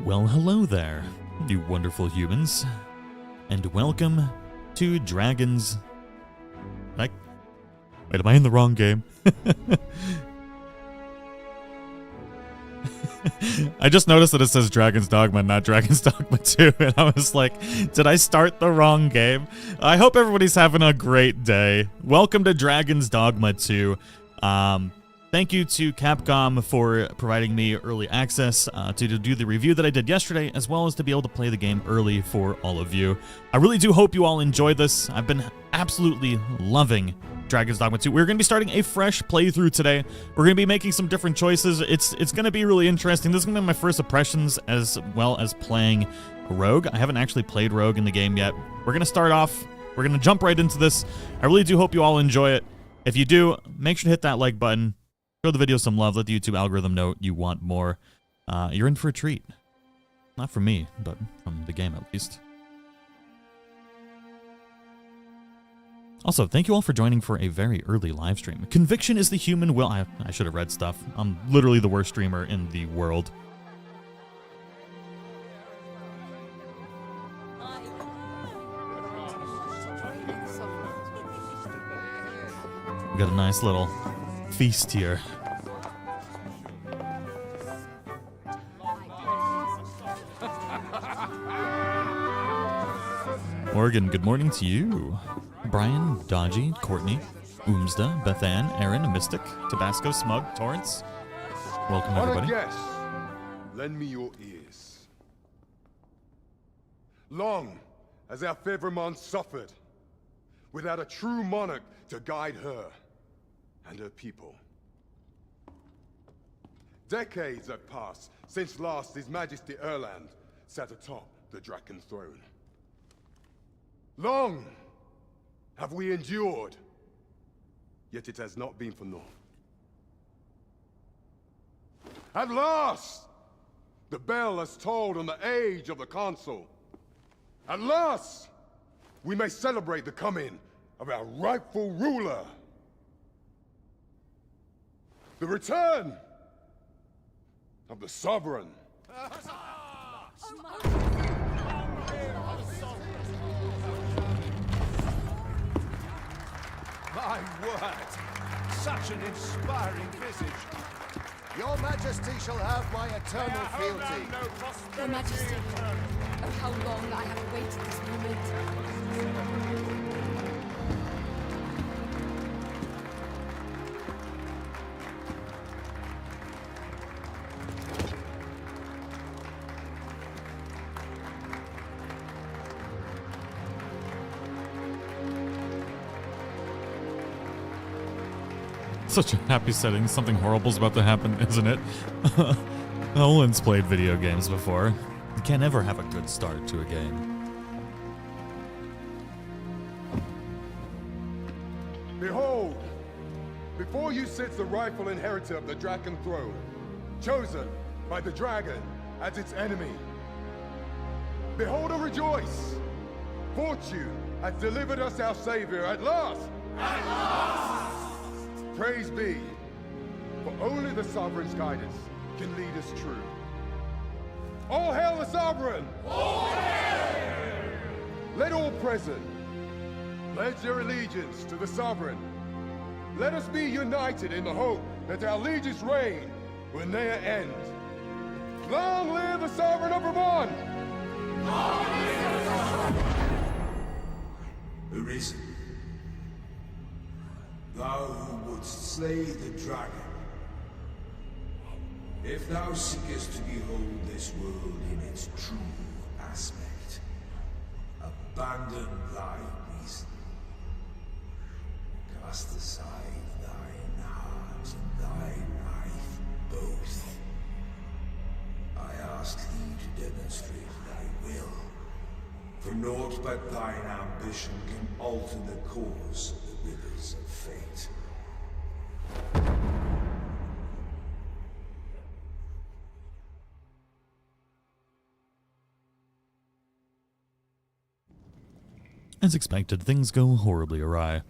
Well, hello there, you wonderful humans, and welcome to Dragons... Wait, am I in the wrong game? I just noticed that it says Dragons Dogma, not Dragons Dogma 2, and I was like, did I start the wrong game? I hope everybody's having a great day. Welcome to Dragons Dogma 2. Thank you to Capcom for providing me early access to do the review that I did yesterday, as well as to be able to play the game early for all of you. I really do hope you all enjoyed this. I've been absolutely loving Dragons Dogma 2. We're going to be starting a fresh playthrough today. We're going to be making some different choices. It's going to be really interesting. This is going to be my first impressions as well as playing Rogue. I haven't actually played Rogue in the game yet. We're going to start off. We're going to jump right into this. I really do hope you all enjoy it. If you do, make sure to hit that like button. Show the video some love. Let the YouTube algorithm know you want more. You're in for a treat. Not from me, but from the game at least. Also, thank you all for joining for a very early live stream. Conviction is the human will. I should have read stuff. I'm literally the worst streamer in the world. We got a nice little feast here. Morgan, good morning to you. Brian, Dodgy, Courtney, Oomsda, Bethan, Aaron, Mystic, Tabasco, Smug, Torrance. Welcome, everybody. Yes, lend me your ears. Long has our Fevrimon suffered, without a true monarch to guide her and her people. Decades have passed since last His Majesty Erland sat atop the Draken throne. Long have we endured, yet it has not been for naught. At last, the bell has tolled on the age of the Council. At last, we may celebrate the coming of our rightful ruler. The return of the Sovereign. My word! Such an inspiring visage. Your Majesty shall have my eternal fealty. Your Majesty, oh, how long I have awaited this moment. Such a happy setting. Something horrible's about to happen, isn't it? Nolan's played video games before. You can't ever have a good start to a game. Behold, before you sits the rightful inheritor of the Draken throne, chosen by the dragon as its enemy. Behold and rejoice! Fortune has delivered us our savior at last! At last! Praise be, for only the Sovereign's guidance can lead us true. All hail the Sovereign! All hail! Let all present pledge their allegiance to the Sovereign. Let us be united in the hope that our liege's reign will ne'er end. Long live the Sovereign of Vermont! Long live the Sovereign! Arisen. Thou who wouldst slay the dragon, if thou seekest to behold this world in its true aspect, abandon thy reason. Cast aside thine heart and thy knife both. I ask thee to demonstrate thy will, for naught but thine ambition can alter the course of the rivers of fate. As expected, things go horribly awry.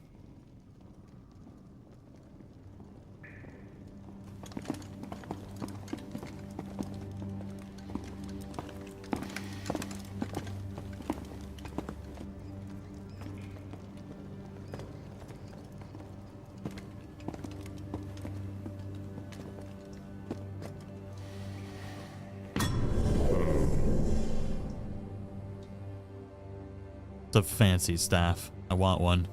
just a fancy staff. I want one.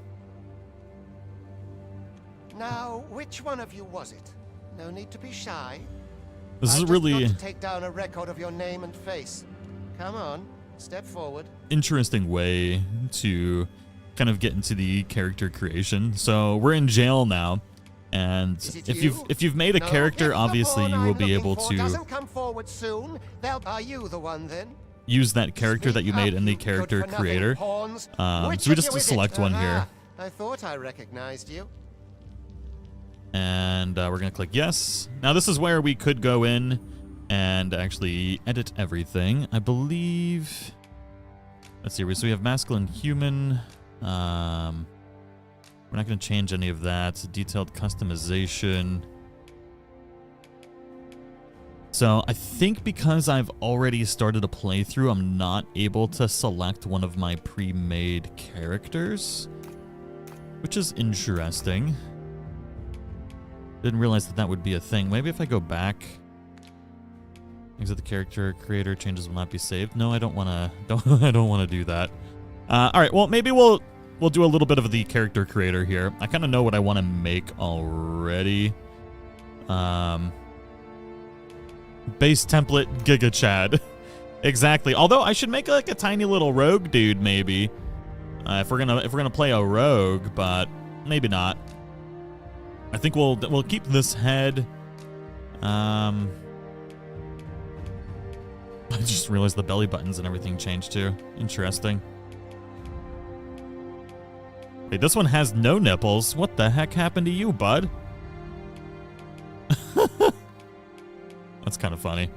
Now, which one of you was it? No need to be shy. This is I really just got to take down a record of your name and face. Come on, step forward. interesting way to kind of get into the character creation. So we're in jail now, and Is it if you? you've made a No, character, if the obviously pawn you will I'm be looking able for to doesn't come forward soon, are you the one then? use that character that you Speak made up, in the you character good-for-nothing creator. pawns. So Which we of just you is select it? one here. Aha, I thought I recognized you. And we're going to click yes. Now this is where we could go in and actually edit everything. I believe... Let's see. So we have masculine human. We're not going to change any of that. Detailed customization. So I think because I've already started a playthrough, I'm not able to select one of my pre-made characters, which is interesting. Didn't realize that that would be a thing. Maybe if I go back, exit the character creator, changes will not be saved. No, I don't want to. I don't want to do that. All right. Well, maybe we'll do a little bit of the character creator here. I kind of know what I want to make already. Base template Giga Chad. Exactly. Although I should make like a tiny little rogue dude maybe. If we're gonna play a rogue, but maybe not. I think we'll keep this head. I just realized the belly buttons and everything changed too. Interesting. Hey, this one has no nipples. What the heck happened to you, bud? That's kind of funny.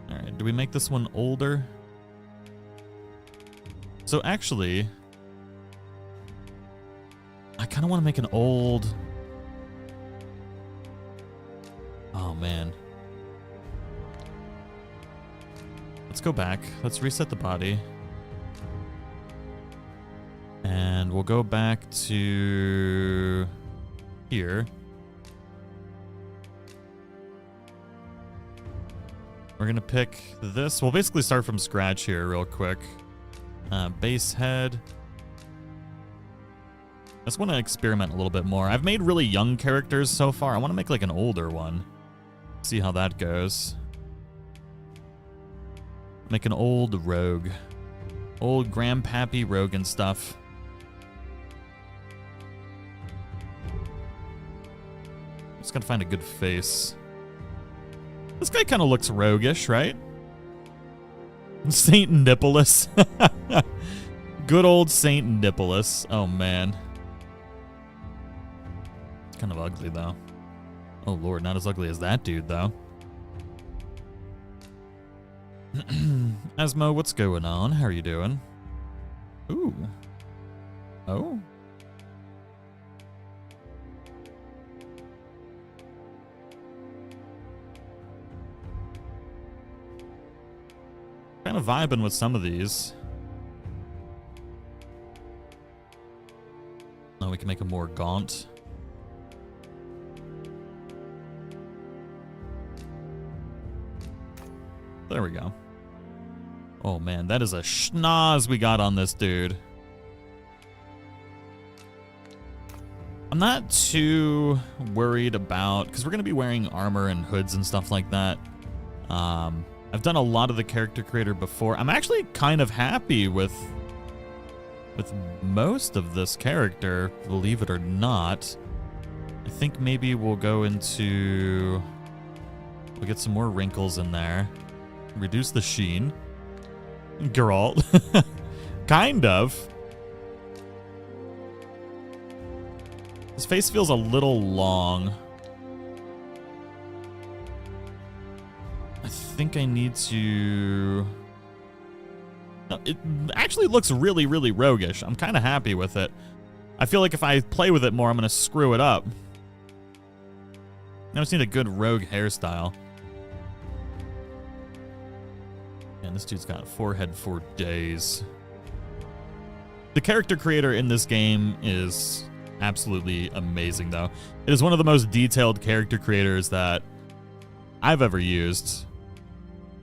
All right, do we make this one older? So actually, I kind of want to make an old... Oh, man. Let's go back. Let's reset the body. And we'll go back to here. We're going to pick this. We'll basically start from scratch here real quick. Base head. I just want to experiment a little bit more. I've made really young characters so far. I want to make like an older one. See how that goes. Make an old rogue. Old grandpappy rogue and stuff. Just gotta find a good face. This guy kind of looks roguish, right? Saint Nicholas. Good old Saint Nicholas. Oh, man. Kind of ugly, though. Oh, Lord, not as ugly as that dude, though. Asmo, what's going on? How are you doing? Ooh. Oh? Kind of vibing with some of these. Now we can make them more gaunt. There we go. Oh man, that is a schnoz we got on this dude. I'm not too worried about, because we're going to be wearing armor and hoods and stuff like that. I've done a lot of the character creator before. I'm actually kind of happy with most of this character, believe it or not. I think maybe we'll go into... We'll get some more wrinkles in there. Reduce the sheen. Geralt. Kind of. His face feels a little long. I think I need to... No, it actually looks really, really roguish. I'm kind of happy with it. I feel like if I play with it more, I'm going to screw it up. I just need a good rogue hairstyle. Man, this dude's got a forehead for days. The character creator in this game is absolutely amazing, though. It is one of the most detailed character creators that I've ever used.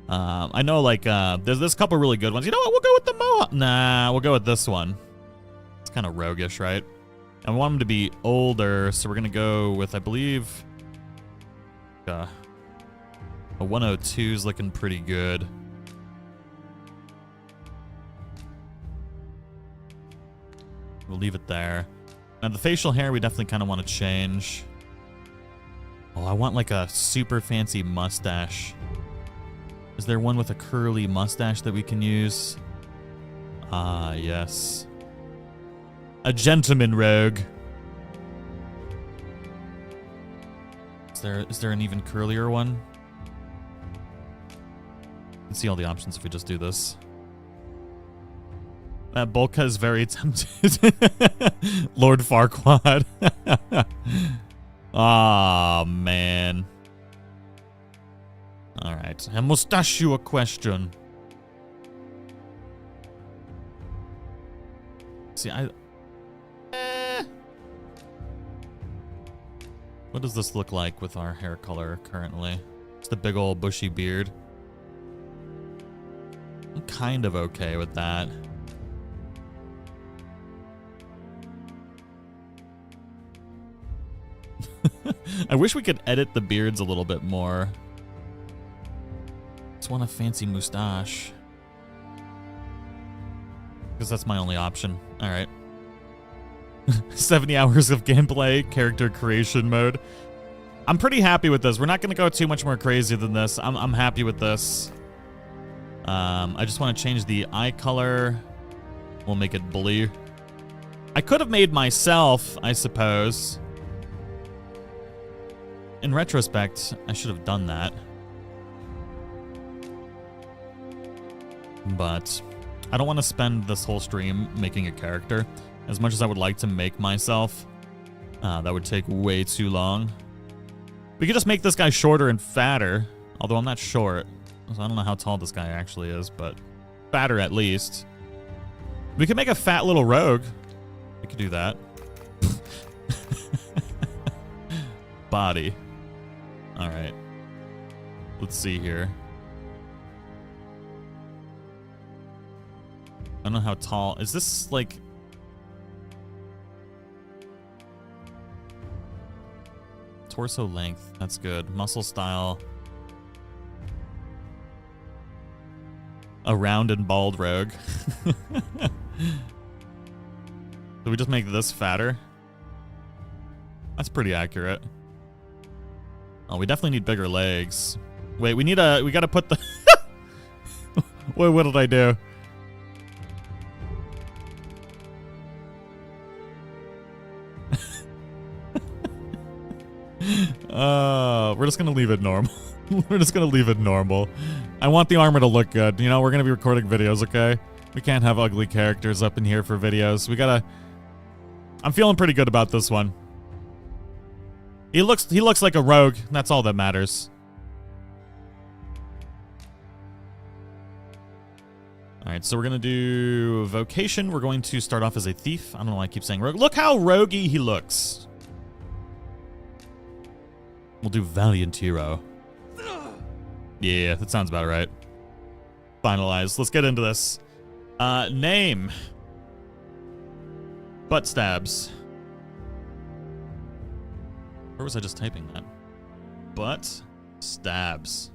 I know, like, there's a couple really good ones. You know what? We'll go with the mohawk. Nah, we'll go with this one. It's kind of roguish, right? And we want him to be older, so we're going to go with, I believe, a 102 is looking pretty good. We'll leave it there. Now, the facial hair, we definitely kind of want to change. Oh, I want, like, a super fancy mustache. Is there one with a curly mustache that we can use? Ah, yes. A gentleman rogue. Is there an even curlier one? You can see all the options if we just do this. That Bolka is very tempted. Lord Farquaad. Ah, man. Alright, I must ask you a question. See, what does this look like with our hair color currently? It's the big old bushy beard. I'm kind of okay with that. I wish we could edit the beards a little bit more. Just want a fancy mustache. Because that's my only option. Alright. 70 hours of gameplay, character creation mode. I'm pretty happy with this. We're not going to go too much more crazy than this. I'm happy with this. I just want to change the eye color. We'll make it blue. I could have made myself, I suppose. In retrospect, I should have done that. But I don't want to spend this whole stream making a character. As much as I would like to make myself, that would take way too long. We could just make this guy shorter and fatter. Although I'm not short, so I don't know how tall this guy actually is, but fatter at least. We could make a fat little rogue. We could do that. Body. Alright. Let's see here. I don't know how tall. Is this like... Torso length. That's good. Muscle style. A round and bald rogue. Do we just make this fatter? That's pretty accurate. Oh, we definitely need bigger legs. Wait, we gotta put the... Wait, what did I do? We're just gonna leave it normal. We're just gonna leave it normal. I want the armor to look good. You know, we're gonna be recording videos, okay? We can't have ugly characters up in here for videos. We gotta... I'm feeling pretty good about this one. He looks like a rogue. That's all that matters. Alright, so we're gonna do vocation. We're going to start off as a thief. I don't know why I keep saying rogue. Look how roguey he looks. We'll do valiant hero. Yeah, that sounds about right. Finalized. Let's get into this. Name. Butt stabs. Where was I just typing that? Butt stabs.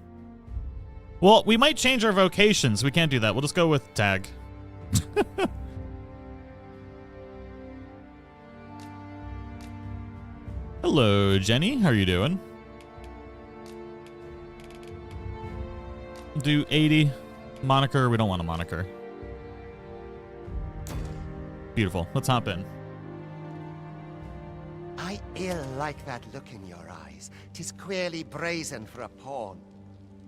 Well, we might change our vocations. We can't do that. We'll just go with tag. Hello, Jenny. How are you doing? Do 80. Moniker. We don't want a moniker. Beautiful. Let's hop in. I ill like that look in your eyes. 'Tis queerly brazen for a pawn.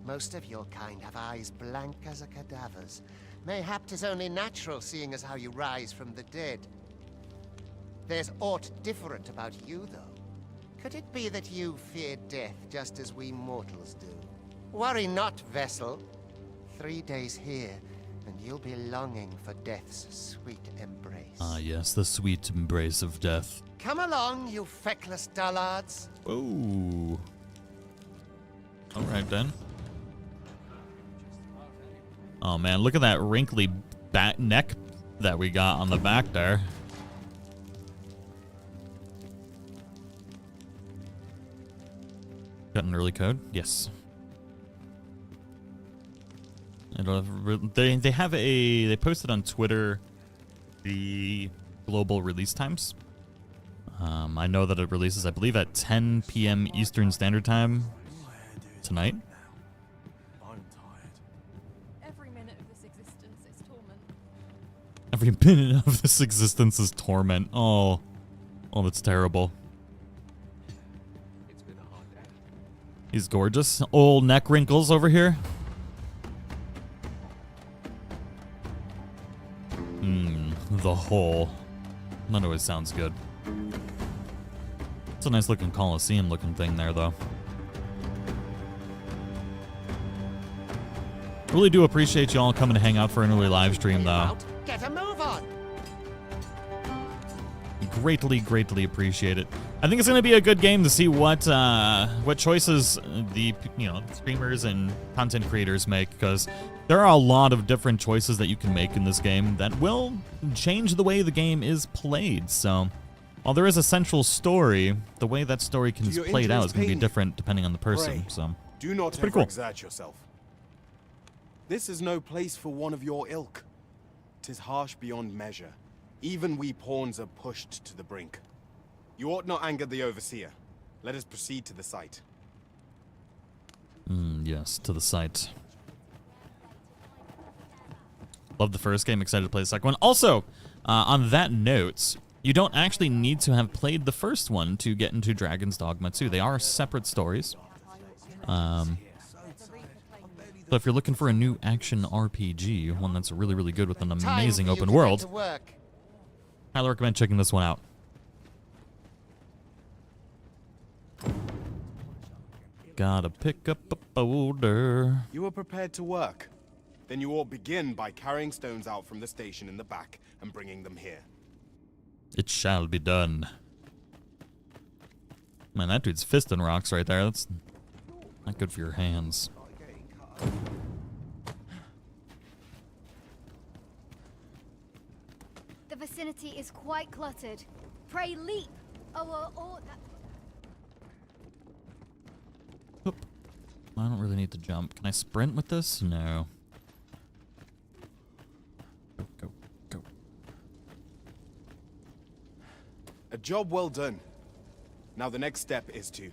Most of your kind have eyes blank as a cadaver's. Mayhap 'tis only natural, seeing as how you rise from the dead. There's aught different about you, though. Could it be that you fear death just as we mortals do? Worry not, vessel. 3 days here, and you'll be longing for death's sweet embrace. Ah, yes, the sweet embrace of death. Come along, you feckless dullards. Ooh. All right, then. Oh man, look at that wrinkly back neck that we got on the back there. Got an early code? Yes. They have a, they posted on Twitter the global release times. I know that it releases, I believe, at 10 p.m. Eastern Standard Time tonight. Every minute of this existence is torment. Every minute of this existence is torment. Oh, that's terrible. He's gorgeous. Old neck wrinkles over here. The hole. That always sounds good. It's a nice looking Coliseum looking thing there, though. Really do appreciate you all coming to hang out for an early live stream, though. Get a move on. Greatly appreciate it. I think it's going to be a good game to see what choices the streamers and content creators make, because there are a lot of different choices that you can make in this game that will change the way the game is played. So, while there is a central story, the way that story can be played out is going to be different depending on the person. Pray, So, do not pretty cool. overexert yourself. This is no place for one of your ilk. 'Tis harsh beyond measure. Even we pawns are pushed to the brink. You ought not anger the overseer. Let us proceed to the site. Yes, to the site. Love the first game. Excited to play the second one. Also, on that note, you don't actually need to have played the first one to get into Dragons Dogma 2. They are separate stories. So if you're looking for a new action RPG, one that's really good with an amazing open world, highly recommend checking this one out. Gotta pick up a boulder. You are prepared to work. Then you ought begin by carrying stones out from the station in the back and bringing them here. It shall be done. Man, that dude's fisting rocks right there. That's not good for your hands. The vicinity is quite cluttered. Pray leap! Oop. I don't really need to jump. Can I sprint with this? No. Go. A job well done. Now the next step is to...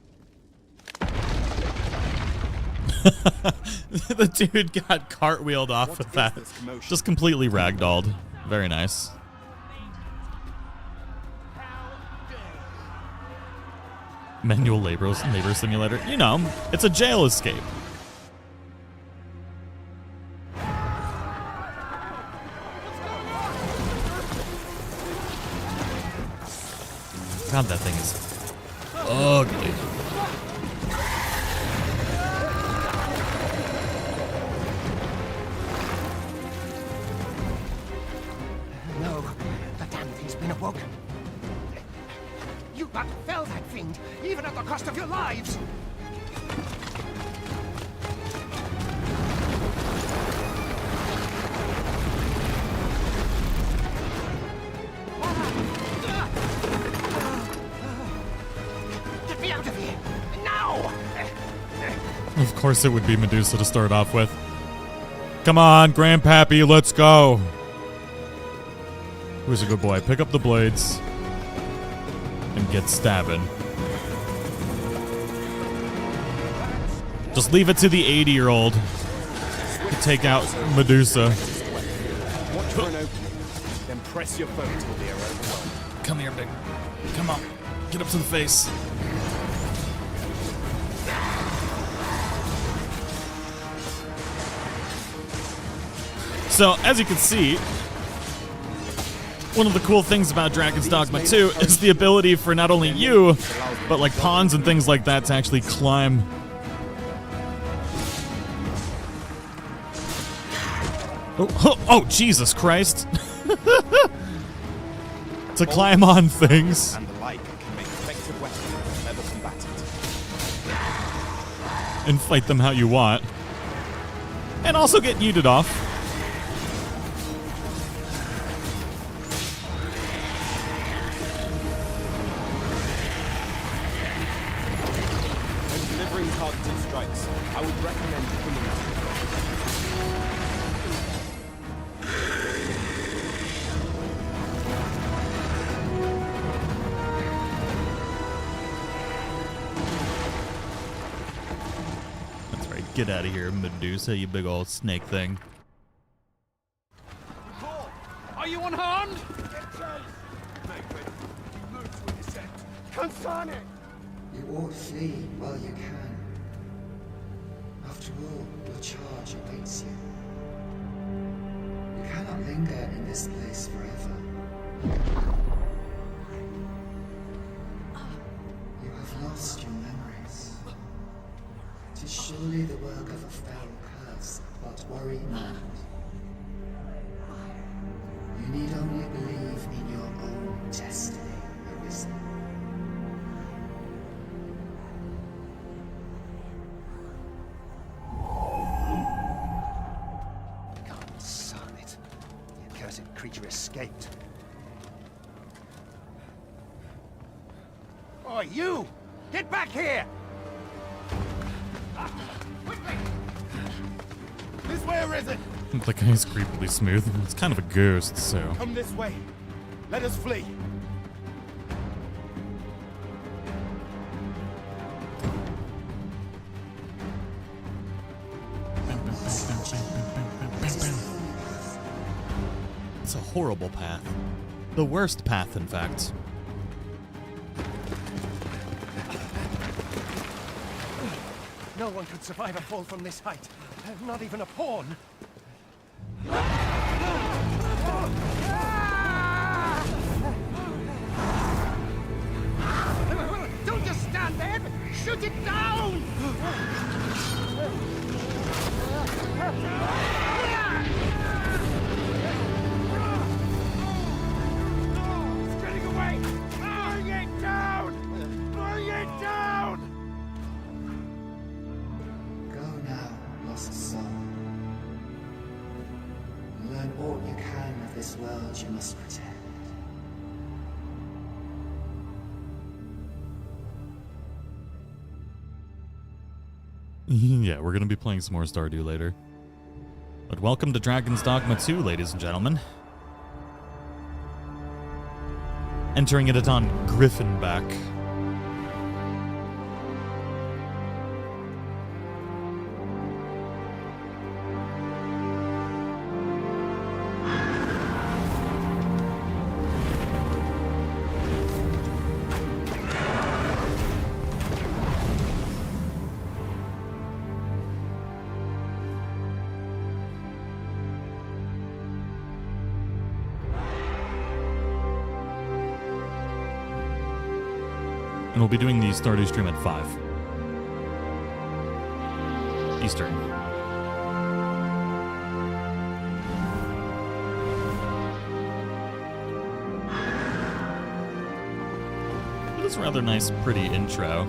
The dude got cartwheeled off What of is that. this commotion? Just completely ragdolled. Very nice. Manual labor simulator. You know, it's a jail escape. God, that thing is ugly. No, the damn thing's been awoken. You but fell that fiend, even at the cost of your lives. Get me out of here, now! Of course it would be Medusa to start off with. Come on, Grandpappy, let's go. Who's a good boy? Pick up the blades and get stabbing. Just leave it to the 80-year-old to take out Medusa. Watch for an opening, then press your foe till they are overwhelmed. Come here, big. Come on. Get up to the face. So, as you can see, one of the cool things about Dragon's Dogma 2 is the ability for not only you, but like pawns and things like that to actually climb. Oh, Jesus Christ. To climb on things. And the like can make effective weapons for level combatant. And fight them how you want. And also get yeeted off. fearing targeted strikes, I would recommend killing them. That's right. Get out of here, Medusa, you big old snake thing. Are you unharmed? You ought flee while you can. After all, your charge awaits you. You cannot linger in this place forever. You have lost your memories. 'Tis surely the work of a fell curse, but worry not. You need only believe in your own destiny, Arisen. Son it. The accursed creature escaped. Oh, you! Get back here! Quickly! This way, Arisen! The guy's creepily smooth. It's kind of a ghost, so. Come this way. Let us flee. It's a horrible path. The worst path, in fact. No one could survive a fall from this height. Not even a pawn. Don't just stand there! Shoot it down! It's getting away! Bring it down! Bring it down! Go now, lost soul. Learn all you can of this world you must protect. Yeah, we're going to be playing some more Stardew later. But welcome to Dragons Dogma 2, ladies and gentlemen. Entering it on Griffinback. And we'll be doing the Stardew stream at 5 Eastern. It is a rather nice, pretty intro.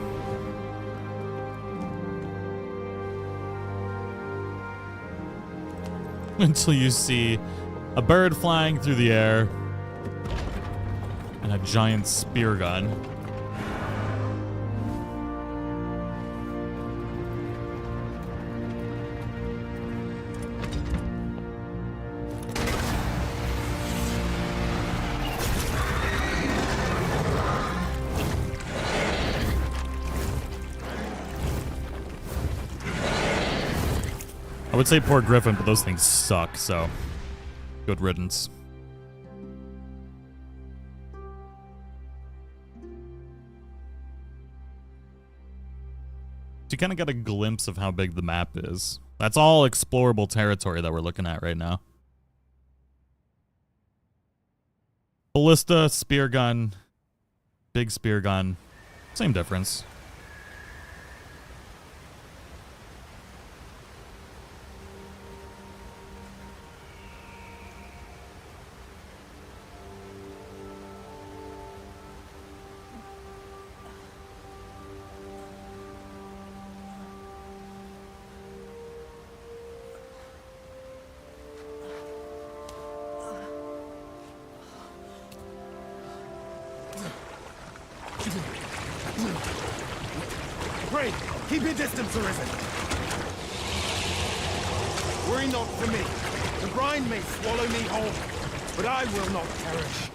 Until you see a bird flying through the air and a giant spear gun. I would say poor Griffin, but those things suck, so good riddance. You kind of get a glimpse of how big the map is. That's all explorable territory that we're looking at right now. Ballista, spear gun, big spear gun, same difference. Pray, keep your distance, Arisen. Worry not for me. The brine may swallow me whole, but I will not perish.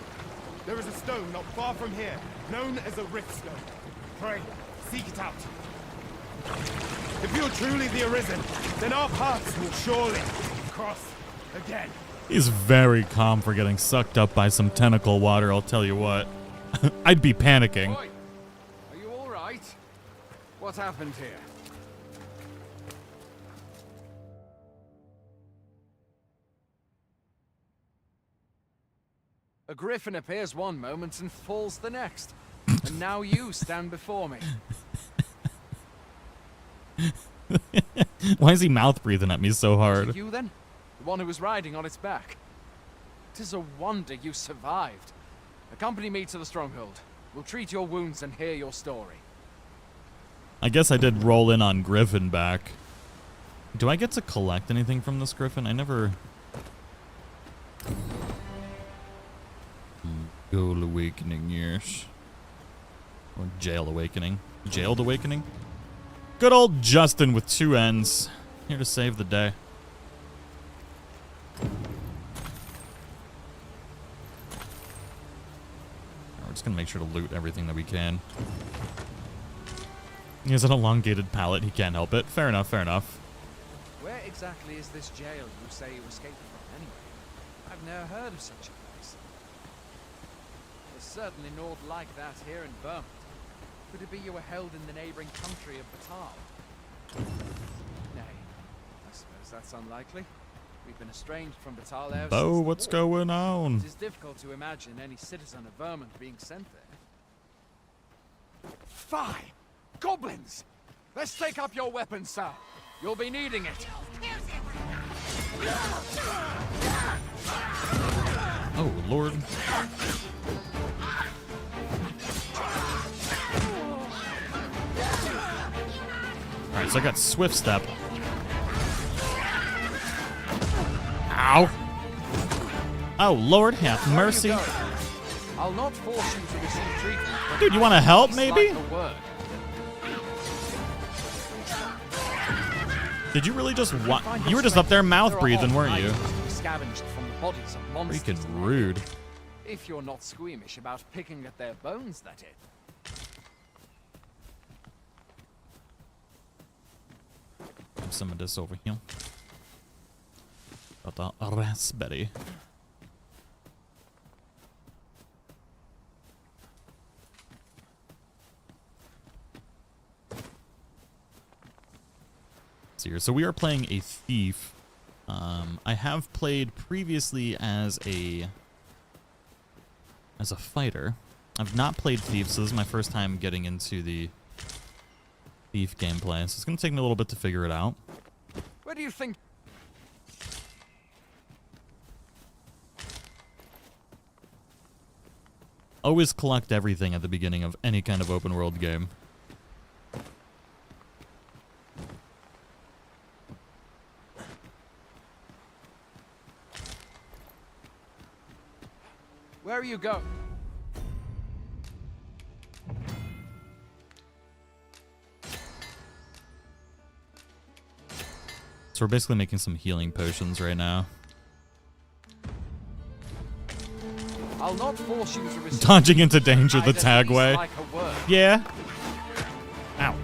There is a stone not far from here, known as a rift stone. Pray, seek it out. If you're truly the Arisen, then our paths will surely cross again. He's very calm for getting sucked up by some tentacle water, I'll tell you what. I'd be panicking. Boy, are you all right? What happened here? A griffin appears one moment and falls the next. And now you stand before me. Why is he mouth breathing at me so hard? You then? The one who was riding on its back? 'Tis a wonder you survived. Accompany me to the stronghold. We'll treat your wounds and hear your story. I guess I did roll in on Griffin back. Do I get to collect anything from this Griffin? I never... Goal Awakening, yes. Or Jail Awakening. Jailed Awakening? Good old Justin with 2 N's. Here to save the day. We're just gonna make sure to loot everything that we can. He has an elongated palate, he can't help it. Fair enough, fair enough. Where exactly is this jail you say you escaped from, anyway? I've never heard of such a place. There's certainly naught like that here in Vermont. Could it be you were held in the neighboring country of Batal? Nay, I suppose that's unlikely. We've been estranged from Batal ever Bo, since what's the war. going on? It is difficult to imagine any citizen of Vermont being sent there. Fie! Goblins! Let's take up your weapons, sir. You'll be needing it. Oh, Lord. Alright, so I got Swift Step. Ow! Oh, Lord, have mercy. I'll not force you to receive treatment. but Dude, you want to help, maybe? like a word. Did you really just You were just up there mouth breathing, weren't you? Scavenged from the bodies of monsters. Freaking rude. If you're not squeamish about picking at their bones, that is. Grab some of this over here. Got a raspberry. So we are playing a thief. I have played previously as a fighter. I've not played thief, so this is my first time getting into the thief gameplay. So it's gonna take me a little bit to figure it out. Where do you think? Always collect everything at the beginning of any kind of open world game. Where are you going? So we're basically making some healing potions right now. I'll not force you to receive. Dodging into danger the I'd at tag least way. like a word. Yeah. Ow.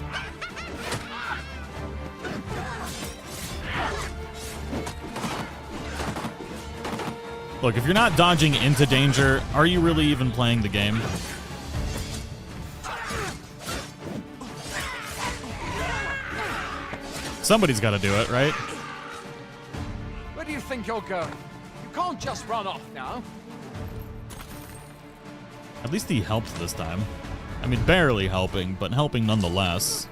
Look, if you're not dodging into danger, are you really even playing the game? Somebody's got to do it, right? Where do you think you're going? You can't just run off now. At least he helped this time. I mean, barely helping, but helping nonetheless.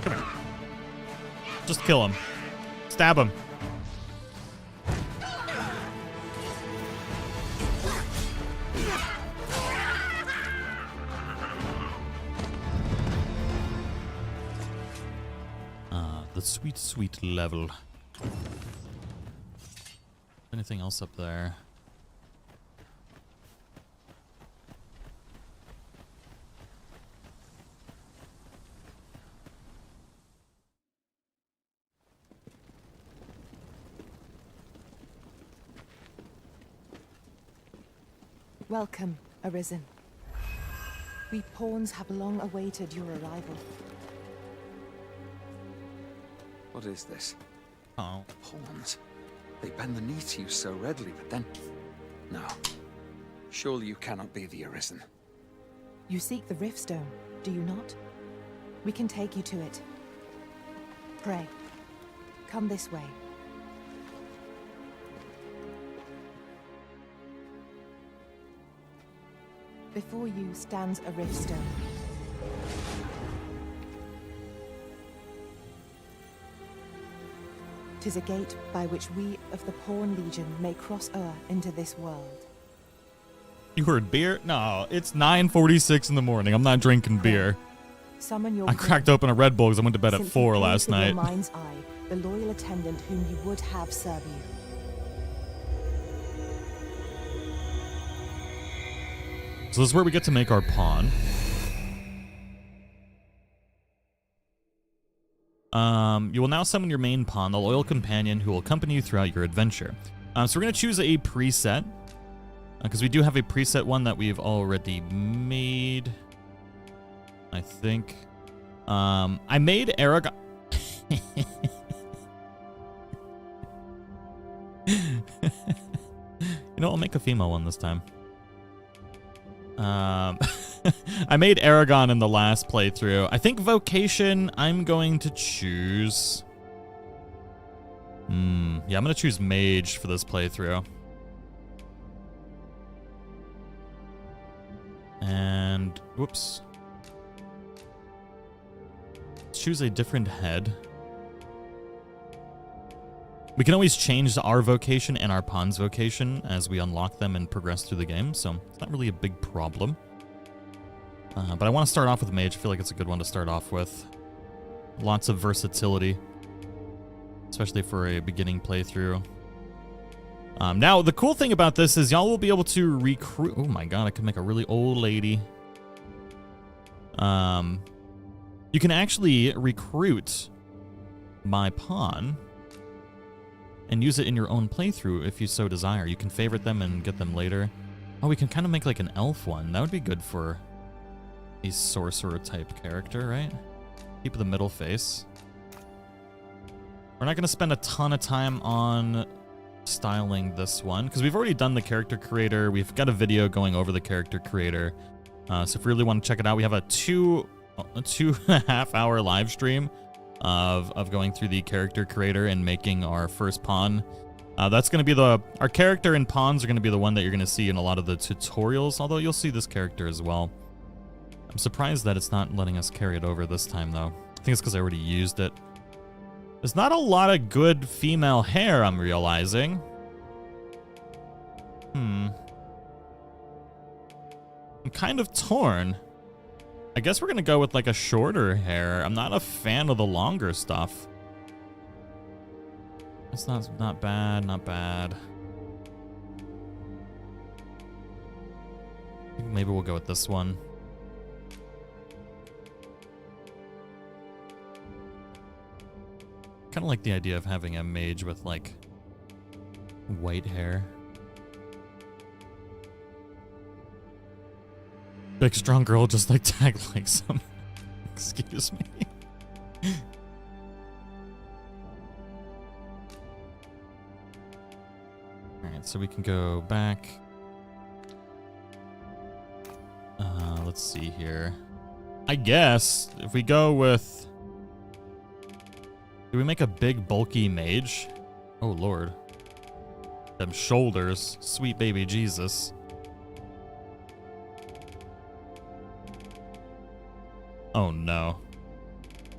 Come here. Just kill him. Stab him. The sweet, sweet level. Anything else up there? Welcome, Arisen. We pawns have long awaited your arrival. What is this? Oh. Pawns. They bend the knee to you so readily, but then... No. Surely you cannot be the Arisen. You seek the Riftstone, do you not? We can take you to it. Pray. Come this way. Before you stands a Riftstone. Tis a gate by which we of the Pawn Legion may cross o'er into this world. You heard beer? No, it's 9:46 in the morning. I'm not drinking beer. Summon your I cracked open a Red Bull because I went to bed at Simply 4 place last with your night. mind's eye the loyal attendant whom you would have serve you. So this is where we get to make our pawn. You will now summon your main pawn, the loyal companion who will accompany you throughout your adventure. So we're going to choose a preset, because we do have a preset one that we've already made, I think. I made Aragon... You know, I'll make a female one this time. I made Aragon in the last playthrough. I think vocation I'm going to choose. Yeah, I'm going to choose mage for this playthrough. And, whoops. Let's choose a different head. We can always change our vocation and our pawn's vocation as we unlock them and progress through the game, so it's not really a big problem. But I want to start off with mage. I feel like it's a good one to start off with. Lots of versatility, especially for a beginning playthrough. Now, the cool thing about this is y'all will be able to recruit... Oh my god, I can make a really old lady. You can actually recruit my pawn and use it in your own playthrough if you so desire. You can favorite them and get them later. Oh, we can kind of make like an elf one. That would be good for a sorcerer type character, right? Keep the middle face. We're not going to spend a ton of time on styling this one because we've already done the character creator. We've got a video going over the character creator. So if you really want to check it out, we have a 2.5 hour live stream of going through the character creator and making our first pawn. That's going to be our character and pawns are going to be the one that you're going to see in a lot of the tutorials, although you'll see this character as well. I'm surprised that it's not letting us carry it over this time, though. I think it's because I already used it. There's not a lot of good female hair, I'm realizing. I'm kind of torn. I guess we're going to go with like a shorter hair. I'm not a fan of the longer stuff. It's not bad, not bad. I think maybe we'll go with this one. Kind of like the idea of having a mage with like white hair. Big strong girl just like tag like some. Excuse me. Alright, so we can go back. Let's see here. I guess if we go with... Do we make a big bulky mage? Oh lord. Them shoulders. Sweet baby Jesus. Oh no.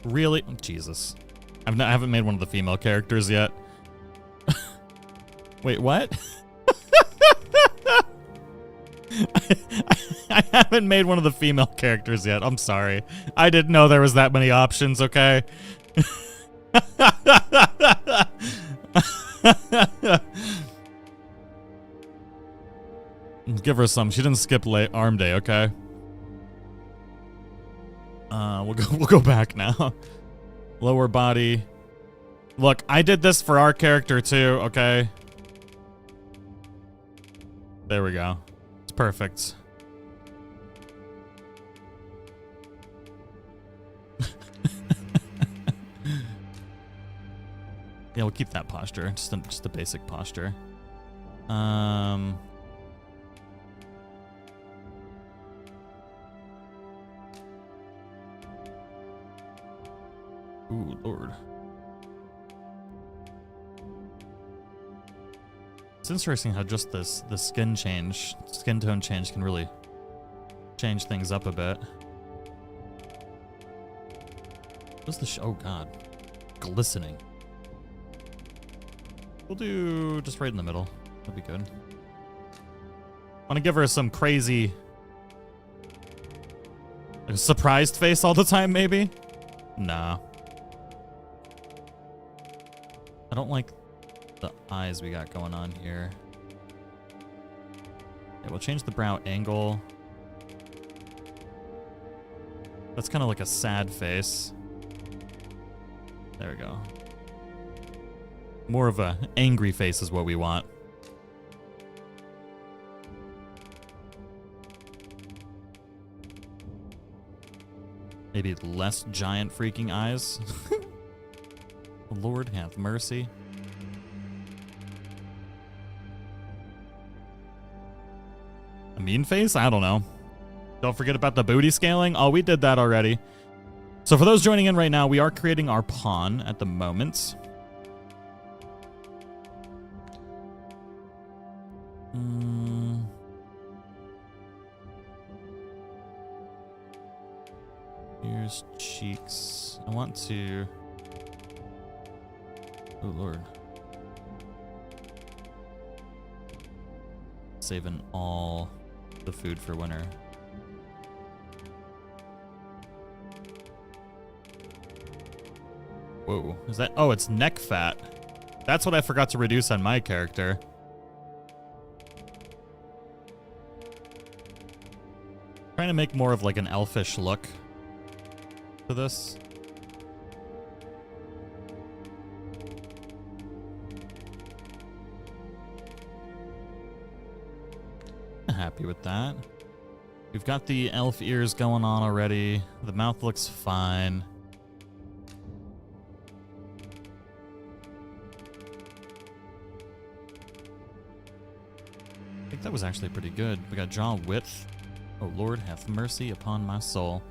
Really? Oh, Jesus. I haven't made one of the female characters yet. Wait, what? I haven't made one of the female characters yet. I'm sorry. I didn't know there was that many options, okay? Give her some. She didn't skip arm day, okay? We'll go back now. Lower body. Look, I did this for our character too, okay? There we go. It's perfect. Yeah, we'll keep that posture. Just a basic posture. Ooh, Lord. It's interesting how just the skin tone change can really change things up a bit. What's the oh god. Glistening. We'll do just right in the middle. That'll be good. Want to give her some crazy, like, surprised face all the time, maybe? Nah. I don't like the eyes we got going on here. Yeah, we'll change the brow angle. That's kind of like a sad face. There we go. More of a angry face is what we want. Maybe less giant freaking eyes. Lord have mercy. A mean face? I don't know. Don't forget about the booty scaling. Oh, we did that already. So for those joining in right now, we are creating our pawn at the moment. Here's cheeks. I want to... Oh, Lord. Saving all the food for winter. Whoa. Is that... Oh, it's neck fat. That's what I forgot to reduce on my character. Trying to make more of like an elfish look to this. Happy with that. We've got the elf ears going on already. The mouth looks fine. I think that was actually pretty good. We got jaw width. Oh Lord, have mercy upon my soul.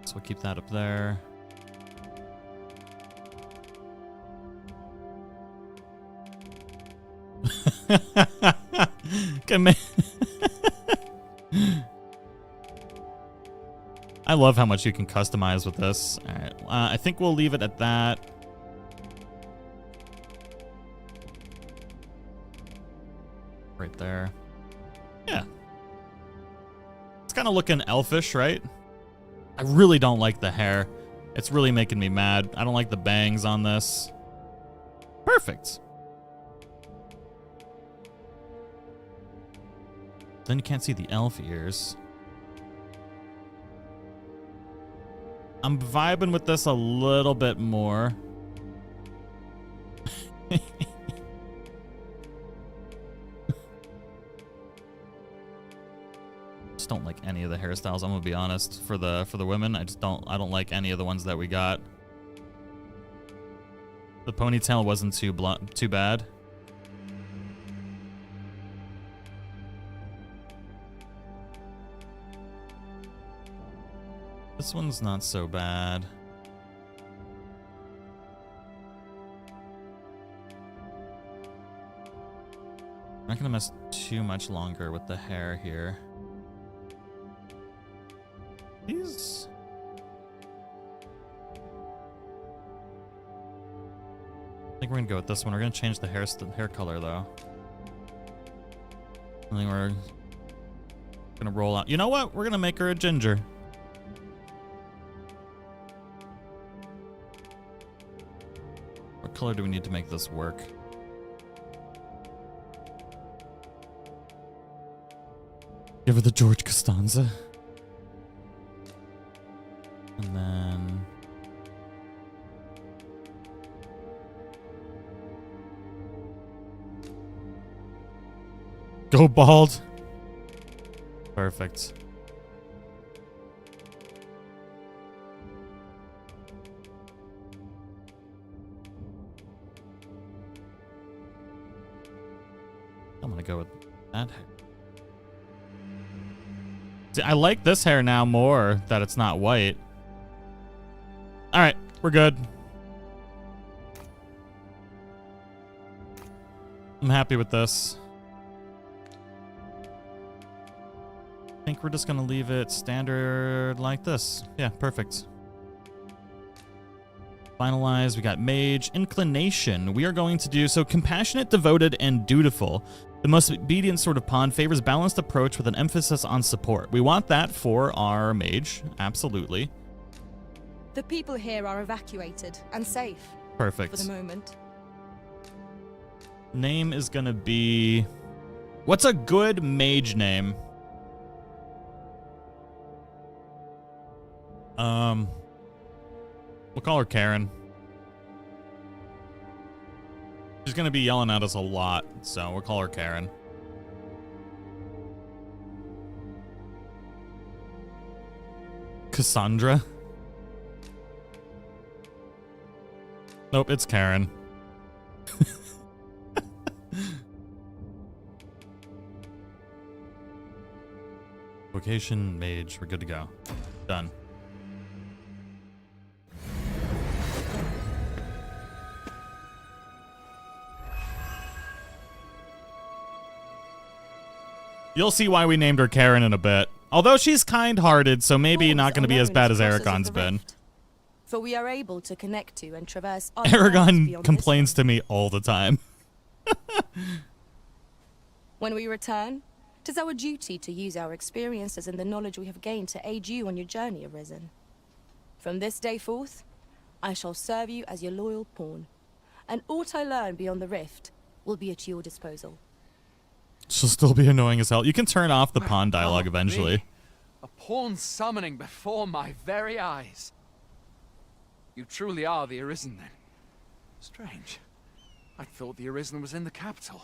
So we'll keep that up there. I love how much you can customize with this. All right, I think we'll leave it at that. Right there. Yeah. It's kind of looking elfish, right? I really don't like the hair. It's really making me mad. I don't like the bangs on this. Perfect. Then you can't see the elf ears. I'm vibing with this a little bit more. Just don't like any of the hairstyles. I'm gonna be honest. For the women, I don't like any of the ones that we got. The ponytail wasn't too bad. This one's not so bad. I'm not gonna mess too much longer with the hair here. These... I think we're gonna go with this one. We're gonna change the hair color though. I think we're gonna roll out. You know what? We're gonna make her a ginger. What color do we need to make this work? Give her the George Costanza. And then... Go bald. Perfect. I'm gonna go with that hair. See, I like this hair now more that it's not white. All right, we're good. I'm happy with this. I think we're just gonna leave it standard like this. Yeah, perfect. Finalize, we got mage. Inclination, we are going to do so compassionate, devoted, and dutiful. The most obedient sort of pawn favors balanced approach with an emphasis on support. We want that for our mage, absolutely. The people here are evacuated and safe. Perfect. For the moment. Name is gonna be... What's a good mage name? We'll call her Karen. She's gonna be yelling at us a lot, so we'll call her Karen. Cassandra? Nope, it's Karen. Vocation, mage, we're good to go. Done. You'll see why we named her Karen in a bit. Although she's kind-hearted, so maybe not going to be as bad as Aragon's been. For we are able to connect to and traverse. Aragon complains to me all the time. When we return, 'tis our duty to use our experiences and the knowledge we have gained to aid you on your journey, Arisen. From this day forth, I shall serve you as your loyal pawn, and aught I learn beyond the rift will be at your disposal. She'll still be annoying as hell. You can turn off the pawn dialogue eventually. A pawn summoning before my very eyes. You truly are the Arisen, then. Strange. I thought the Arisen was in the capital.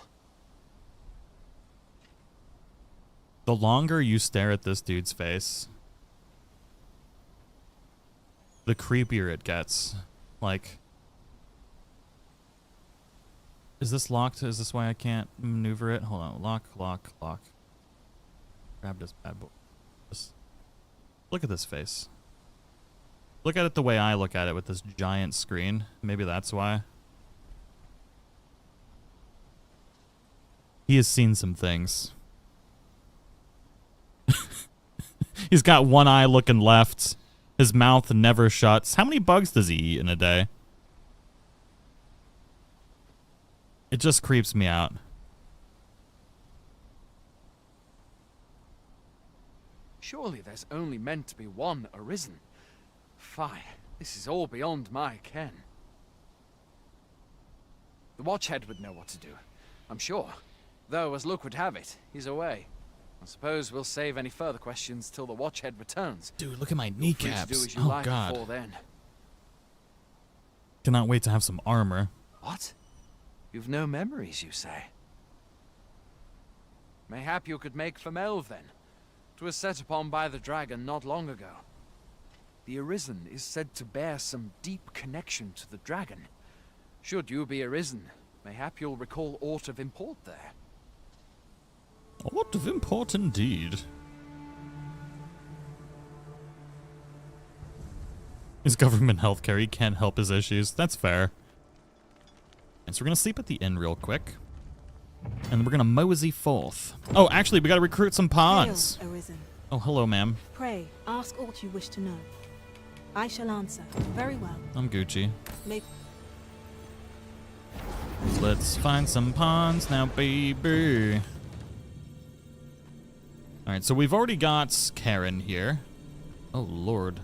The longer you stare at this dude's face, the creepier it gets. Like, is this locked? Is this why I can't maneuver it? Hold on. Lock, lock, lock. Grab this bad boy. Just look at this face. Look at it the way I look at it with this giant screen. Maybe that's why. He has seen some things. He's got one eye looking left. His mouth never shuts. How many bugs does he eat in a day? It just creeps me out. Surely there's only meant to be one Arisen. Fie, this is all beyond my ken. The Watchhead would know what to do, I'm sure. Though, as luck would have it, he's away. I suppose we'll save any further questions till the Watchhead returns. Dude, look at my Feel free to kneecaps. do as you Oh, like God. before then. Cannot wait to have some armor. What? You've no memories, you say? Mayhap you could make for Melve, then. 'Twas set upon by the dragon not long ago. The Arisen is said to bear some deep connection to the dragon. Should you be Arisen, mayhap you'll recall aught of import there. What of import indeed. His government healthcare, he can't help his issues. That's fair. And so we're gonna sleep at the inn real quick. And we're gonna mosey forth. Oh, actually, we gotta recruit some pawns. Hail, Arisen. Oh, hello, ma'am. Pray, ask aught you wish to know. I shall answer. Very well. I'm Gucci. May Let's find some pawns now, baby. Alright, so we've already got Karen here. Oh, Lord.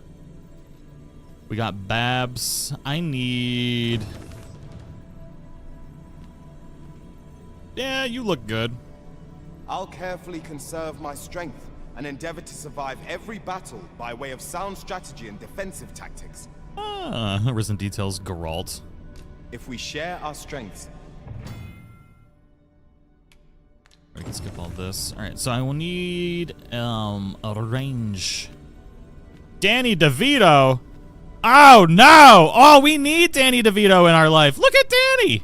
We got Babs. I need... Yeah, you look good. I'll carefully conserve my strength and endeavor to survive every battle by way of sound strategy and defensive tactics. Ah, Arisen Details Geralt. If we share our strengths, We can skip all this. All right, so I will need a range. Danny DeVito. Oh no! Oh, we need Danny DeVito in our life. Look at Danny.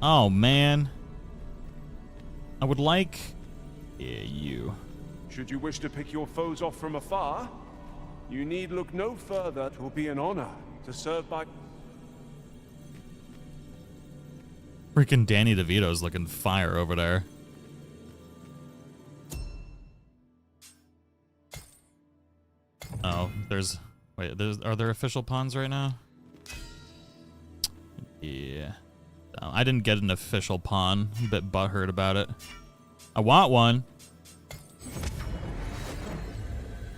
Oh man. I would like. Yeah, you. Should you wish to pick your foes off from afar, you need look no further. It will be an honor to serve by. Freaking Danny DeVito's looking fire over there. Oh, there's... Wait, are there official pawns right now? Yeah. No, I didn't get an official pawn. I'm a bit butthurt about it. I want one.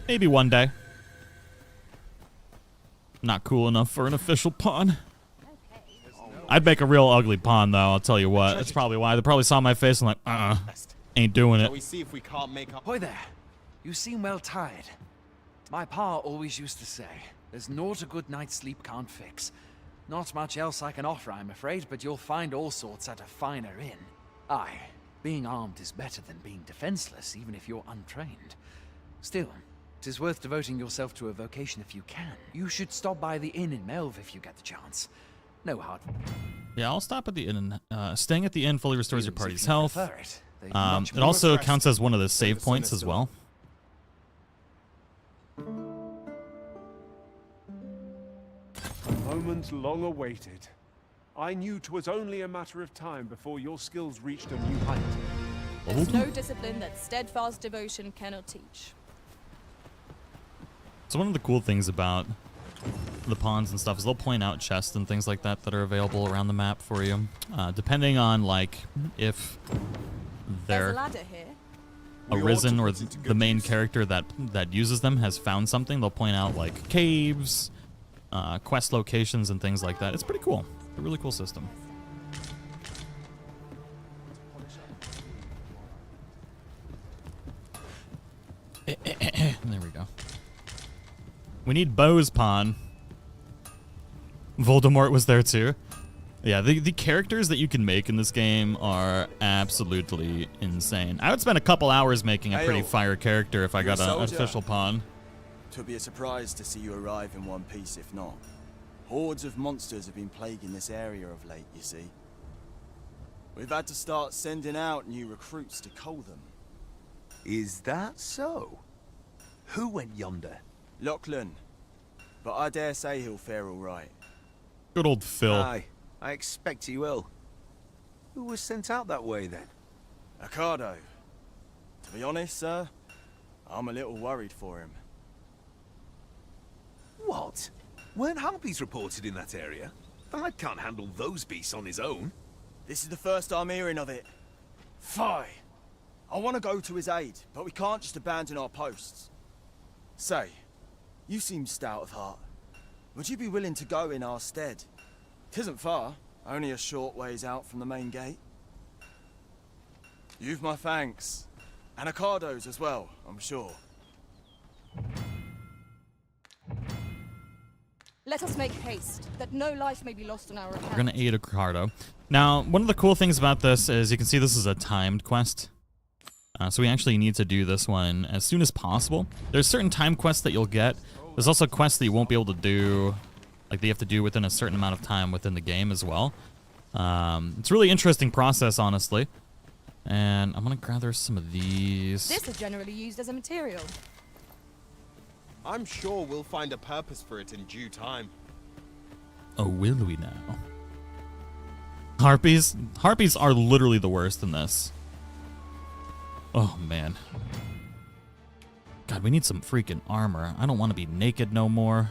Maybe one day. Not cool enough for an official pawn. I'd make a real ugly pawn, though, I'll tell you what. That's probably why. They probably saw my face and like, ain't doing it. We see if we can't make up. Hoy there. You seem well tired. My pa always used to say, there's naught a good night's sleep can't fix. Not much else I can offer, I'm afraid, but you'll find all sorts at a finer inn. Aye, being armed is better than being defenseless, even if you're untrained. Still, 'tis worth devoting yourself to a vocation if you can. You should stop by the inn in Melve if you get the chance. No hard. Yeah, I'll stop at the inn. Staying at the inn fully restores your party's health. It It also counts as one of the save points as well. Moment long awaited. I knew 'twas only a matter of time before your skills reached a new height. There's no discipline that steadfast devotion cannot teach. So one of the cool things about the pawns and stuff is they'll point out chests and things like that that are available around the map for you. Depending on, like, if There's they're a ladder here. arisen or the main character that uses them has found something, they'll point out, like, caves, quest locations, and things like that. It's pretty cool. It's a really cool system. There we go. We need Bo's pawn. Voldemort was there too. Yeah, the characters that you can make in this game are absolutely insane. I would spend a couple hours making a pretty fire character if I got an official pawn. Twould be a surprise to see you arrive in one piece, if not. Hordes of monsters have been plaguing this area of late, you see. We've had to start sending out new recruits to cull them. Is that so? Who went yonder? Lachlan. But I dare say he'll fare all right. Good old Phil. Aye, I expect he will. Who was sent out that way, then? Ricardo. To be honest, sir, I'm a little worried for him. What? Weren't harpies reported in that area? The lad can't handle those beasts on his own. This is the first I'm hearing of it. Fie! I want to go to his aid, but we can't just abandon our posts. Say, you seem stout of heart. Would you be willing to go in our stead? 'Tisn't far, only a short ways out from the main gate. You've my thanks. And Ricardo's as well, I'm sure. Let us make haste, that no life may be lost on our account. We're gonna aid Ricardo. Now, one of the cool things about this is you can see this is a timed quest. So we actually need to do this one as soon as possible. There's certain time quests that you'll get. There's also quests that you won't be able to do, like, that you have to do within a certain amount of time within the game as well. It's a really interesting process, honestly. And I'm gonna gather some of these. This is generally used as a material. I'm sure we'll find a purpose for it in due time. Oh, will we now? Harpies? Harpies are literally the worst in this. Oh, man. God, we need some freaking armor. I don't want to be naked no more.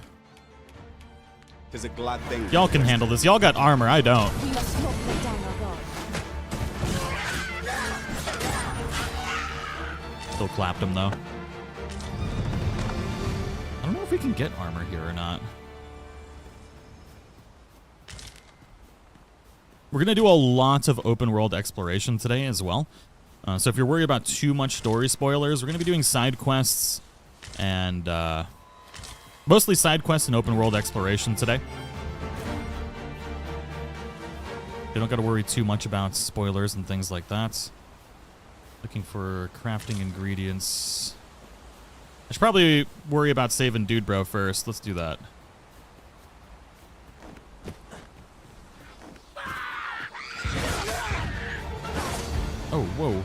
There's a glad thing. Y'all can handle this. Y'all got armor. I don't. We must not let down our guard. Still clapped him, though. I don't know if we can get armor here or not. We're going to do a lot of open world exploration today as well. So if you're worried about too much story spoilers, we're going to be doing side quests and mostly side quests and open world exploration today. They don't got to worry too much about spoilers and things like that. Looking for crafting ingredients. I should probably worry about saving Dude Bro first. Let's do that. Oh, whoa.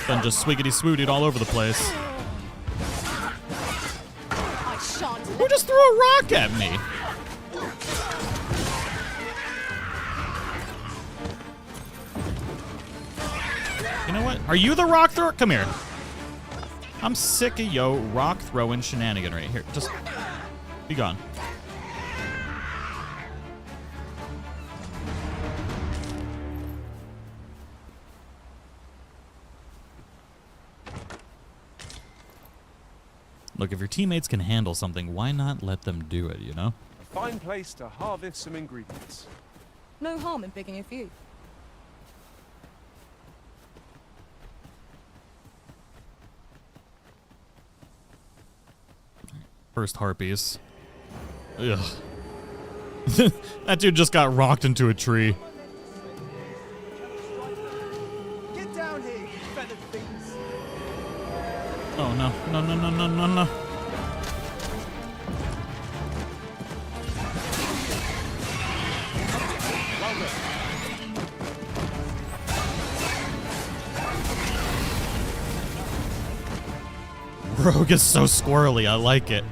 Then just swiggity swooted all over the place. Who just threw a rock at me? You know what? Are you the rock thrower? Come here. I'm sick of yo rock throwing shenanigan right here. Just be gone. Look, if your teammates can handle something, why not let them do it, you know? A fine place to harvest some ingredients. No harm in picking a few. First harpies. Ugh. That dude just got rocked into a tree. Get down here, you feathered things. Oh no, no, no, no, no, no, no. Rogue is so squirrely, I like it.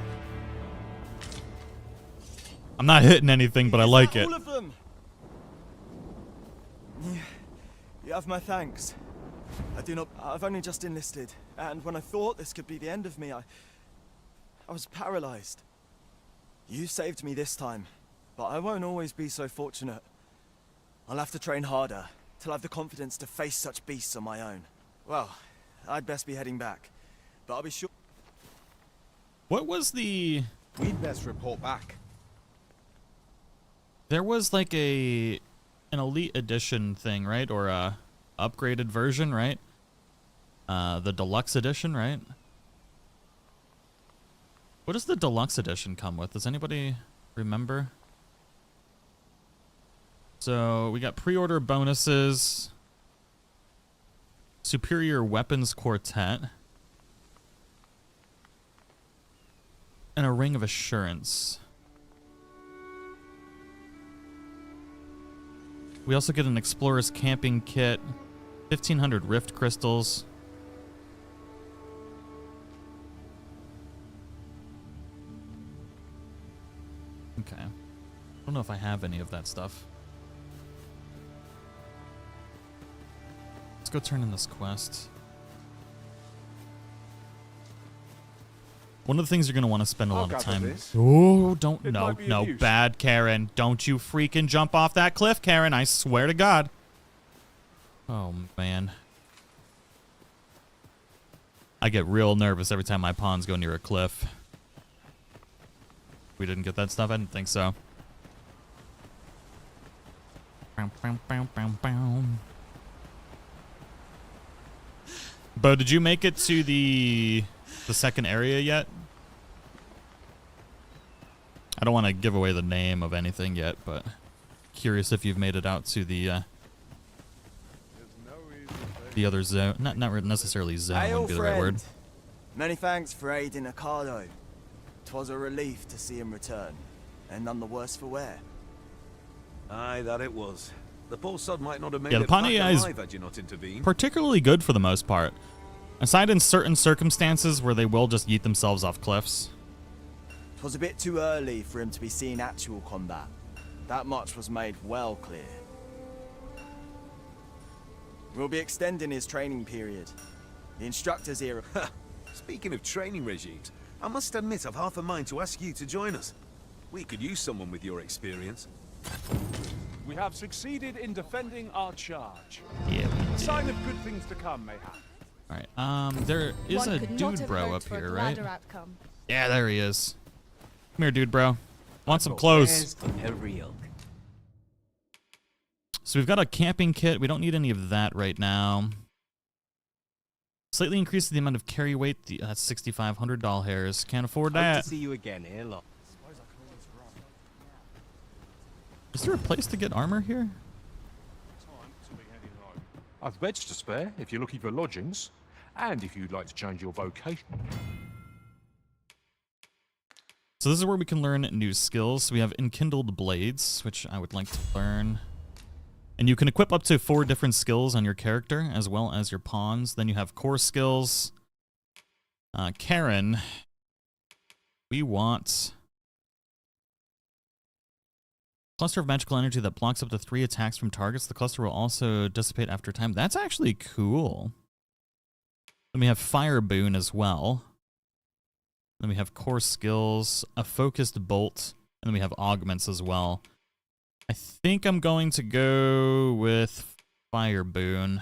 I'm not hitting anything, but I like it. All of them. You have my thanks. I do not. I've only just enlisted, and when I thought this could be the end of me, I was paralyzed. You saved me this time, but I won't always be so fortunate. I'll have to train harder till I have the confidence to face such beasts on my own. Well, I'd best be heading back, but I'll be sure. What was the... We'd best report back. There was like an elite edition thing, right? Or a upgraded version, right? The deluxe edition, right? What does the deluxe edition come with? Does anybody remember? So we got pre-order bonuses, superior weapons quartet, and a ring of assurance. We also get an explorer's camping kit, 1,500 rift crystals. Okay. I don't know if I have any of that stuff. Let's go turn in this quest. One of the things you're going to want to spend a lot of time... Oh, don't... No, bad, Karen. Don't you freaking jump off that cliff, Karen. I swear to God. Oh, man. I get real nervous every time my pawns go near a cliff. We didn't get that stuff? I didn't think so. Bo, did you make it to the second area yet? I don't want to give away the name of anything yet, but curious if you've made it out to the other zone. Not necessarily zone would be the right word. Many thanks for aiding Ocado. 'Twas a relief to see him return, and none the worse for wear. Aye, that it was. The poor sod might not have made Yeah, the it back Pawnee is alive had you not intervened. particularly good for the most part. Aside in certain circumstances where they will just yeet themselves off cliffs. 'Twas a bit too early for him to be seeing actual combat. That much was made well clear. We'll be extending his training period. The instructor's era. Speaking of training regimes, I must admit I've half a mind to ask you to join us. We could use someone with your experience. We have succeeded in defending our charge. Yeah, we A sign of good things to come, mayhap. Alright, there is One a could not dude have bro hoped up for a here, right? gladder outcome. Yeah, there he is. Come here, dude bro. Want some clothes? So we've got a camping kit. We don't need any of that right now. Slightly increases the amount of carry weight. That's 6,500 doll hairs. Can't afford that. Hope to see you again, Is there a place to get armor here? I've beds to spare if you're looking for lodgings, and if you'd like to change your vocation. So this is where we can learn new skills. We have Enkindled Blades, which I would like to learn. And you can equip up to 4 different skills on your character, as well as your pawns. Then you have core skills. Karen, we want cluster of magical energy that blocks up to 3 attacks from targets. The cluster will also dissipate after time. That's actually cool. Then we have Fire Boon as well. Then we have core skills, a focused bolt, and then we have augments as well. I think I'm going to go with Fire Boon.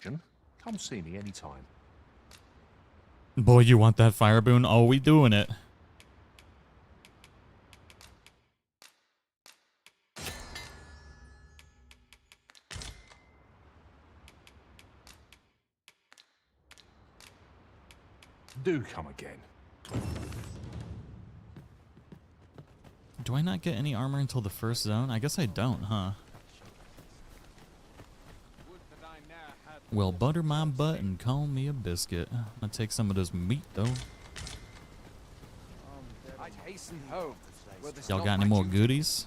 Come see me anytime. Boy, you want that Fire Boon? Oh, we doing it. Do come again. Do I not get any armor until the first zone? I guess I don't, huh? Well, butter my butt and call me a biscuit. I'm gonna take some of this meat, though. I'd hasten home. Y'all got any more goodies?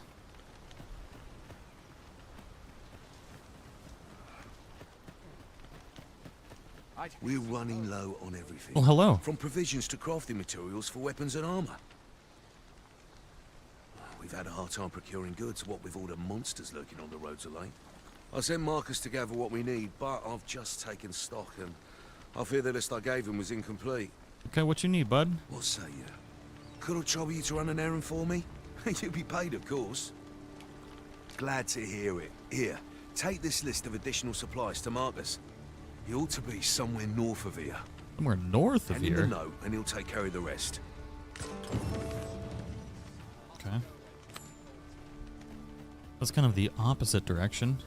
We're running low on everything. Well, hello. From provisions to crafting materials for weapons and armor. We've had a hard time procuring goods, what with all the monsters lurking on the roads of late. I sent Marcus to gather what we need, but I've just taken stock and I fear the list I gave him was incomplete. Okay, what you need, bud? What say you? Could I trouble you to run an errand for me? You'll be paid, of course. Glad to hear it. Here, take this list of additional supplies to Marcus. He ought to be somewhere north of here. Somewhere north of and here? In the note, and he'll take care of the rest. Okay. That's kind of the opposite direction.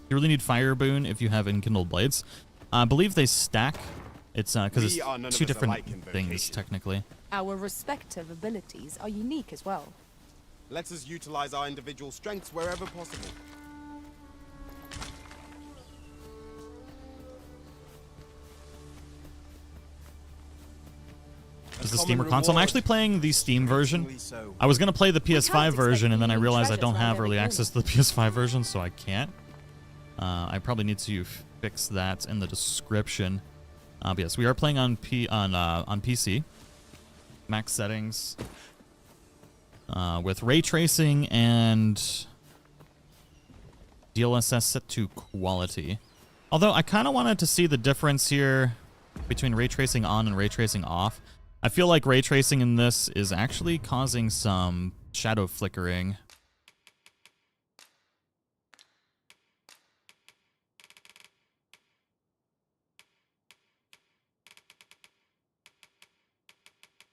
You really need Fire Boon if you have Enkindled Blades. I believe they stack. It's because it's 2 different things, technically. Our respective abilities are unique as well. Let us utilize our individual strengths wherever possible. Is the Steam or console? I'm actually playing the Steam version. I was going to play the PS5 version, and then I realized I don't have early access to the PS5 version, so I can't. I probably need to fix that in the description. But yes, we are playing on PC. Max settings. With ray tracing and DLSS set to quality. Although I kind of wanted to see the difference here between ray tracing on and ray tracing off. I feel like ray tracing in this is actually causing some shadow flickering.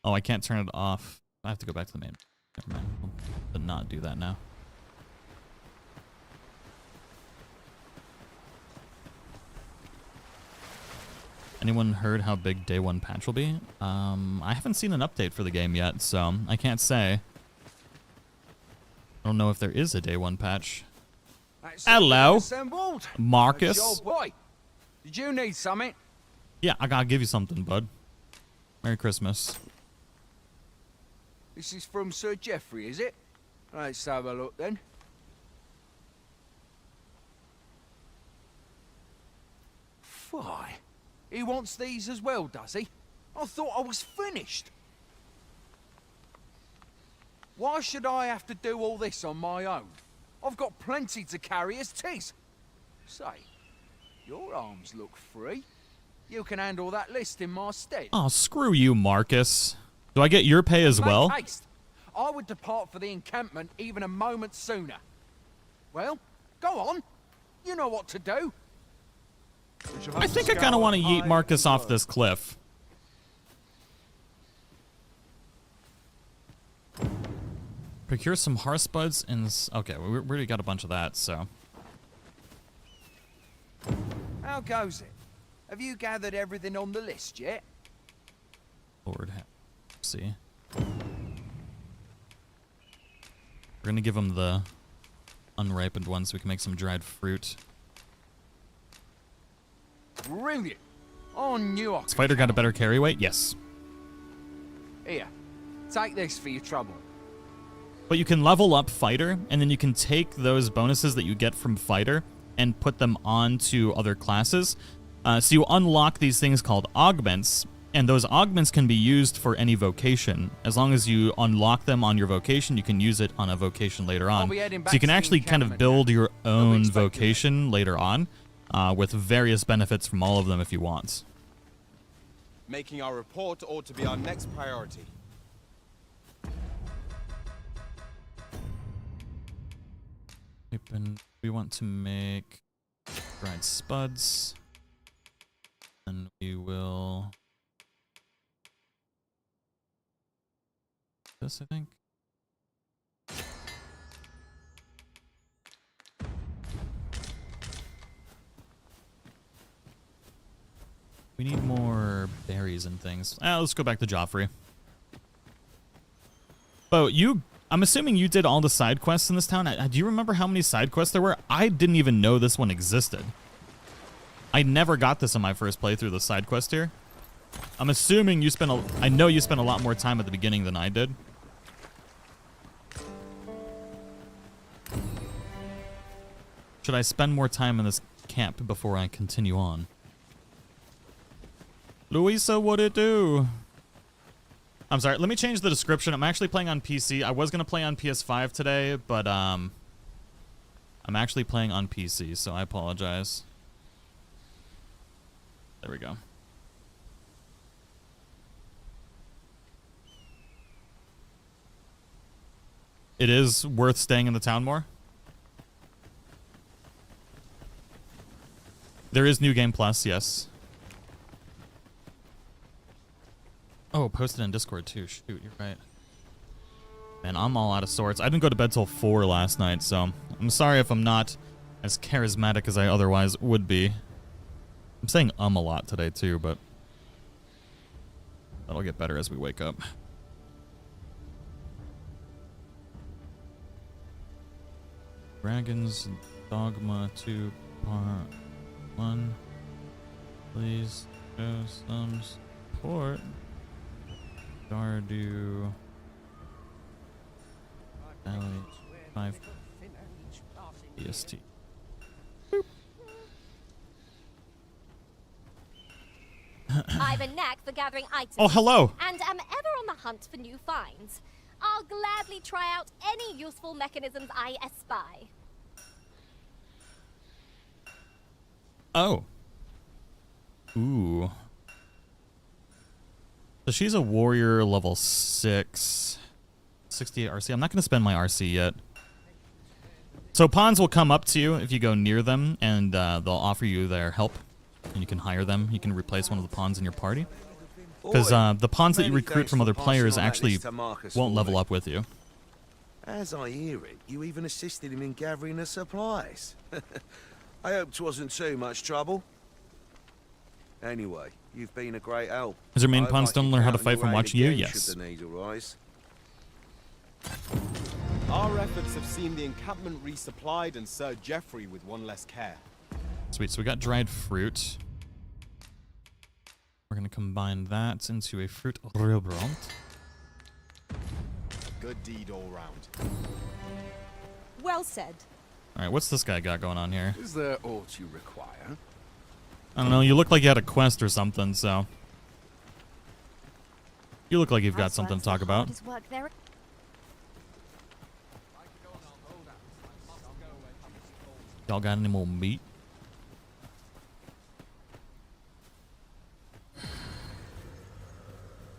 Oh, I can't turn it off. I have to go back to the main. Never mind. I'll not do that now. Anyone heard how big Day 1 patch will be? I haven't seen an update for the game yet, so I can't say. I don't know if there is a Day 1 patch. Hello, Marcus. Boy, did you need something? Yeah, I gotta give you something, bud. Merry Christmas. This is from Sir Geoffrey, is it? Let's have a look then. Fie. He wants these as well, does he? I thought I was finished. Why should I have to do all this on my own? I've got plenty to carry as tis. Say, your arms look free. You can handle that list in my stead. Oh, screw you, Marcus. Do I get your pay as well? Make haste. I would depart for the encampment even a moment sooner. Well, go on. You know what to do. I think I kind of want to yeet Marcus off this cliff. Procure some horse buds and... Okay, we already got a bunch of that, so... How goes it? Have you gathered everything on the list yet? Lord, see. We're gonna give him the unripened one so we can make some dried fruit. Brilliant. Oh, knew I Has Fighter got a better carry weight? Yes. Here, take this for your trouble. But you can level up Fighter, and then you can take those bonuses that you get from Fighter and put them onto other classes. So you unlock these things called augments, and those augments can be used for any vocation. As long as you unlock them on your vocation, you can use it on a vocation later on. So you can actually kind of build your own vocation later on, with various benefits from all of them if you want. Making our report ought to be our next priority. We want to make dried spuds, and we will this, I think. We need more berries and things. Let's go back to Joffrey. Bo, I'm assuming you did all the side quests in this town. Do you remember how many side quests there were? I didn't even know this one existed. I never got this on my first playthrough, the side quest here. I'm assuming you spent I know you spent a lot more time at the beginning than I did. Should I spend more time in this camp before I continue on? Louisa, what it do? I'm sorry, let me change the description. I'm actually playing on PC. I was going to play on PS5 today, but I'm actually playing on PC, so I apologize. There we go. It is worth staying in the town more. There is New Game Plus, yes. Oh, posted in Discord too. Shoot, you're right. Man, I'm all out of sorts. I didn't go to bed till 4 last night, so I'm sorry if I'm not as charismatic as I otherwise would be. I'm saying a lot today too, but that'll get better as we wake up. Dragons Dogma 2 Part 1. Please show some support. Stardew Valley 5 EST. I've a knack for gathering items. Oh, hello. And am ever on the hunt for new finds. I'll gladly try out any useful mechanisms I espy. Oh. Ooh. So she's a warrior level 6. 68 RC. I'm not going to spend my RC yet. So pawns will come up to you if you go near them, and they'll offer you their help. And you can hire them. You can replace one of the pawns in your party. Because the pawns that you recruit from other players actually won't level up with you. As I hear it, you even assisted him in gathering the supplies. I hoped it wasn't too much trouble. Anyway, you've been a great help. Is your main pawn still learn how to fight from watching you? Yes. Should the need arise. Our efforts have seen the encampment resupplied and Sir Geoffrey with one less care. Sweet, so we got dried fruit. We're going to combine that into a fruit restaurant. Good deed all round. Well said. Alright, what's this guy got going on here? Is there aught you require? I don't know, you look like you had a quest or something, so... You look like you've got something to talk about. Y'all got any more meat?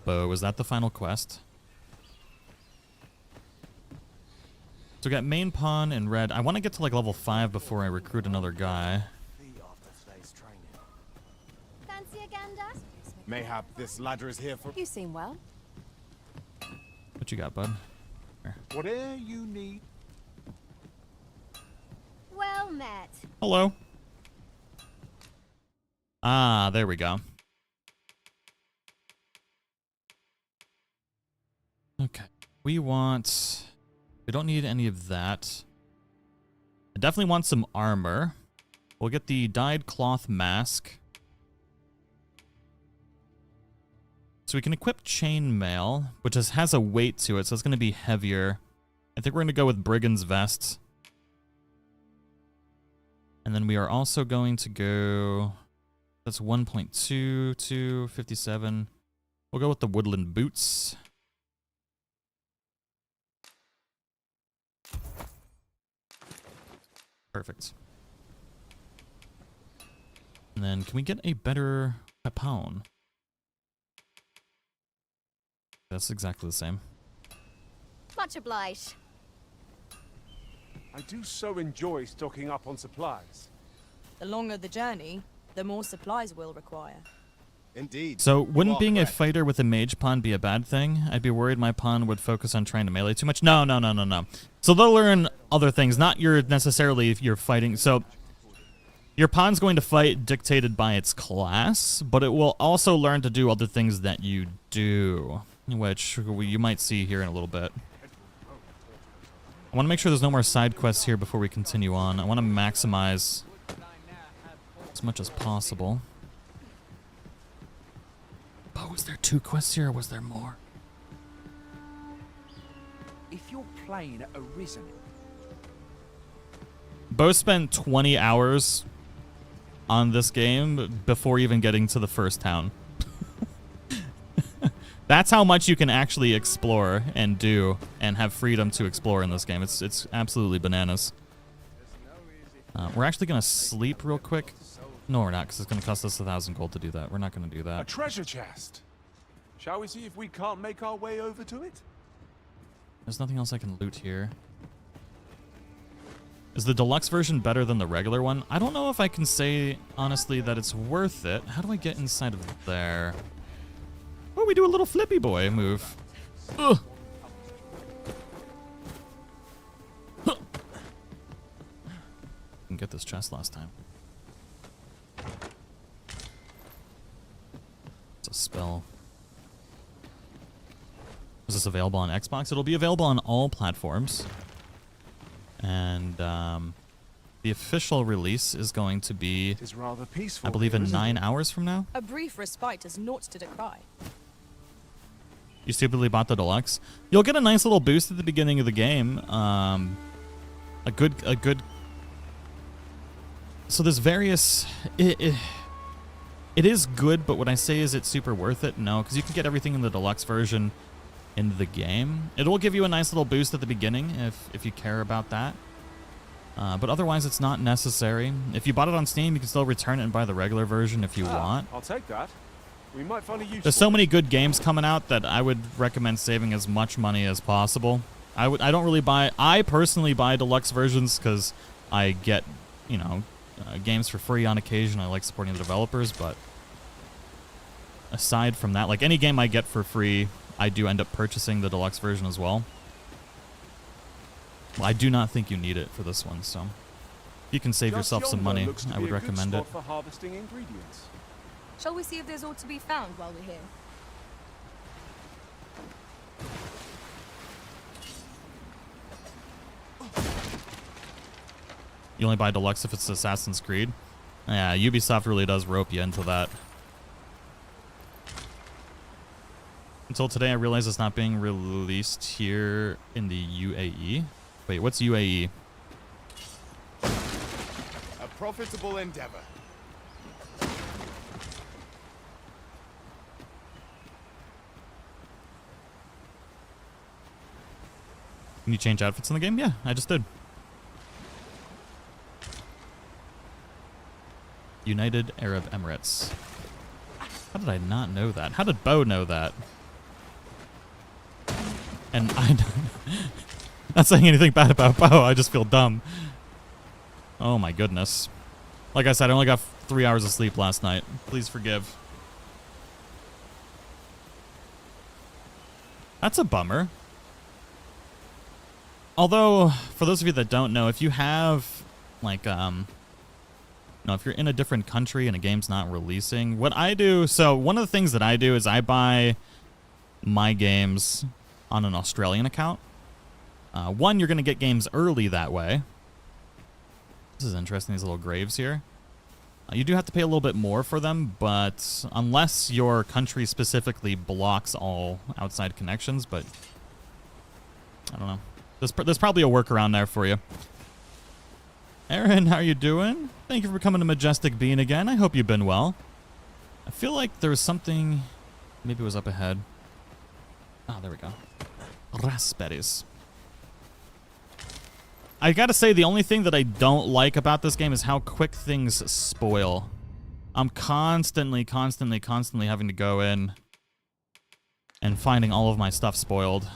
Bo, was that the final quest? So we got main pawn and red. I want to get to like level 5 before I recruit another guy. Fancy a gander? Mayhap this ladder is here for... You seem well. What you got, bud? Here. Whatever you need. Well met. Hello. Ah, there we go. Okay. We want We don't need any of that. I definitely want some armor. We'll get the dyed cloth mask. So we can equip chainmail, which has a weight to it, so it's going to be heavier. I think we're going to go with brigand's vest. And then we are also going to go... That's 1.2 to 57. We'll go with the woodland boots. Perfect. And then can we get a better weapon? That's exactly the same. Much obliged. I do so enjoy stocking up on supplies. The longer the journey, the more supplies we'll require. Indeed. So, wouldn't being a fighter with a mage pawn be a bad thing? I'd be worried my pawn would focus on trying to melee too much. No. So they'll learn other things, not necessarily if you're fighting. So, your pawn's going to fight dictated by its class, but it will also learn to do other things that you do, which you might see here in a little bit. I want to make sure there's no more side quests here before we continue on. I want to maximize as much as possible. Oh, was there 2 quests here or was there more? If you're playing Arisen... Bo spent 20 hours on this game before even getting to the first town. That's how much you can actually explore and do and have freedom to explore in this game. It's absolutely bananas. We're actually going to sleep real quick. No, we're not, because it's going to cost us 1,000 gold to do that. We're not going to do A that. treasure chest. Shall we see if we can't make our way over to it? There's nothing else I can loot here. Is the deluxe version better than the regular one? I don't know if I can say, honestly, that it's worth it. How do I get inside of there? Oh, we do a little flippy boy move. Ugh. Huh. Didn't get this chest last time. It's a spell. Is this available on Xbox? It'll be available on all platforms. And the official release is going to be, It is rather peaceful, I believe, in isn't 9 it? hours from now. A brief respite is naught to decry. You stupidly bought the deluxe. You'll get a nice little boost at the beginning of the game. A good. So there's various. It is good, but what I say is it's super worth it. No, because you can get everything in the deluxe version in the game. It will give you a nice little boost at the beginning if you care about that. But otherwise, it's not necessary. If you bought it on Steam, you can still return it and buy the regular version if you want. I'll take that. We might find a use. There's so many good games coming out that I would recommend saving as much money as possible. I don't really buy. I personally buy deluxe versions because I get, games for free on occasion. I like supporting the developers, but aside from that, like any game I get for free, I do end up purchasing the deluxe version as well. Well, I do not think you need it for this one, so if you can save yourself some money, I would recommend it. For harvesting ingredients. Shall we see if there's aught to be found while we're here? You only buy deluxe if it's Assassin's Creed. Yeah, Ubisoft really does rope you into that. Until today, I realized it's not being released here in the UAE. Wait, what's UAE? A profitable endeavor. Can you change outfits in the game? Yeah, I just did. United Arab Emirates. How did I not know that? How did Bo know that? And I not saying anything bad about Bo, I just feel dumb. Oh my goodness. Like I said, I only got 3 hours of sleep last night. Please forgive. That's a bummer. Although, for those of you that don't know, if you have, like, if you're in a different country and a game's not releasing, what I do, so one of the things that I do is I buy my games on an Australian account. One, you're going to get games early that way. This is interesting, these little graves here. You do have to pay a little bit more for them, but unless your country specifically blocks all outside connections, but I don't know. There's probably a workaround there for you. Aaron, how you doing? Thank you for becoming a Majestic Bean again. I hope you've been well. I feel like there was something... Maybe it was up ahead. Ah, there we go. Raspberries. I gotta say, the only thing that I don't like about this game is how quick things spoil. I'm constantly having to go in and finding all of my stuff spoiled.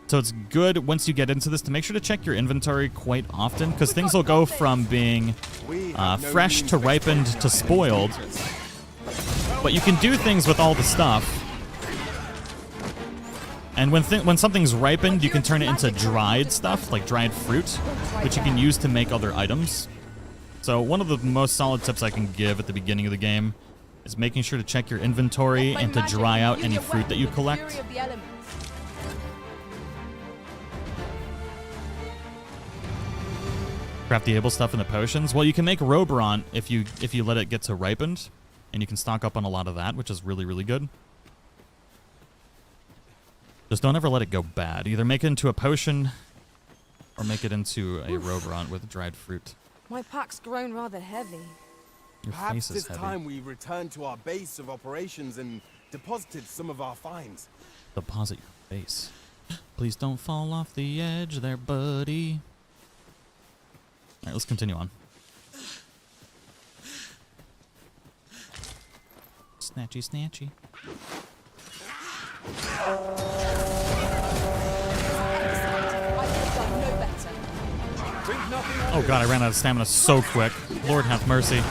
So it's good once you get into this to make sure to check your inventory quite often, because things will go from being fresh to ripened to spoiled. But you can do things with all the stuff. And when something's ripened, you can turn it into dried stuff, like dried fruit, which you can use to make other items. So one of the most solid tips I can give at the beginning of the game is making sure to check your inventory and to dry out any fruit that you collect. Craft the able stuff in the potions. Well, you can make Roborant if you let it get to ripened, and you can stock up on a lot of that, which is really, really good. Just don't ever let it go bad. Either make it into a potion or make it into a Roborant with dried fruit. My pack's grown rather heavy. Your Perhaps face is it's heavy. time we returned to our base of operations and deposited some of our finds. Deposit your base. Please don't fall off the edge there, buddy. All right, let's continue on. Snatchy, snatchy. Oh god, I ran out of stamina so quick. Lord have mercy.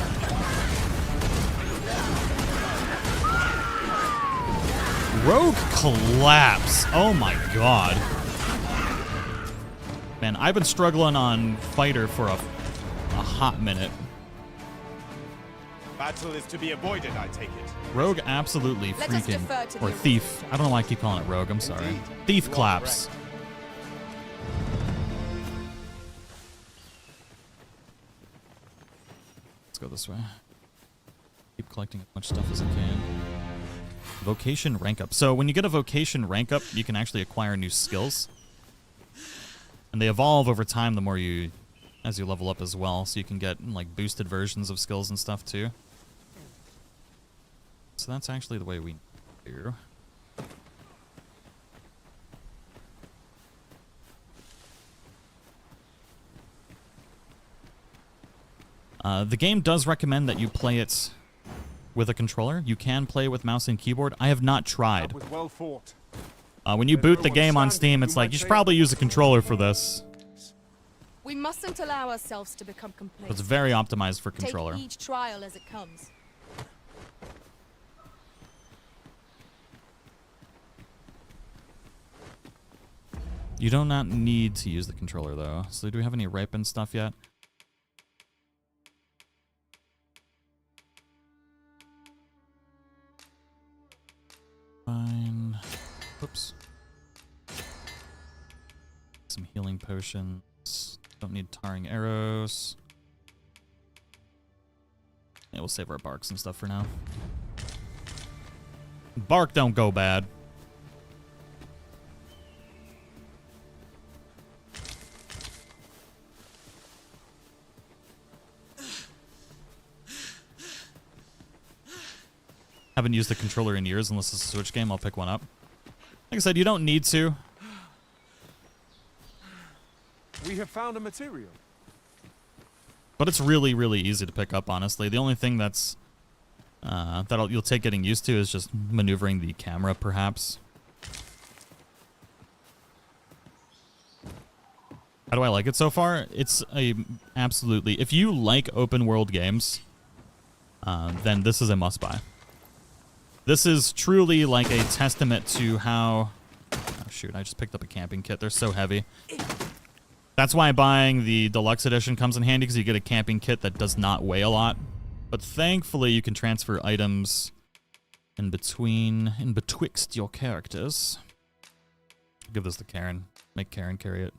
Rogue collapse. Oh my god. Man, I've been struggling on fighter for a hot minute. Battle is to be avoided, I take it. Rogue absolutely freaking... Or Thief. I don't know why I keep calling it Rogue, I'm sorry. Indeed. Thief claps. Let's go this way. Keep collecting as much stuff as I can. Vocation rank up. So when you get a vocation rank up, you can actually acquire new skills. And they evolve over time the more you... as you level up as well. So you can get like boosted versions of skills and stuff too. So that's actually the way we do. The game does recommend that you play it with a controller. You can play with mouse and keyboard. I have not tried. Well fought. When you boot the game on Steam, it's like, you should probably use a controller for this. We mustn't allow ourselves to become complacent. It's very optimized for controller. Take each trial as it comes. You do not need to use the controller, though. So do we have any ripened stuff yet? Fine. Oops. Some healing potions. Don't need tarring arrows. Yeah, we'll save our barks and stuff for now. Bark don't go bad. Haven't used the controller in years unless it's a Switch game. I'll pick one up. Like I said, you don't need to. We have found a material. But it's really, really easy to pick up, honestly. The only thing that's you'll take getting used to is just maneuvering the camera, perhaps. How do I like it so far? It's a absolutely... If you like open world games, then this is a must-buy. This is truly like a testament to how... Oh, shoot, I just picked up a camping kit. They're so heavy. That's why buying the deluxe edition comes in handy, because you get a camping kit that does not weigh a lot. But thankfully, you can transfer items in betwixt your characters. give this to Karen. Make Karen carry it.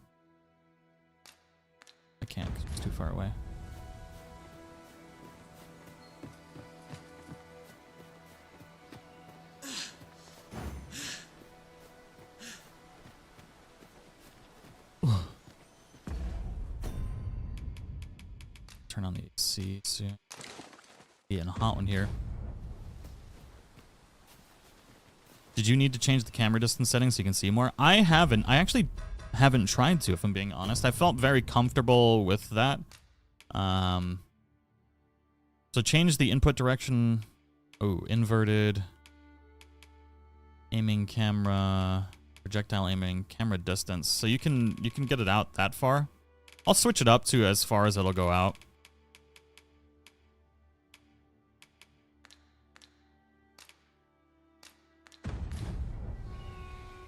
I can't because it's too far away. Turn on the AC soon. Getting a hot one here. Did you need to change the camera distance settings so you can see more? I haven't. I actually haven't tried to, if I'm being honest. I felt very comfortable with that. So change the input direction. Oh, inverted. Aiming camera. Projectile aiming. Camera distance. So you can get it out that far. I'll switch it up to as far as it'll go out.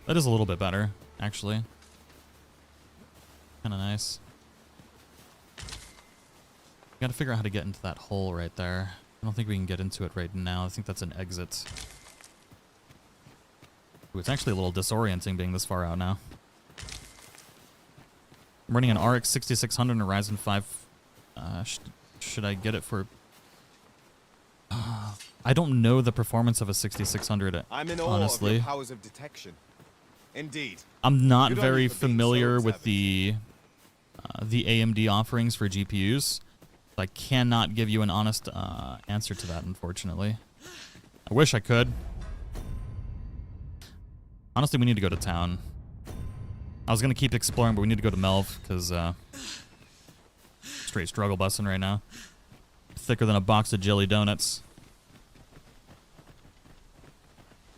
That is a little bit better, actually. Kind of nice. Gotta figure out how to get into that hole right there. I don't think we can get into it right now. I think that's an exit. Ooh, it's actually a little disorienting being this far out now. I'm running an RX 6600 and a Ryzen 5. Should I get it for... I don't know the performance of a 6600, I'm in awe honestly. of your powers of detection. Indeed. I'm not very familiar with the AMD offerings for GPUs. I cannot give you an honest answer to that, unfortunately. I wish I could. Honestly, we need to go to town. I was going to keep exploring, but we need to go to Melv, because straight struggle busing right now. Thicker than a box of jelly donuts.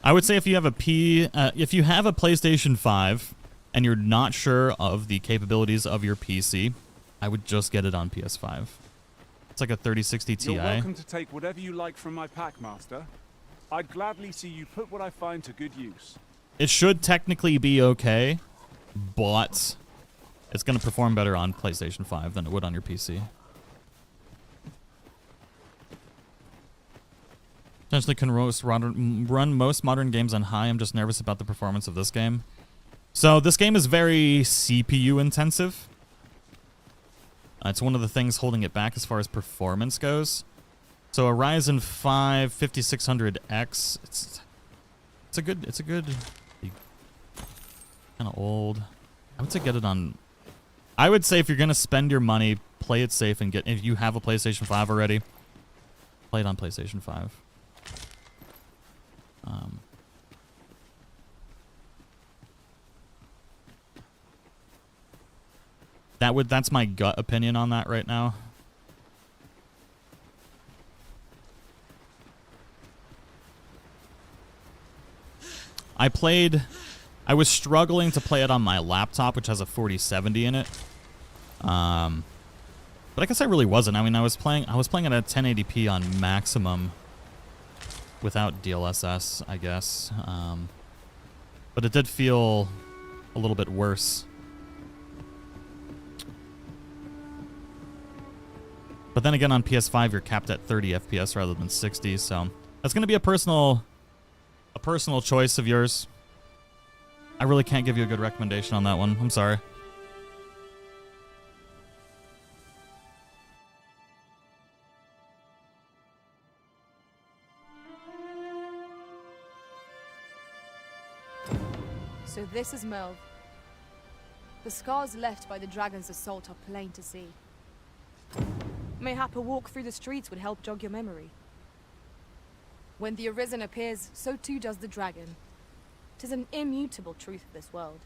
I would say if you have a PlayStation 5 and you're not sure of the capabilities of your PC, I would just get it on PS5. It's like a 3060 Ti. You're welcome to take whatever you like from my pack, Master. I'd gladly see you put what I find to good use. It should technically be okay, but it's going to perform better on PlayStation 5 than it would on your PC. Potentially can run most modern games on high. I'm just nervous about the performance of this game. So this game is very CPU intensive. It's one of the things holding it back as far as performance goes. So a Ryzen 5 5600X, it's a good kind of old. I would say get it on. I would say if you're gonna spend your money, play it safe and if you have a PlayStation 5 already, play it on PlayStation 5. That's my gut opinion on that right now. I was struggling to play it on my laptop, which has a 4070 in it. But I guess I really wasn't. I mean, I was playing it at 1080p on maximum without DLSS, I guess. But it did feel a little bit worse. But then again, on PS5, you're capped at 30 FPS rather than 60, so that's going to be a personal choice of yours. I really can't give you a good recommendation on that one. I'm sorry. So this is Melv. The scars left by the dragon's assault are plain to see. Mayhap a walk through the streets would help jog your memory. When the Arisen appears, so too does the dragon. 'Tis an immutable truth of this world.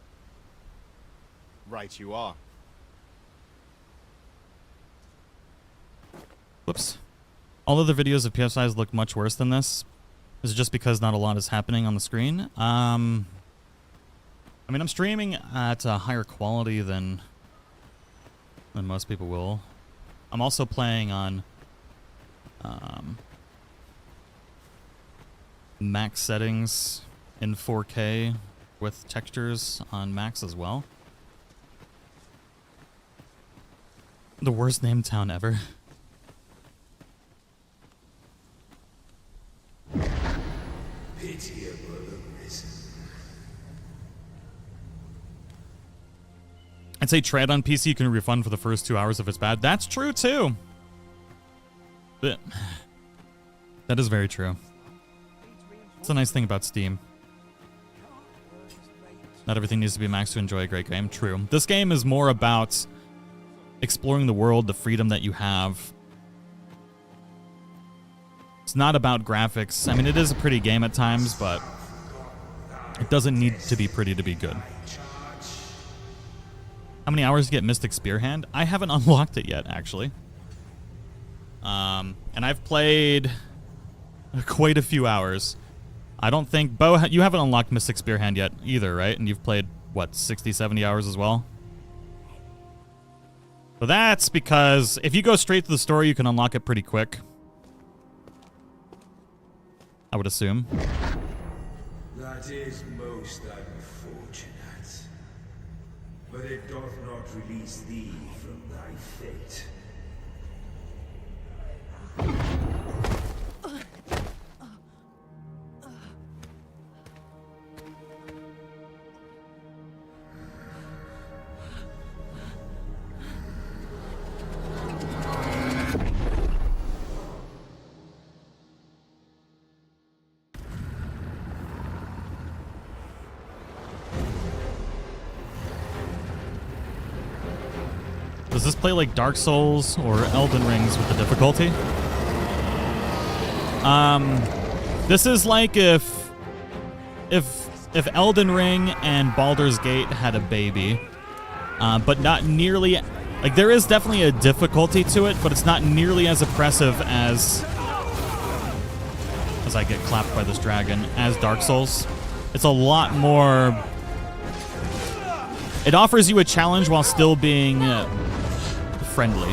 Right you are. Whoops. All other videos of PS5s look much worse than this. Is it just because not a lot is happening on the screen? I mean, I'm streaming at a higher quality than most people will. I'm also playing on max settings in 4K with textures on max as well. The worst named town ever. Pitiable Arisen. I'd say Tread on PC you can refund for the first 2 hours if it's bad. That's true too. But that is very true. It's a nice thing about Steam. Not everything needs to be maxed to enjoy a great game. True. This game is more about exploring the world, the freedom that you have. It's not about graphics. I mean, it is a pretty game at times, but it doesn't need to be pretty to be good. How many hours to get Mystic Spearhand? I haven't unlocked it yet, actually. And I've played quite a few hours. I don't think... Bo, you haven't unlocked Mystic Spearhand yet either, right? And you've played, what, 60, 70 hours as well? So that's because if you go straight to the story, you can unlock it pretty quick. I would assume. That is most unfortunate. But it doth not release thee from thy fate. Does this play like Dark Souls or Elden Rings with the difficulty? This is like if Elden Ring and Baldur's Gate had a baby, but not nearly. Like there is definitely a difficulty to it, but it's not nearly as oppressive as I get clapped by this dragon as Dark Souls. It's a lot more. It offers you a challenge while still being friendly.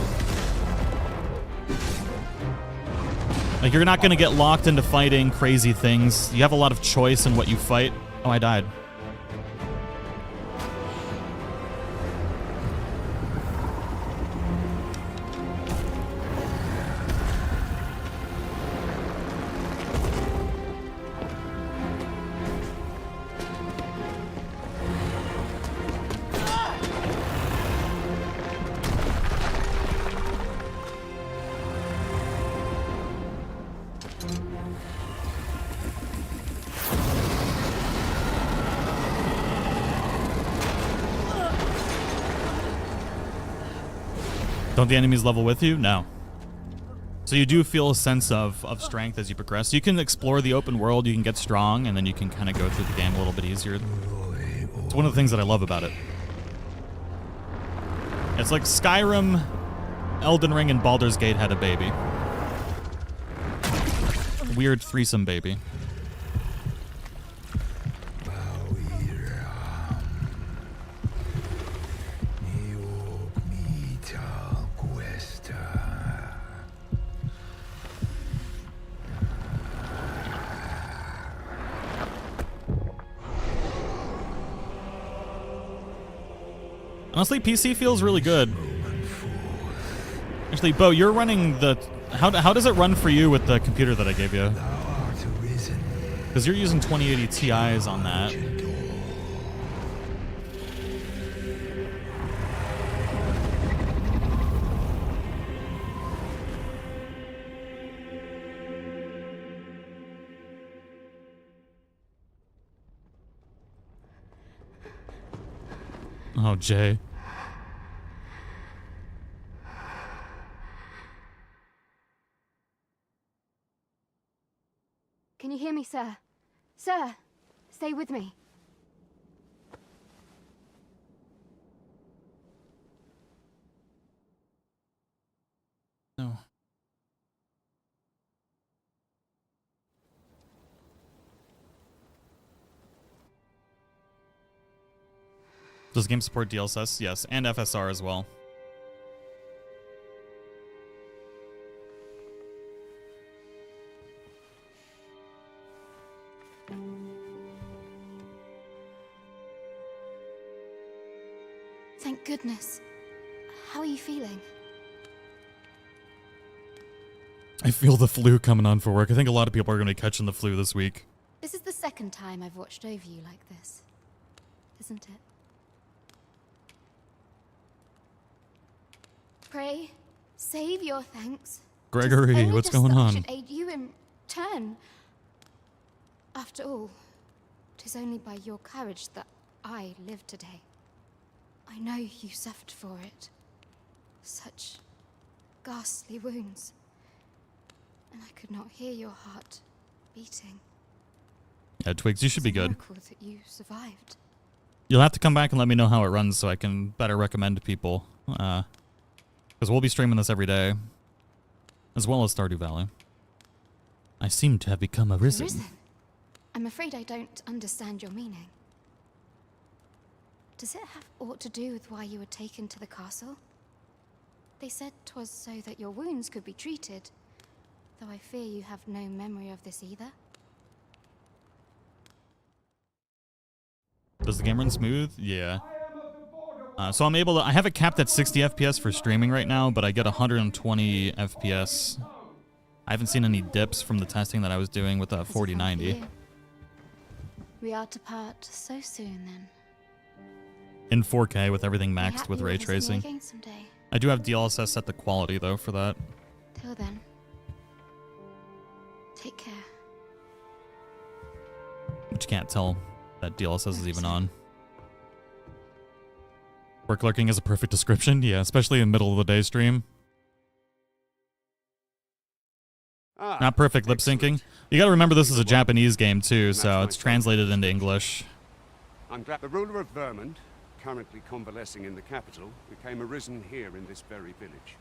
Like, you're not going to get locked into fighting crazy things. You have a lot of choice in what you fight. Oh, I died. Don't the enemies level with you? No. So you do feel a sense of strength as you progress. You can explore the open world, you can get strong, and then you can kind of go through the game a little bit easier. It's one of the things that I love about it. It's like Skyrim, Elden Ring, and Baldur's Gate had a baby. Weird threesome baby. Honestly, PC feels really good. Actually, Bo, you're running the... How does it run for you with the computer that I gave you? Because you're using 2080 Ti's on that. Oh, Jay. Can you hear me, sir? Sir, stay with me. No. Does the game support DLSS? Yes, and FSR as well. Thank goodness. How are you feeling? I feel the flu coming on for work. I think a lot of people are going to be catching the flu this week. This is the second time I've watched over you like this, isn't it? Pray, save your thanks. Gregory, Only what's just going that I on? should aid you in turn. After all, 'tis only by your courage that I live today. I know you suffered for it. Such ghastly wounds. And I could not hear your heart beating. Yeah, Twigs, you should be It's a good. miracle that you survived. You'll have to come back and let me know how it runs so I can better recommend to people. Because we'll be streaming this every day. As well as Stardew Valley. I seem to have become arisen. I'm afraid I don't understand your meaning. Does it have aught to do with why you were taken to the castle? They said 'twas so that your wounds could be treated, though I fear you have no memory of this either. Does the game run smooth? Yeah. So I'm able to... I have it capped at 60 FPS for streaming right now, but I get 120 FPS. I haven't seen any dips from the testing that I was doing with a 4090. We are to part so soon, then. In 4K with everything maxed Mayhap with you will ray visit me tracing. again someday. I do have DLSS set the quality, though, for that. Till then, take care. But you can't tell that DLSS is even on. Work lurking is a perfect description. Yeah, especially in middle of the day stream. Not perfect lip syncing. You gotta remember this is a Japanese game too, so it's translated into English. I'm glad the ruler of Vermont, currently convalescing in the capital, became arisen here in this very village.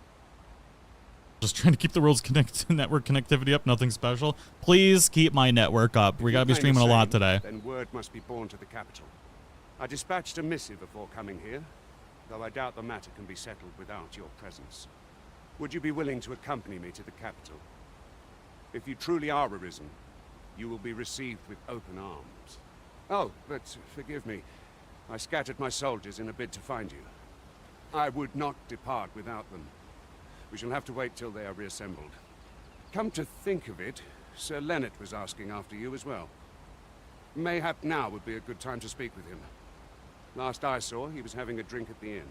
Just trying to keep the world's network connectivity up, nothing special. Please keep my network up. We gotta be streaming a lot today. Then word must be borne to the capital. I dispatched a missive before coming here, though I doubt the matter can be settled without your presence. Would you be willing to accompany me to the capital? If you truly are arisen, you will be received with open arms. Oh, but forgive me. I scattered my soldiers in a bid to find you. I would not depart without them. We shall have to wait till they are reassembled. Come to think of it, Sir Leonard was asking after you as well. Mayhap now would be a good time to speak with him. Last I saw, he was having a drink at the inn.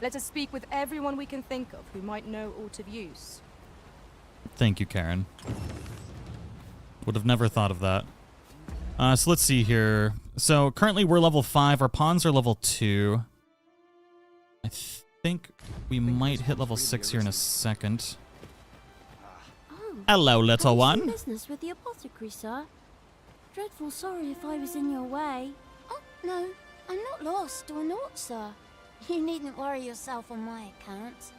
Let us speak with everyone we can think of who might know aught of use. Thank you, Karen. Would have never thought of that. So let's see here. So currently we're level 5. Our pawns are level 2. I think we might hit level 6 here in a second. Hello, little one. Business with the apothecary, sir. Dreadful sorry if I was in your way. Oh, no, I'm not lost or naught, sir. You needn't worry yourself on my account.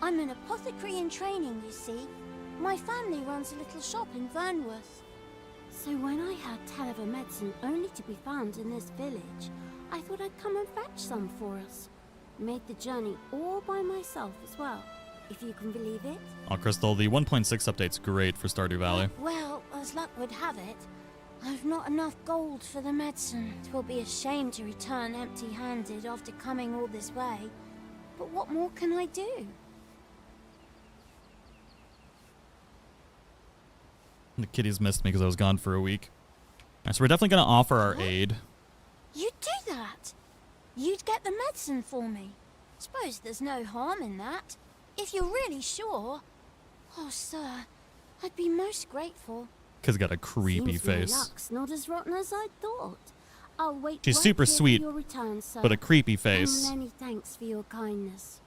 I'm an apothecary in training, you see. My family runs a little shop in Vernworth. So when I heard tell of a medicine only to be found in this village, I thought I'd come and fetch some for us. Made the journey all by myself as well, if you can believe it. Oh, Crystal, the 1.6 update's great for Stardew Valley. Well, as luck would have it, I've not enough gold for the medicine. 'Twill be a shame to return empty-handed after coming all this way. But what more can I do? The kitties missed me because I was gone for a week. Right, so we're definitely going to offer our aid. You'd do that? You'd get the medicine for me? Suppose there's no harm in that. If you're really sure. Oh, sir, I'd be most grateful. Kid's got a creepy Seems my face. luck's not as rotten as I thought. I'll wait She's right super here for sweet, your return, sir. but a creepy face. And many thanks for your kindness.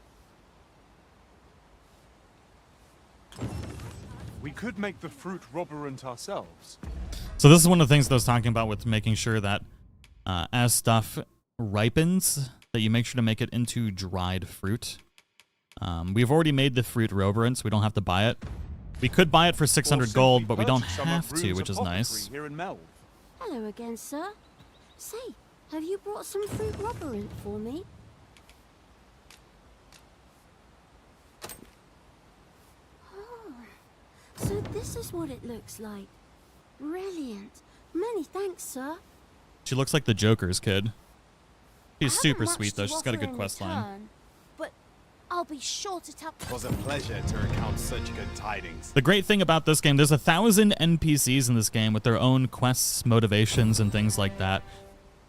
We could make the fruit robberant ourselves. So this is one of the things that I was talking about with making sure that as stuff ripens, that you make sure to make it into dried fruit. We've already made the fruit roberant, so we don't have to buy it. We could buy it for 600 gold, but we don't have to, which is nice. Here in Melv. Hello again, sir. Say, have you brought some fruit robberant for me? Oh, so this is what it looks like. Brilliant. Many thanks, sir. She looks like the Joker's kid. She's I haven't super much sweet, to though. She's got a offer good in quest line. return, but I'll be sure to tell. It was a pleasure to recount such good tidings. The great thing about this game, there's 1,000 NPCs in this game with their own quests, motivations, and things like that.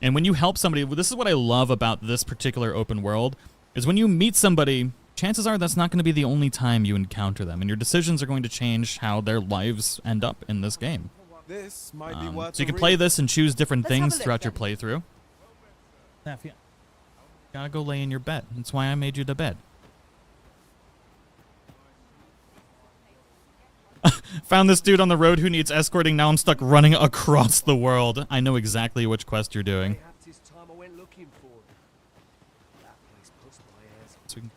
And when you help somebody, this is what I love about this particular open world, is when you meet somebody, chances are that's not going to be the only time you encounter them, and your decisions are going to change how their lives end up in this game. This might be worth So you a can play read. this and choose different Let's have a things look throughout your then. playthrough. Safi, gotta go lay in your bed. That's why I made you the bed. Found this dude on the road who needs escorting. Now I'm stuck running across the world. I know exactly which quest you're doing. So we can-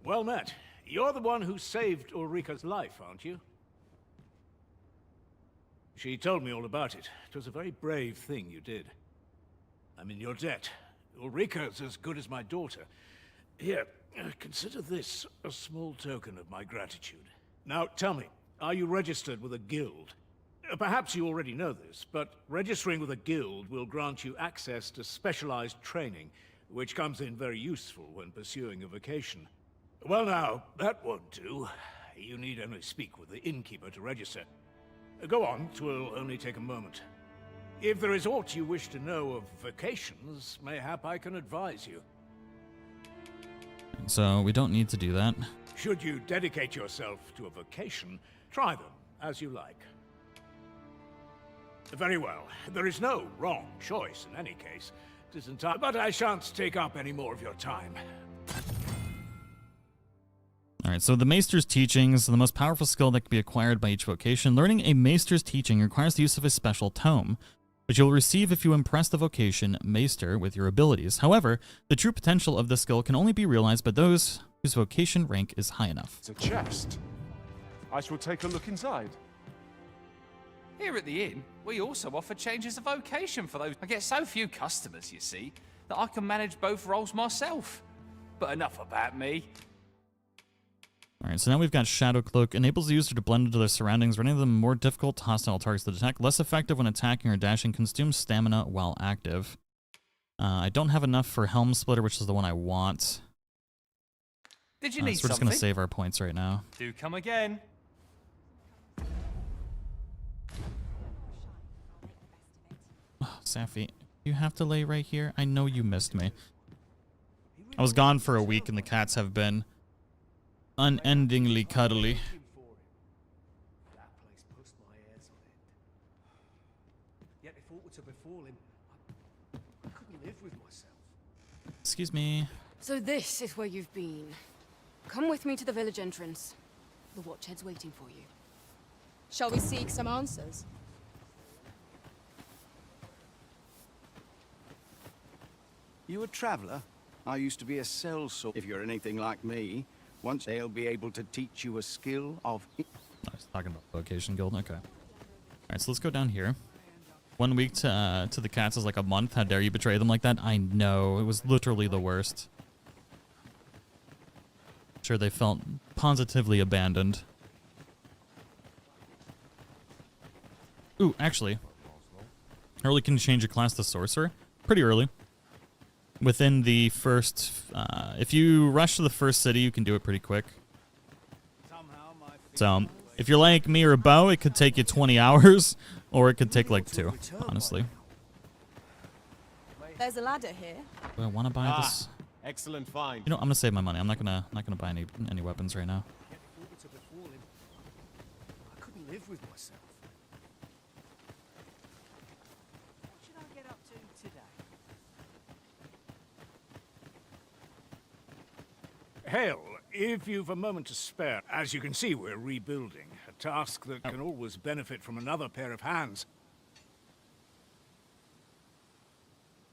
Well met. You're the one who saved Ulrika's life, aren't you? She told me all about it. It was a very brave thing you did. I'm in your debt. Ulrika's as good as my daughter. Here, consider this a small token of my gratitude. Now, tell me, are you registered with a guild? Perhaps you already know this, but registering with a guild will grant you access to specialized training, which comes in very useful when pursuing a vocation. Well now, that won't do. You need only speak with the innkeeper to register. Go on, 'twill only take a moment. If there is aught you wish to know of vocations, mayhap I can advise you. So we don't need to do that. Should you dedicate yourself to a vocation, try them as you like. Very well. There is no wrong choice in any case. It is entirely, but I shan't take up any more of your time. All right, so the Maester's teachings, the most powerful skill that can be acquired by each vocation. Learning a Maester's teaching requires the use of a special tome, which you'll receive if you impress the vocation Maester with your abilities. However, the true potential of this skill can only be realized by those whose vocation rank is high enough. It's a chest. I shall take a look inside. Here at the inn, we also offer changes of vocation for those. I get so few customers, you see, that I can manage both roles myself. But enough about me. All right, so now we've got Shadow Cloak. Enables the user to blend into their surroundings, rendering them more difficult hostile targets to detect. Less effective when attacking or dashing. Consumes stamina while active. I don't have enough for Helm Splitter, which is the one I want. Did you need So we're just something? going to save our points right now. Do come again. Oh, Safi, you have to lay right here? I know you missed me. I was gone for a week, and the cats have been unendingly cuddly. Excuse me. So this is where you've been. Come with me to the village entrance. The Watchhead's waiting for you. Shall we seek some answers? You a traveller? I used to be a sellsword. If you're anything like me, once they'll be able to teach you a skill of... I was talking about Vocation Guild. Okay. All right, so let's go down here. 1 week to the cats is like a month. How dare you betray them like that? I know. It was literally the worst. Sure, they felt positively abandoned. Ooh, actually. Early can change your class to Sorcerer. Pretty early. Within the first... if you rush to the first city, you can do it pretty quick. So, if you're like me or Bo, it could take you 20 hours, or it could take like 2, honestly. There's a ladder here. Do I want to buy this? Excellent find. You know, I'm gonna save my money. I'm not gonna buy any weapons right now. I couldn't live with myself. What should I get up to today? Hail, if you've a moment to spare. As you can see, we're rebuilding. A task that can always benefit from another pair of hands.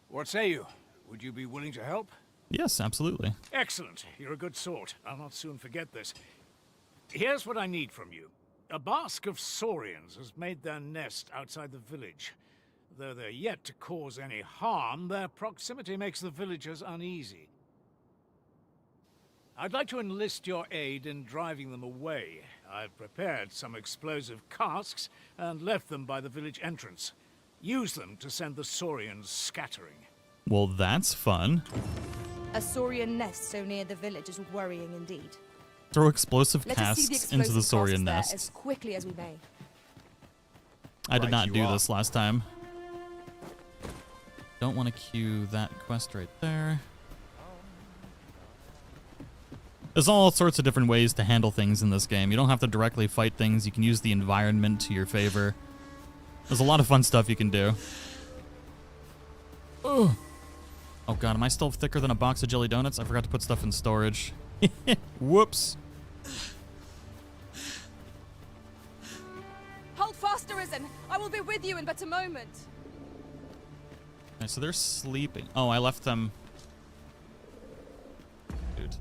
What say you? Would you be willing to help? Yes, absolutely. Excellent. You're a good sort. I'll not soon forget this. Here's what I need from you. A basque of saurians has made their nest outside the village. Though they're yet to cause any harm, their proximity makes the villagers uneasy. I'd like to enlist your aid in driving them away. I've prepared some explosive casks and left them by the village entrance. Use them to send the saurians scattering. Well, that's fun. A saurian nest so near the village is worrying indeed. Throw explosive Let us see the casks into the explosive saurian casks there nest. as quickly as we may. I did Right not you do are. this last time. don't want to queue that quest right there. There's all sorts of different ways to handle things in this game. You don't have to directly fight things. You can use the environment to your favor. There's a lot of fun stuff you can do. Ugh. Oh god, am I still thicker than a box of jelly donuts? I forgot to put stuff in storage. Whoops. Hold fast, Arisen. I will be with you in but a moment. Okay, so they're sleeping. Oh, I left them. Dude.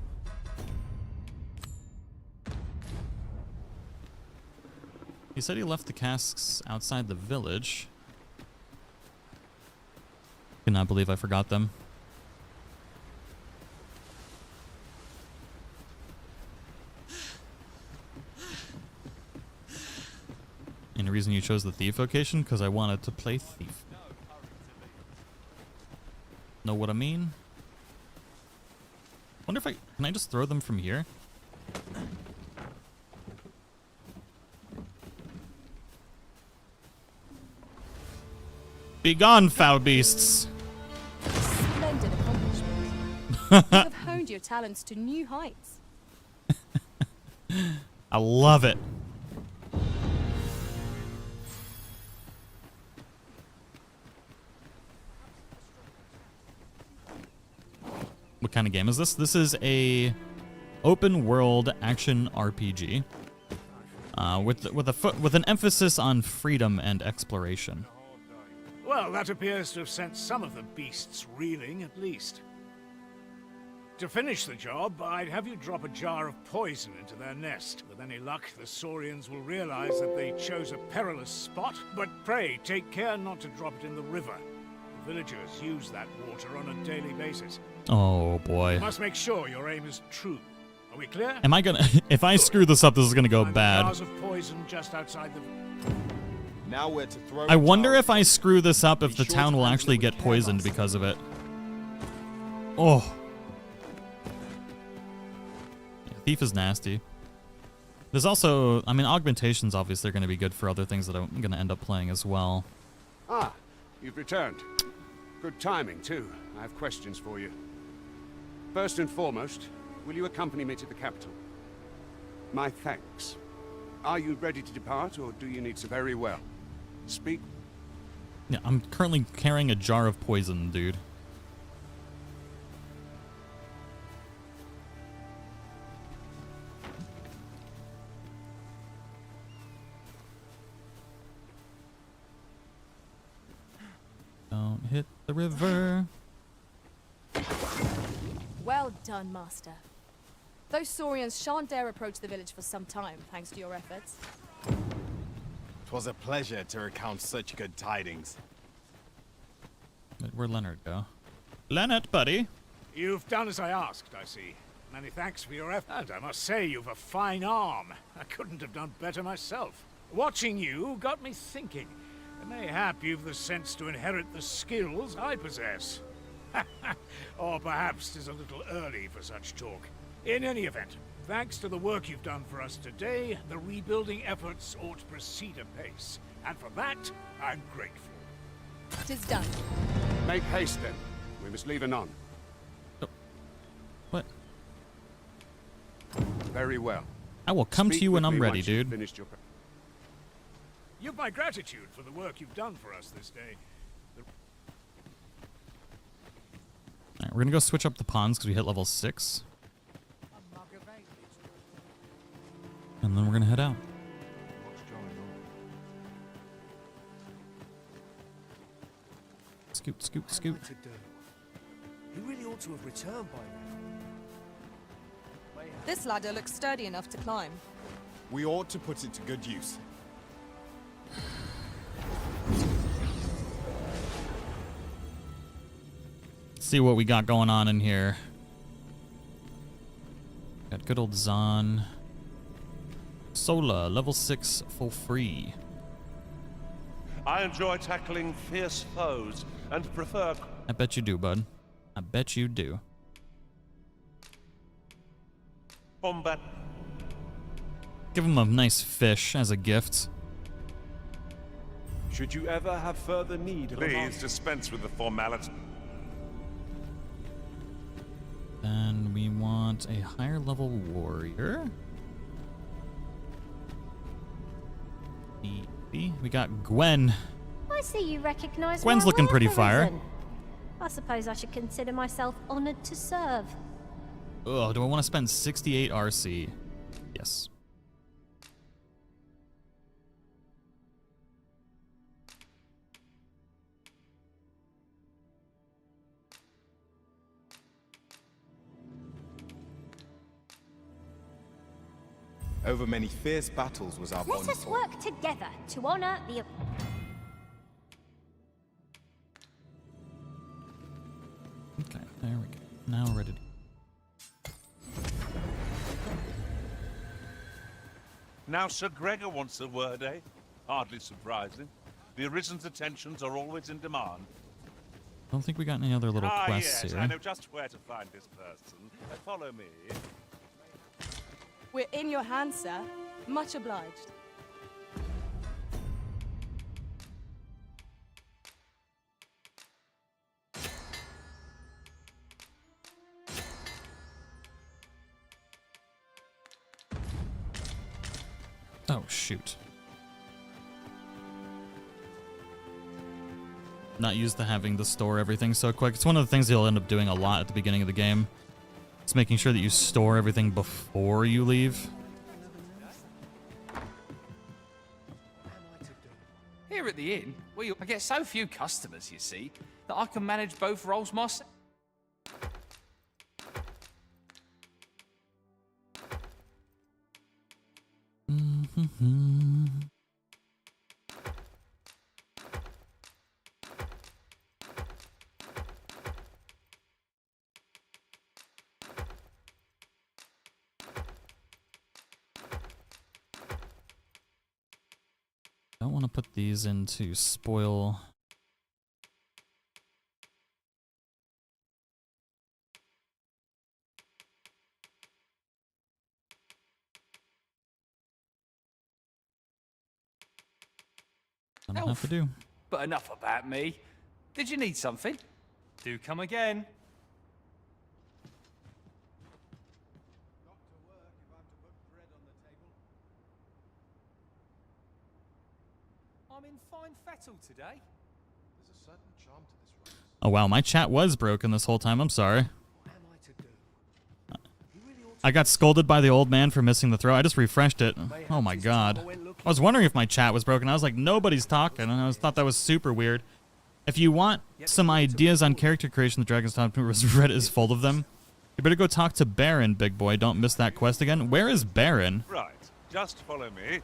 He said he left the casks outside the village. Cannot believe I forgot them. And the reason you chose the thief location? Because I wanted to play thief. Know what I mean? Wonder if can I just throw them from here? Be gone, foul beasts! Splendid accomplishment. You have honed your talents to new heights. I love it. What kind of game is this? This is a open world action RPG with an emphasis on freedom and exploration. Well, that appears to have sent some of the beasts reeling, at least. To finish the job, I'd have you drop a jar of poison into their nest. With any luck, the Saurians will realize that they chose a perilous spot, but pray, take care not to drop it in the river. The villagers use that water on a daily basis. Oh, boy. You must make sure your aim is true. Are we clear? Am I gonna... If I screw this up, this is gonna go bad. Jars of poison just outside the... Now where to throw I wonder if I screw this up, if the town will actually get poisoned because of it. Oh. Yeah, thief is nasty. There's also, I mean, augmentations obviously are going to be good for other things that I'm going to end up playing as well. Ah, you've returned. Good timing, too. I have questions for you. First and foremost, will you accompany me to the capital? My thanks. Are you ready to depart, or do you need some... Very well. Speak. Yeah, I'm currently carrying a jar of poison, dude. Don't hit the river. Well done, Master. Those Saurians shan't dare approach the village for some time, thanks to your efforts. 'Twas a pleasure to recount such good tidings. Where'd Leonard go? Leonard, buddy. You've done as I asked, I see. Many thanks for your effort. And I must say, you've a fine arm. I couldn't have done better myself. Watching you got me thinking. Mayhap you've the sense to inherit the skills I possess. Or perhaps 'tis a little early for such talk. In any event, thanks to the work you've done for us today, the rebuilding efforts ought to proceed apace. And for that, I'm grateful. 'Tis done. Make haste, then. We must leave anon. Oh. What? Very well. I will come to you when I'm ready, once you've dude. finished your... You've my gratitude for the work you've done for us this day. Alright, we're gonna go switch up the pawns because we hit level 6. And then we're gonna head out. Scoot, scoot, scoot. He really ought to have returned by now. This ladder looks sturdy enough to climb. We ought to put it to good use. Let's see what we got going on in here. Got good old Zahn. Sola, level 6 for free. I enjoy tackling fierce foes and prefer... I bet you do, bud. I bet you do. combat. Give him a nice fish as a gift. Should you ever have further need of a Please dispense with the formality. Then we want a higher level warrior. We got Gwen. I see you recognize Gwen's my looking work, pretty fire. Arisen. I suppose I should consider myself honored to serve. Ugh, do I want to spend 68 RC? Yes. Over many fierce battles was our Let bond us formed. work together to honor the... Okay, there we go. Now we're ready to... Now Sir Gregor wants a word, eh? Hardly surprising. The Arisen's attentions are always in demand. Don't think we got any other little quests yes, here. I know just where to find this person. Follow me. We're in your hands, sir. Much obliged. Oh, shoot. Not used to having to store everything so quick. It's one of the things you'll end up doing a lot at the beginning of the game. It's making sure that you store everything before you leave. Here at the inn, I get so few customers, you see, that I can manage both roles myself. Don't want to put these into spoil. I don't have to do. But enough about me. Did you need something? Do come again. I'm in fine fettle today. There's a certain charm to this race. Oh wow, my chat was broken this whole time. I'm sorry. I got scolded by the old man for missing the throw. I just refreshed it. Oh my god. I was wondering if my chat was broken. I was like, nobody's talking, and I thought that was super weird. If you want some ideas on character creation, the Dragons Dogma Reddit is full of them. You better go talk to Baron, big boy. Don't miss that quest again. Where is Baron? Right, just follow me.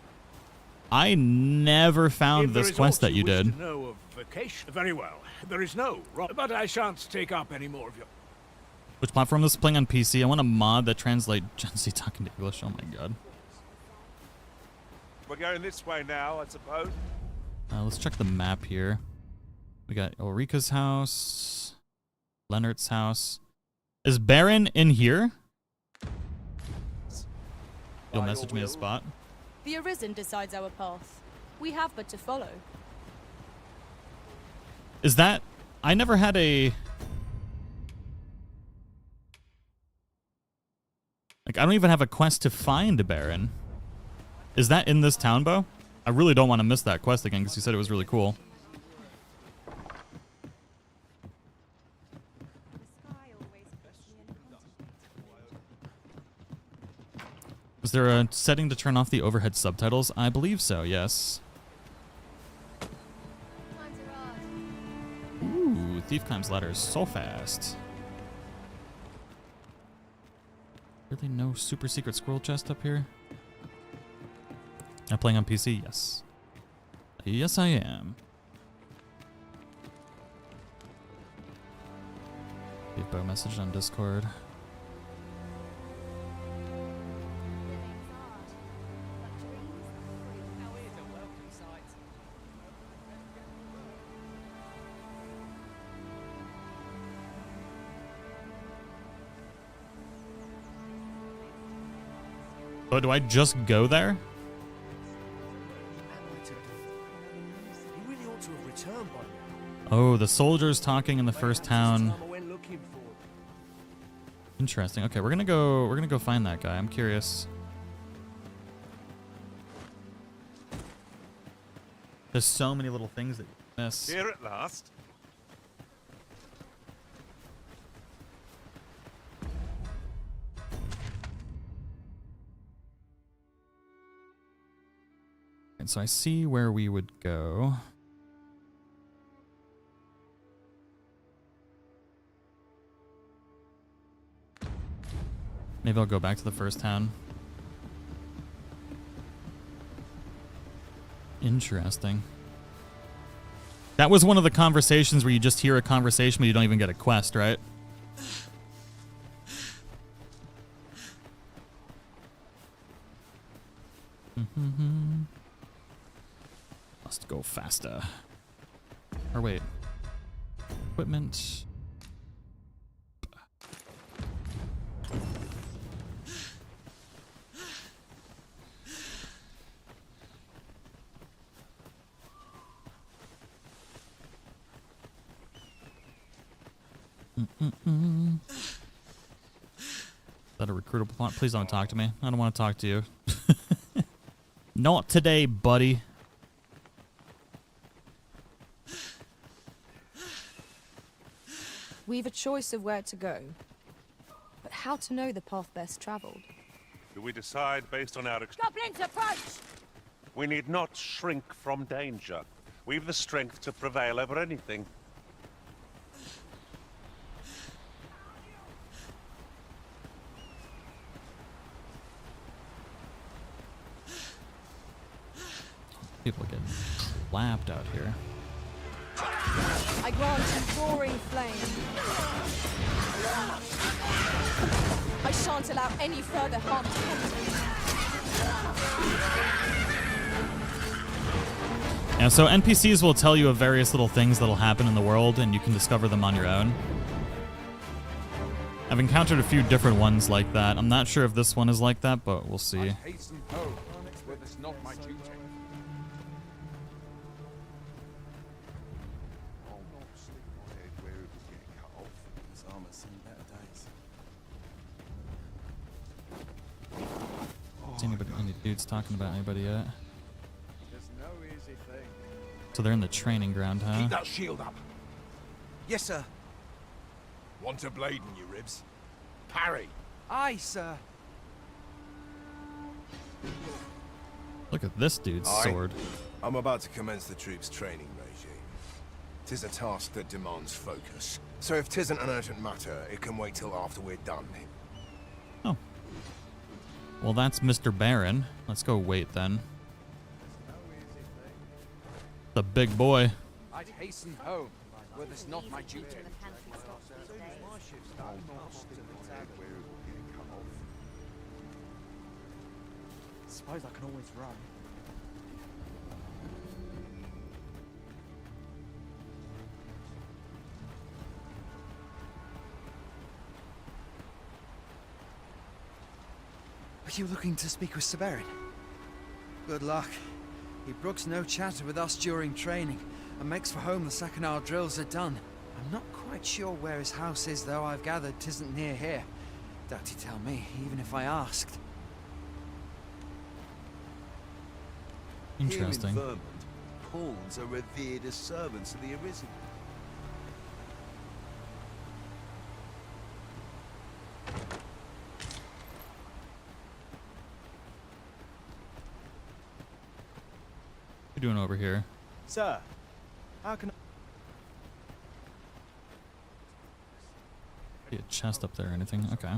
I never found this quest that you did. Know of vacation? Very well. There is no wrong, but I shan't take up any more of your... Which platform this is playing on PC? I want a mod that translates Gen Z talking to English. Oh my god. We're going this way now, I suppose. Let's check the map here. We got Ulrika's house, Leonard's house. Is Baron in here? You'll message me a spot. The Arisen decides our path. We have but to follow. Is that... I never had a... Like, I don't even have a quest to find a Baron. Is that in this town, Bo? I really don't want to miss that quest again because you said it was really cool. Was there a setting to turn off the overhead subtitles? I believe so, yes. Ooh, Thief climbs ladders so fast. Really no super secret squirrel chest up here? Am I playing on PC? Yes. Yes, I am. Give Bo message on Discord. Oh, do I just go there? He really ought to have returned by now. Oh, the soldiers talking in the first town. I went looking for them. Interesting. Okay, we're gonna go find that guy. I'm curious. There's so many little things that you miss. Here at last. And so I see where we would go. Maybe I'll go back to the first town. Interesting. That was one of the conversations where you just hear a conversation but you don't even get a quest, right? Must go faster. Or wait. Equipment. Is that a recruitable plot? Please don't talk to me. I don't want to talk to you. Not today, buddy. We've a choice of where to go, but how to know the path best traveled? Do we decide based on our Goblins approach! We need not shrink from danger. We've the strength to prevail over anything. People are getting slapped out here. I grant you roaring flame. I shan't allow any further harm to come to me. Yeah, so NPCs will tell you of various little things that'll happen in the world, and you can discover them on your own. I've encountered a few different ones like that. I'm not sure if this one is like that, but we'll see. Hasten home, but it's not my duty. Is anybody, any dudes talking about anybody yet? There's no easy thing. So they're in the training ground, huh? Keep that shield up. Yes, sir. Want a blade in your ribs? Parry. Aye, sir. Look at this dude's sword. I'm about to commence the troops' training regime. 'Tis a task that demands focus. So if 'tisn't an urgent matter, it can wait till after we're done. Oh. Well, that's Mr. Baron. Let's go wait then. The big boy. I'd hasten home, were this not my duty. Suppose I can always run. Are you looking to speak with Sir Baron? Good luck. He brooks no chatter with us during training, and makes for home the second our drills are done. I'm not quite sure where his house is, though I've gathered 'tisn't near here. Doubt he'd tell me, even if I asked. Interesting. Here in Vermont, pawns are revered as servants of the Arisen. What are you doing over here? Sir, how can See a chest up there or anything? Okay.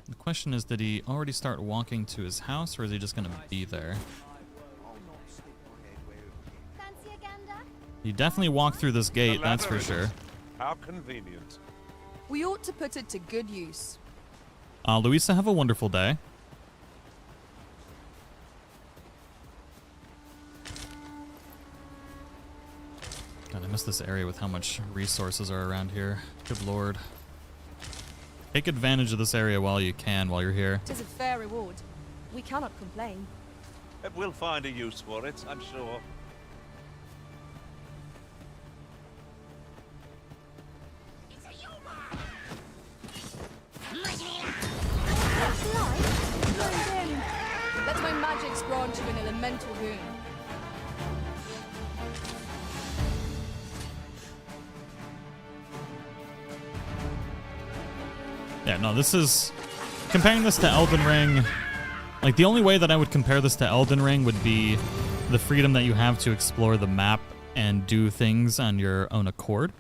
The question is, did he already start walking to his house, or is he just going to be there? Fancy a gander? He definitely walked through this gate, The that's ladder for is sure. it? How convenient. We ought to put it to good use. Louisa, have a wonderful day. God, I miss this area with how much resources are around here. Good lord. Take advantage of this area while you can, while you're here. It is a fair reward. we cannot complain. We'll find a use for it, I'm sure. Let my magics grant you an elemental boon. Yeah, no, this is... Comparing this to Elden Ring... Like, the only way that I would compare this to Elden Ring would be the freedom that you have to explore the map and do things on your own accord.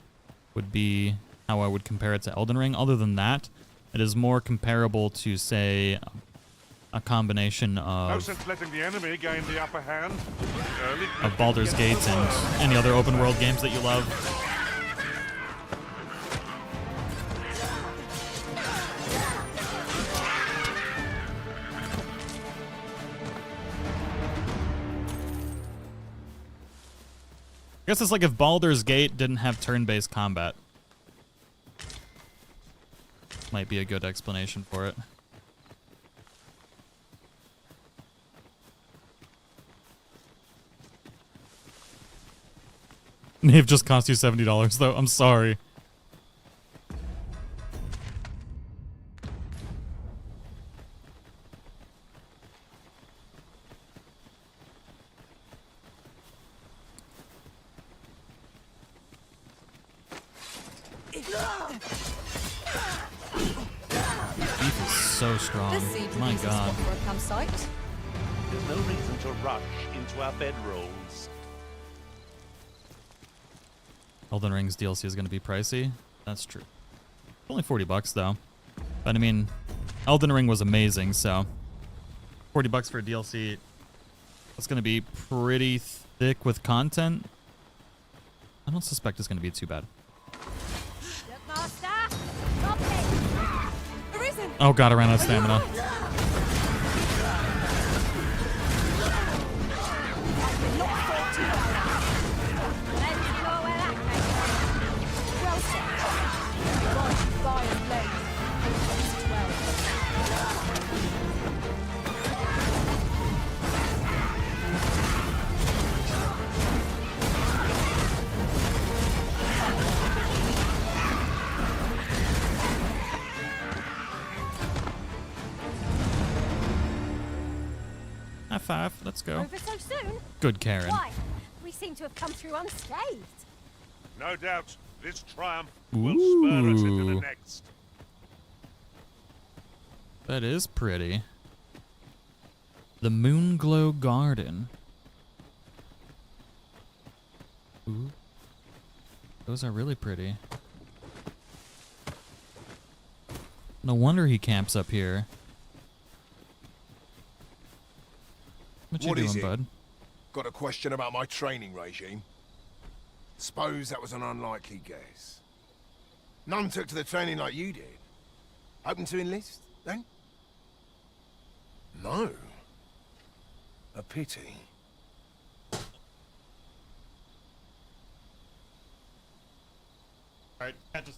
Would be how I would compare it to Elden Ring. Other than that, it is more comparable to, say, a combination No of... sense letting the enemy gain the upper hand. of Baldur's Gate and any other open world games that you love. I guess it's like if Baldur's Gate didn't have turn-based combat. Might be a good explanation for it. Nave just cost you $70 though. I'm sorry. Beef is so strong. This seems My a decent God. spot for a campsite. There's no reason to rush into our bedrolls. Elden Ring's DLC is going to be pricey. That's true. Only $40 though. But I mean, Elden Ring was amazing, so $40 for a DLC. It's going to be pretty thick with content. I don't suspect it's going to be too bad. Oh God, I ran out of stamina. High five. Let's go. Over so soon? Good, Karen. Why? We seem to have come through unscathed. No doubt, this triumph will spur us into the Ooh. next. That is pretty. The Moonglow Garden. Ooh. Those are really pretty. No wonder he camps up here. What you doing, bud? Got a question about my training regime? Suppose that was an unlikely guess. None took to the training like you did. Open to enlist, then? No. A pity. Alright, can't just...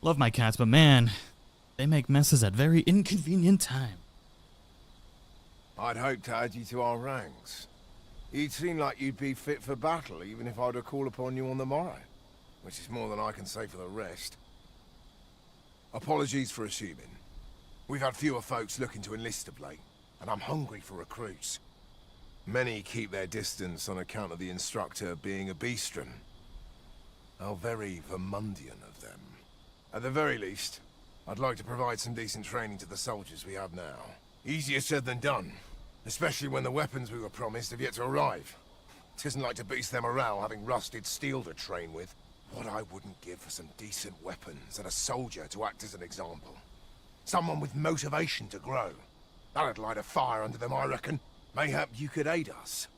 Love my cats, but man, they make messes at very inconvenient time. I'd hoped to add you to our ranks. You'd seem like you'd be fit for battle, even if I were to call upon you on the morrow. Which is more than I can say for the rest. Apologies for assuming. We've had fewer folks looking to enlist of late, and I'm hungry for recruits. Many keep their distance on account of the instructor being a beastren. How very Vermundian of them. At the very least, I'd like to provide some decent training to the soldiers we have now. Easier said than done, especially when the weapons we were promised have yet to arrive. 'Tisn't like to boost their morale having rusted steel to train with. What I wouldn't give for some decent weapons and a soldier to act as an example. Someone with motivation to grow. That'd light a fire under them, I reckon. Mayhap you could aid us.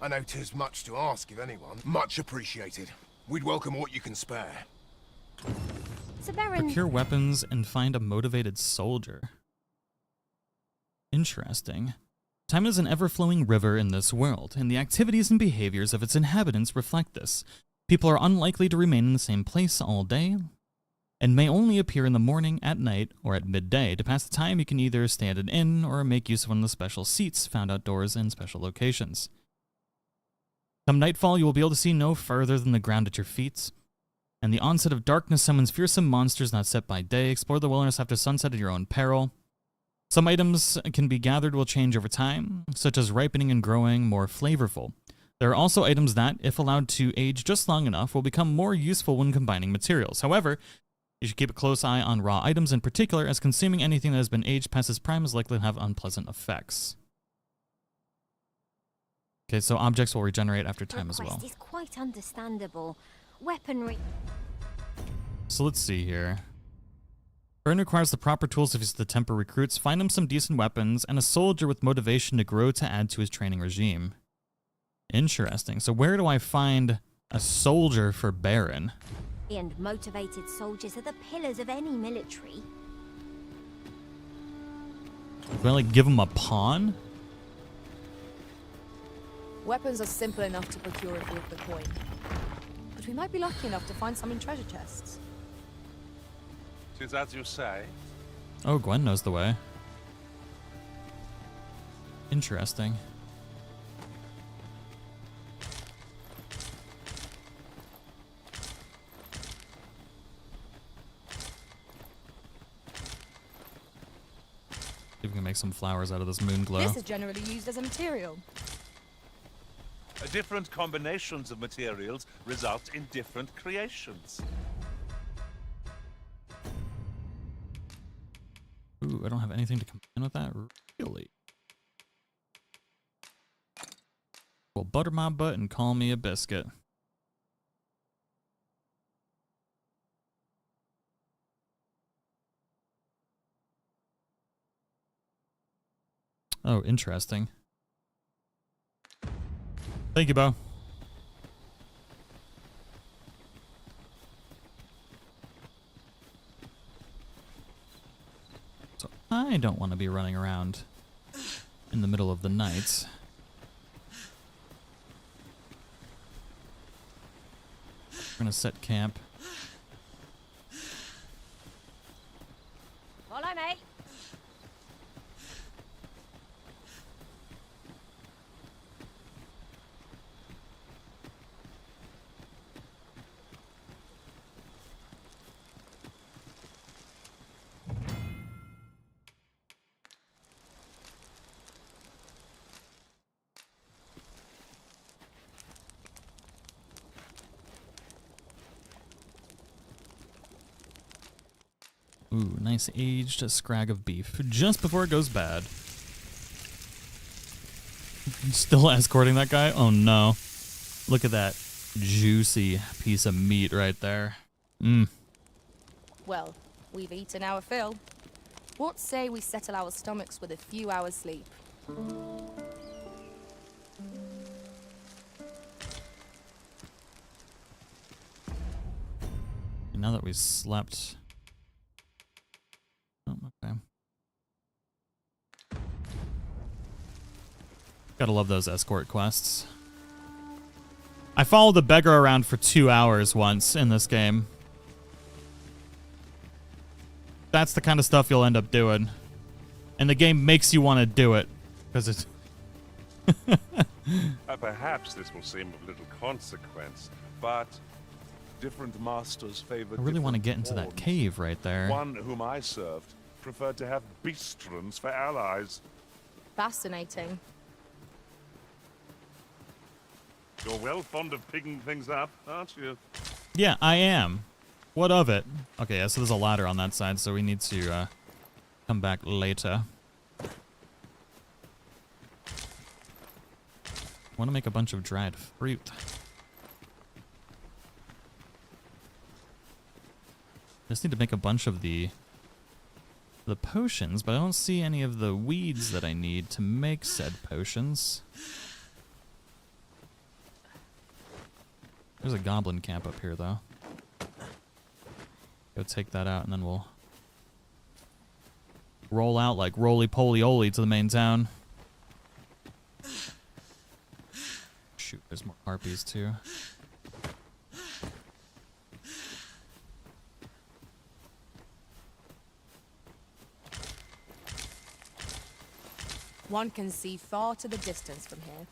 I know 'tis much to ask of anyone. Much appreciated. We'd welcome what you can spare. So Baron... Procure weapons and find a motivated soldier. Interesting. Time is an ever-flowing river in this world, and the activities and behaviors of its inhabitants reflect this. People are unlikely to remain in the same place all day, and may only appear in the morning, at night, or at midday. To pass the time, you can either stay at an inn or make use of one of the special seats found outdoors in special locations. Come nightfall, you will be able to see no further than the ground at your feet, and the onset of darkness summons fearsome monsters not set by day. Explore the wilderness after sunset at your own peril. Some items can be gathered will change over time, such as ripening and growing more flavorful. There are also items that, if allowed to age just long enough, will become more useful when combining materials. However, you should keep a close eye on raw items in particular, as consuming anything that has been aged past its prime is likely to have unpleasant effects. Okay, so objects will regenerate after time as well. Is quite understandable. Weaponry. So let's see here. Burn requires the proper tools to visit the temper recruits, find him some decent weapons, and a soldier with motivation to grow to add to his training regime. Interesting. So where do I find a soldier for Baron? And motivated soldiers are the pillars of any military. Do I, like, give him a pawn? Weapons are simple enough to procure if we have the coin. But we might be lucky enough to find some in treasure chests. 'Tis as you say. Oh, Gwen knows the way. Interesting. See if we can make some flowers out of this moon glow. This is generally used as a material. Different combinations of materials result in different creations. Ooh, I don't have anything to combine with that, really. Well, butter my butt and call me a biscuit. Oh, interesting. Thank you, Bo. So I don't want to be running around in the middle of the night. We're gonna set camp. Follow me. Ooh, nice aged scrag of beef just before it goes bad. Still escorting that guy? Oh no. Look at that juicy piece of meat right there. Mmm. Well, we've eaten our fill. What say we settle our stomachs with a few hours sleep? Now that we've slept... Oh, okay. Gotta love those escort quests. I followed the beggar around for 2 hours once in this game. That's the kind of stuff you'll end up doing. And the game makes you want to do it. Because it's... Perhaps this will seem of little consequence, but different masters favor I really want to different get into that forms. cave right there. One whom I served preferred to have beastrons for allies. Fascinating. You're well fond of picking things up, aren't you? Yeah, I am. What of it? Okay, yeah, so there's a ladder on that side, so we need to come back later. Want to make a bunch of dried fruit. Just need to make a bunch of the potions, but I don't see any of the weeds that I need to make said potions. There's a goblin camp up here, though. Go take that out, and then we'll roll out like roly-poly-oly to the main town. Shoot, there's more harpies, too. One can see far to the distance from here.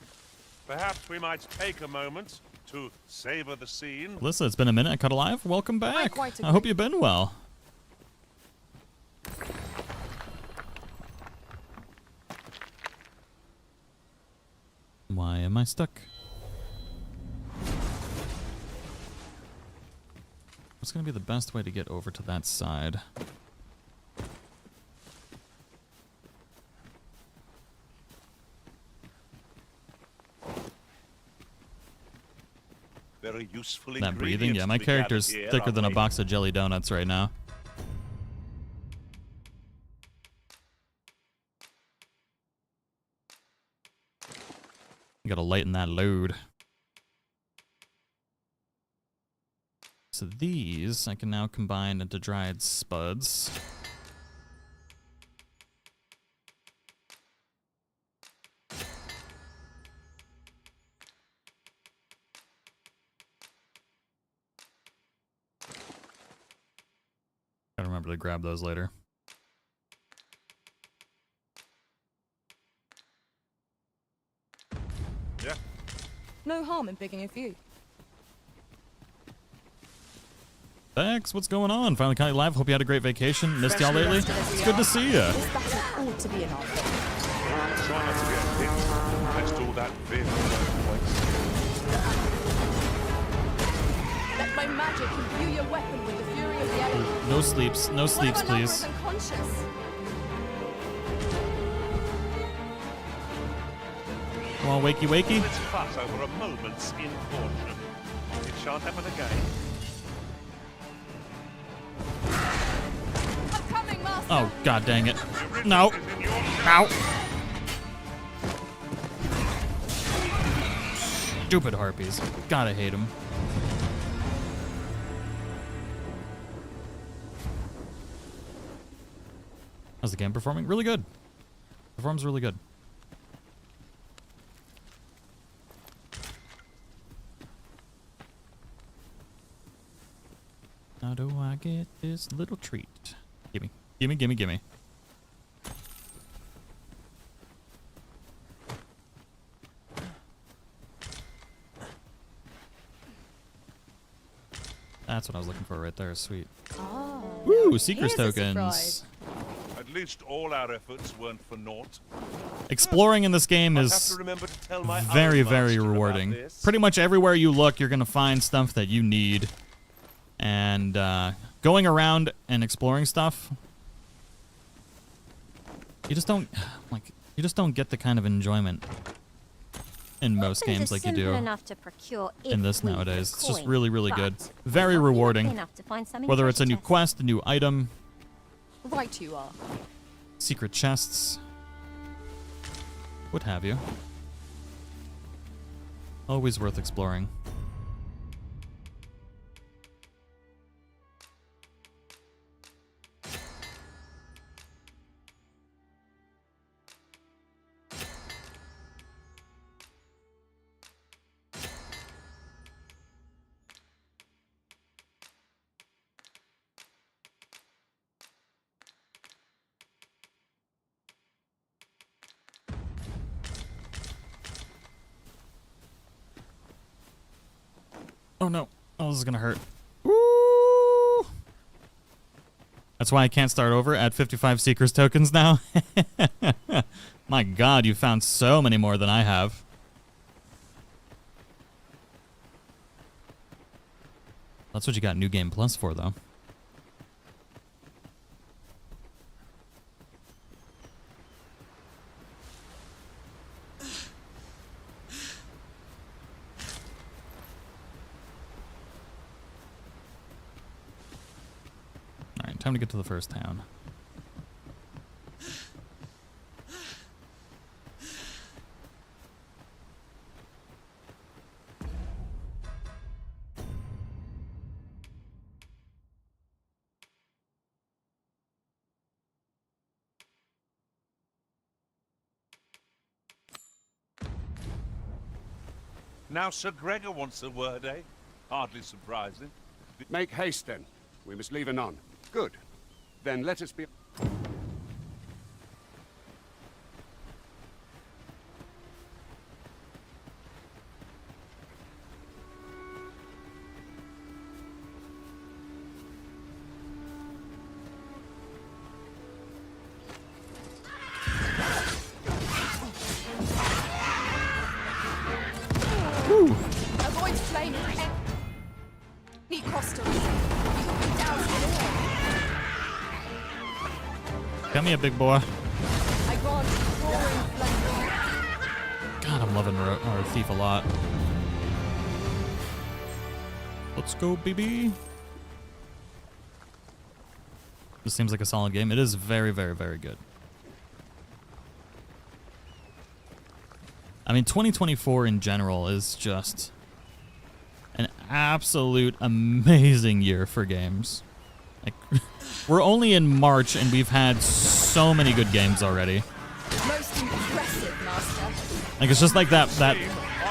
Perhaps we might take a moment to savor the scene. Alyssa, it's been a minute. I cut alive. Welcome back. quite I hope you've been well. Why am I stuck? What's going to be the best way to get over to that side? Very useful That breathing? Yeah, my character's thicker than a box of jelly donuts right now. You gotta lighten that load. So these I can now combine into dried spuds. Gotta remember to grab those later. Yeah. No harm in picking a few. Bex, what's going on? Finally caught you live. Hope you had a great vacation. Missed y'all lately? It's good to see ya. This battle ought to be an art. Try not to get hit. Let's do that bit. Let my magic imbue your weapon with the fury of the elements. No sleeps. No sleeps, One of our please. numbers unconscious. Come on, wakey wakey. Let's fuss over a moment's infortune. It shan't happen again. I'm coming, master. Oh, god dang it. No. Ow. Stupid harpies. Gotta hate them. How's the game performing? Really good. Performs really good. How do I get this little treat? Gimme. Gimme, gimme, gimme. That's what I was looking for right there. Sweet. Oh, Woo, Seeker's here's a tokens. surprise. At least all our efforts weren't for naught. Exploring in this game I'll is have to remember to tell my very, other very master about rewarding. this. Pretty much everywhere you look, you're going to find stuff that you need. And going around and exploring stuff, you just don't get the kind of enjoyment in most games like you do enough to procure in this if we nowadays. It's just coin, really, really good. but Very not rewarding. enough to find some in Whether it's a treasure new chest. quest, a new item, Right you are. secret chests, what have you. Always worth exploring. Oh no. Oh, this is gonna hurt. Woo! That's why I can't start over at 55 Seekers tokens now. My god, you found so many more than I have. That's what you got New Game Plus for, though. time to get to the first town. Now Sir Gregor wants a word, eh? Hardly surprising. Make haste, then. We must leave anon. Good. Then let us be... Avoid flame. Need crostals. Come here, big boy. I grant roaring flame. God, I'm loving Thief a lot. Let's go, baby. This seems like a solid game. It is very, very, very good. I mean, 2024 in general is just an absolute amazing year for games. Like, we're only in March and we've had so many good games already. Most impressive, Master. Like, it's just like that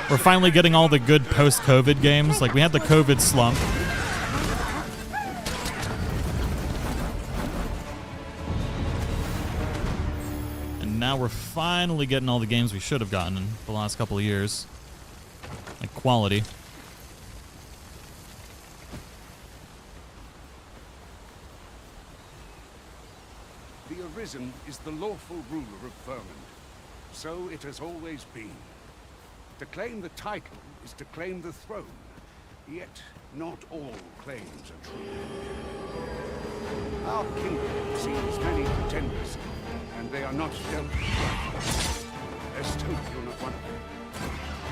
we're finally getting all the good post-COVID games. Like, we had the COVID slump. And now we're finally getting all the games we should have gotten in the last couple of years. Like, quality. The Arisen is the lawful ruler of Vermund. So it has always been. To claim the title is to claim the throne. Yet, not all claims are true. Our kingdom sees many pretenders, and they are not dealt with. Let's hope you're not one of them.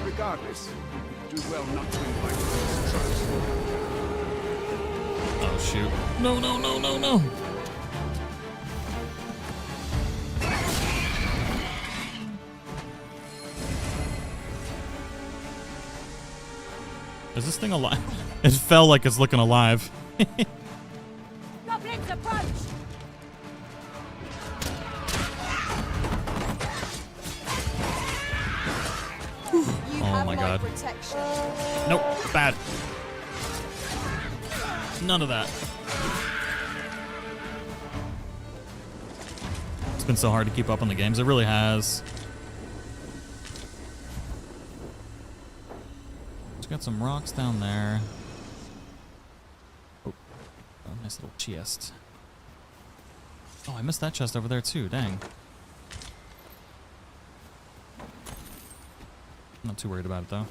Regardless, do well not to invite mistrust. Oh, shoot. No, no, no, no, no. Is this thing alive? It fell like it's looking alive. Goblins approach! Oh my god. Protection. Nope, bad. None of that. It's been so hard to keep up on the games. It really has. Got some rocks down there. Oh, nice little chest. Oh, I missed that chest over there too. Dang. I'm not too worried about it though.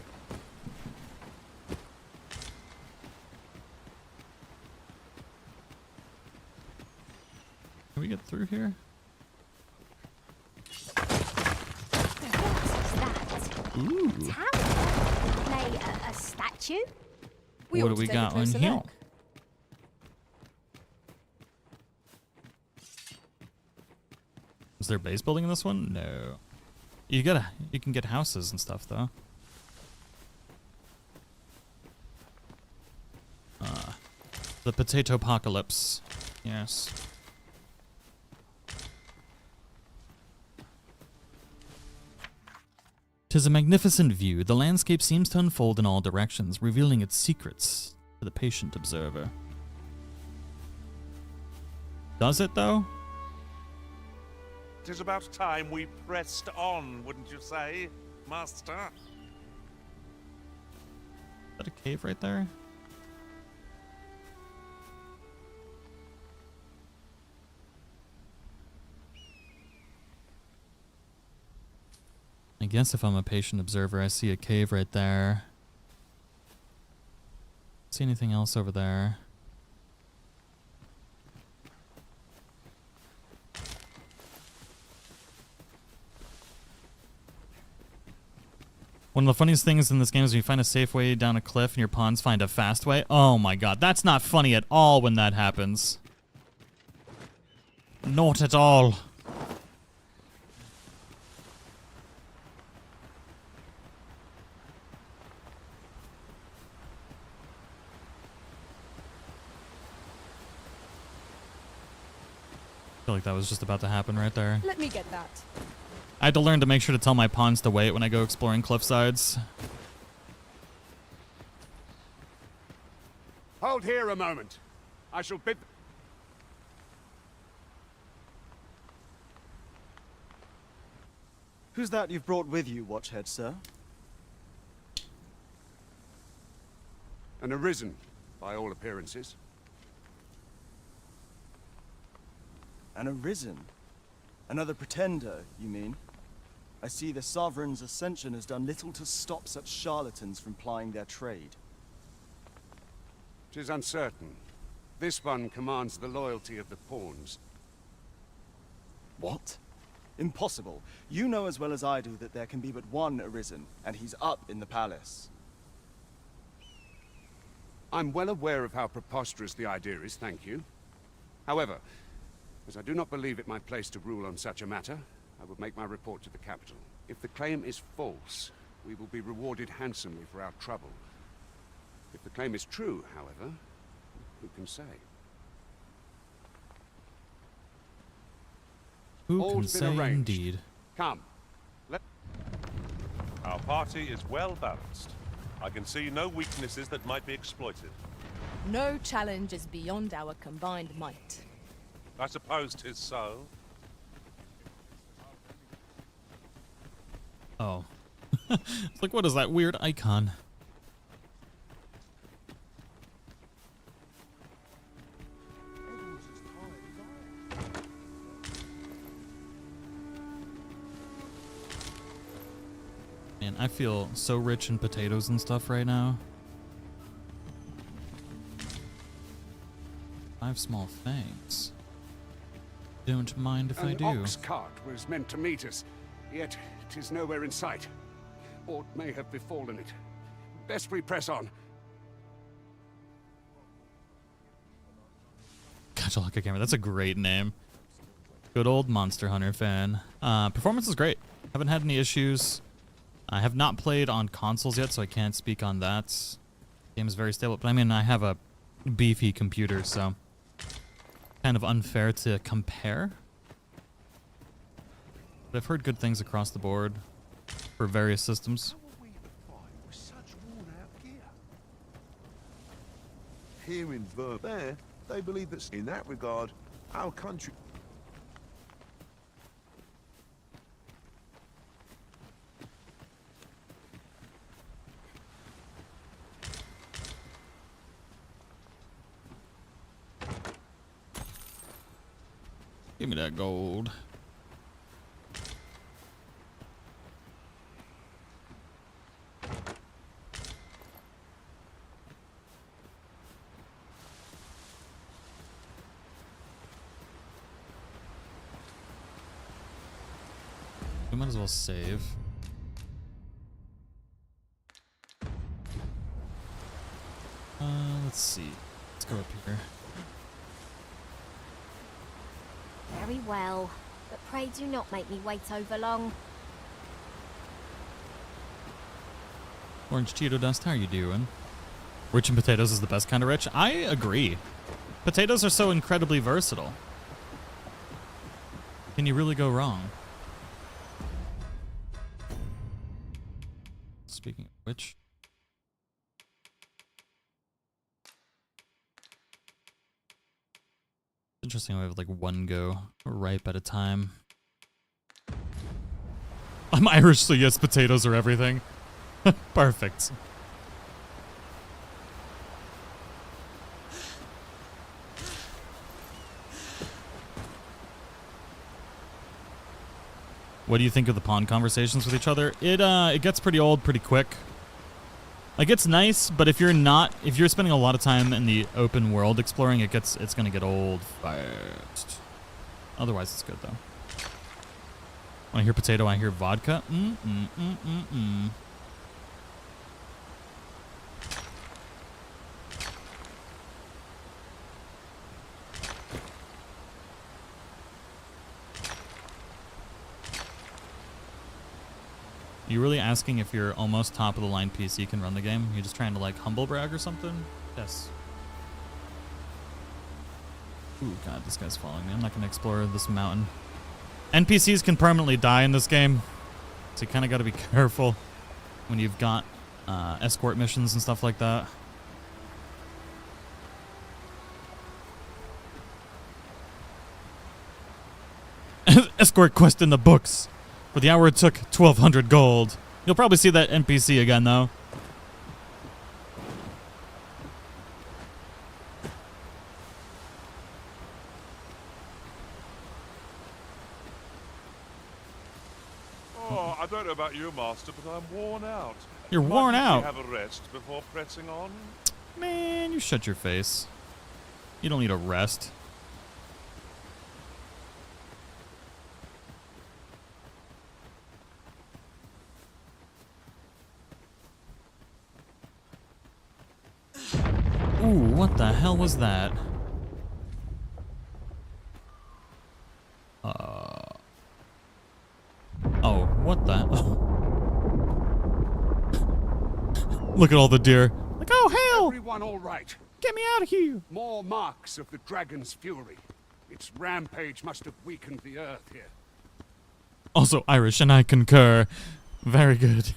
Can we get through here? Ooh. A statue? What do we got on here? Is there a base building in this one? No. You can get houses and stuff though. The potato apocalypse. Yes. 'Tis a magnificent view. The landscape seems to unfold in all directions, revealing its secrets to the patient observer. Does it, though? 'Tis about time we pressed on, wouldn't you say, Master? Is that a cave right there? I guess if I'm a patient observer, I see a cave right there. See anything else over there? One of the funniest things in this game is when you find a safe way down a cliff and your pawns find a fast way. Oh my god, that's not funny at all when that happens. Not at all. I feel like that was just about to happen right there. Let me get that. I had to learn to make sure to tell my pawns to wait when I go exploring cliffsides. Hold here a moment. I shall bid... Who's that you've brought with you, Watchhead, sir? An Arisen, by all appearances. An Arisen? Another pretender, you mean? I see the Sovereign's ascension has done little to stop such charlatans from plying their trade. 'Tis uncertain. This one commands the loyalty of the pawns. What? Impossible. You know as well as I do that there can be but one Arisen, and he's up in the palace. I'm well aware of how preposterous the idea is, thank you. However, as I do not believe it my place to rule on such a matter, I will make my report to the capital. If the claim is false, we will be rewarded handsomely for our trouble. If the claim is true, however, who can say? Who All's can been say arranged. indeed? Come. Our party is well balanced. I can see no weaknesses that might be exploited. No challenge is beyond our combined might. I suppose 'tis so. Oh. It's like, what is that weird icon? Man, I feel so rich in potatoes and stuff right now. 5 small fangs. Don't mind if I do. An ox cart was meant to meet us, yet 'tis nowhere in sight. Aught may have befallen it. Best we press on. Gotcha Gamer, that's a great name. Good old Monster Hunter fan. Performance is great. Haven't had any issues. I have not played on consoles yet, so I can't speak on that. Game is very stable, but I mean, I have a beefy computer, so kind of unfair to compare. But I've heard good things across the board for various systems. Here in there, they believe that in that regard, our country... Give me that gold. We might as well save. Let's see. Let's go up here. Very well, but pray do not make me wait over long. Orange Cheeto Dust, how are you doing? Rich in potatoes is the best kind of rich. I agree. Potatoes are so incredibly versatile. Can you really go wrong? Speaking of which... Interesting, we have like one go ripe at a time. I'm Irish, so yes, potatoes are everything. Perfect. What do you think of the pawn conversations with each other? It gets pretty old pretty quick. Like, it's nice, but if you're spending a lot of time in the open world exploring, it's gonna get old fast. Otherwise, it's good though. When I hear potato, I hear vodka. Are you really asking if your almost top of the line PC can run the game? You're just trying to like humble brag or something? Yes. Ooh, God, this guy's following me. I'm not going to explore this mountain. NPCs can permanently die in this game, so you kind of got to be careful when you've got escort missions and stuff like that. Escort quest in the books. For the hour it took 1,200 gold. You'll probably see that NPC again, though. Oh, I don't know about you, Master, but I'm worn out. You're worn out? Have a rest before pressing on. Man, you shut your face. You don't need a rest. Ooh, what the hell was that? Oh, what the? Look at all the deer. Like, oh hell! Everyone all right? Get me out of here! More marks of the dragon's fury. Its rampage must have weakened the earth here. Also Irish, and I concur. Very good.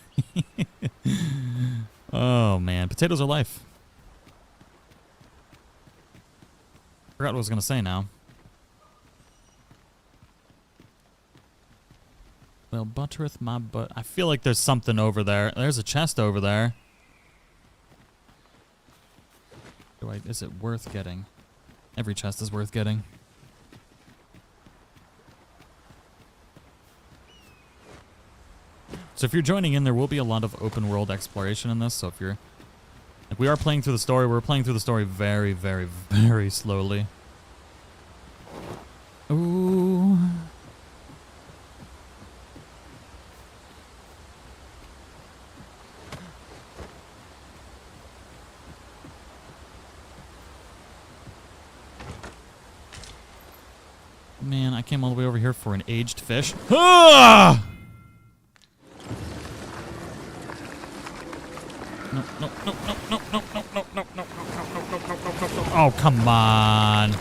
Oh man, potatoes are life. Forgot what I was gonna say now. Well, buttereth my butt. I feel like there's something over there. There's a chest over there. Is it worth getting? Every chest is worth getting. So if you're joining in, there will be a lot of open world exploration in this. So if you're, like, we are playing through the story. We're playing through the story very, very, very slowly. Ooh. Man, I came all the way over here for an aged fish. Ah! No, no, no, no, no, no, no, no, no, no, no, no, no, no, no, no. Oh, come on.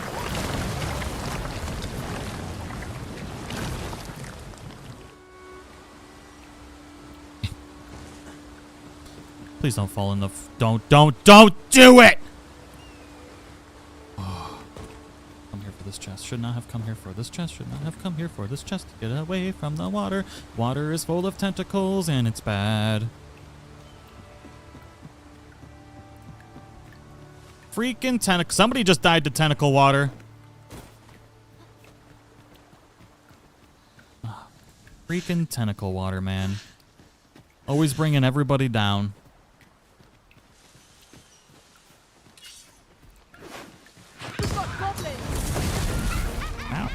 Please don't fall in the don't do it! Come here for this chest. Should not have come here for this chest. Should not have come here for this chest. Get away from the water. Water is full of tentacles and it's bad. Freaking tentacle. Somebody just died to tentacle water. Freaking tentacle water, man. Always bringing everybody down. Ow.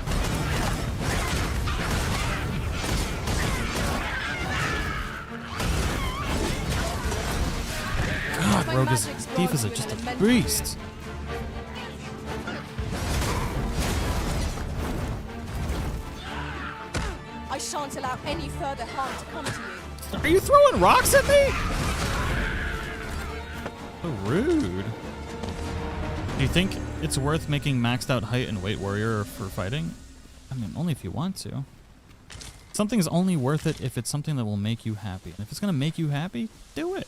God, Rogue is thief is just a beast. I shan't allow any further harm to come to you. Are you throwing rocks at me? So rude. Do you think it's worth making maxed out height and weight warrior for fighting? I mean, only if you want to. Something's only worth it if it's something that will make you happy. And if it's gonna make you happy, do it.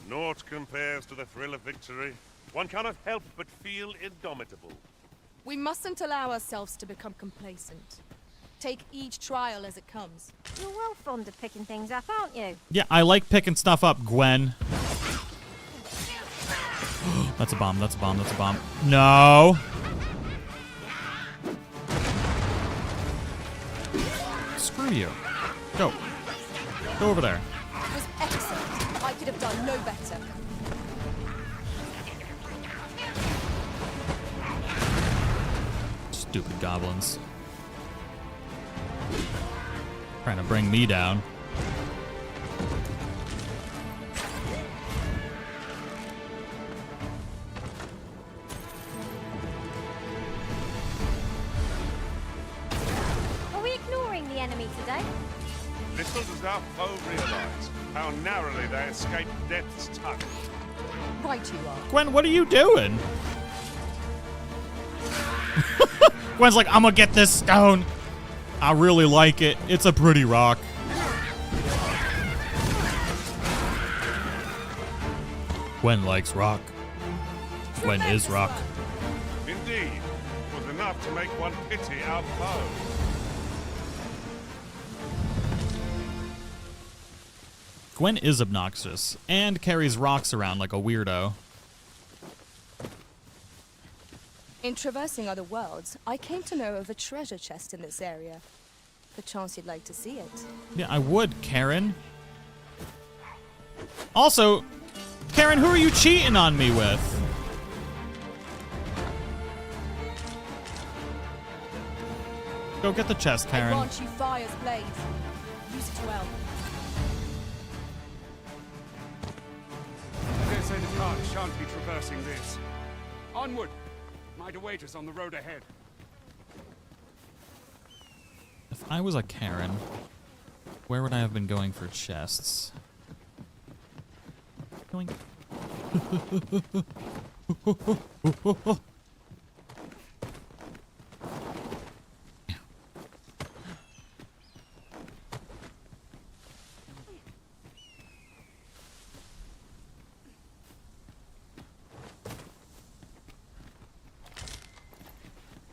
Naught compares to the thrill of victory. One cannot help but feel indomitable. We mustn't allow ourselves to become complacent. Take each trial as it comes. You're well fond of picking things up, aren't you? Yeah, I like picking stuff up, Gwen. That's a bomb, that's a bomb, that's a bomb. No! Screw you. Go. Go over there. It was excellent. I could have done no better. Stupid goblins. Trying to bring me down. Are we ignoring the enemy today? Little does our foe realize how narrowly they escaped death's touch. Right you are. Gwen, what are you doing? Gwen's like, I'm gonna get this stone. I really like it. It's a pretty rock. Gwen likes rock. Gwen is rock. Indeed, it was enough to make one pity our foe. Gwen is obnoxious and carries rocks around like a weirdo. In traversing other worlds, I came to know of a treasure chest in this area. Perchance you'd like to see it. Yeah, I would, Karen. Also, Karen, who are you cheating on me with? Go get the chest, I Karen. grant you fire's blaze. Use it well. I dare say the cart shan't be traversing this. Onward! Might await us on the road ahead. If I was a Karen, where would I have been going for chests? Going.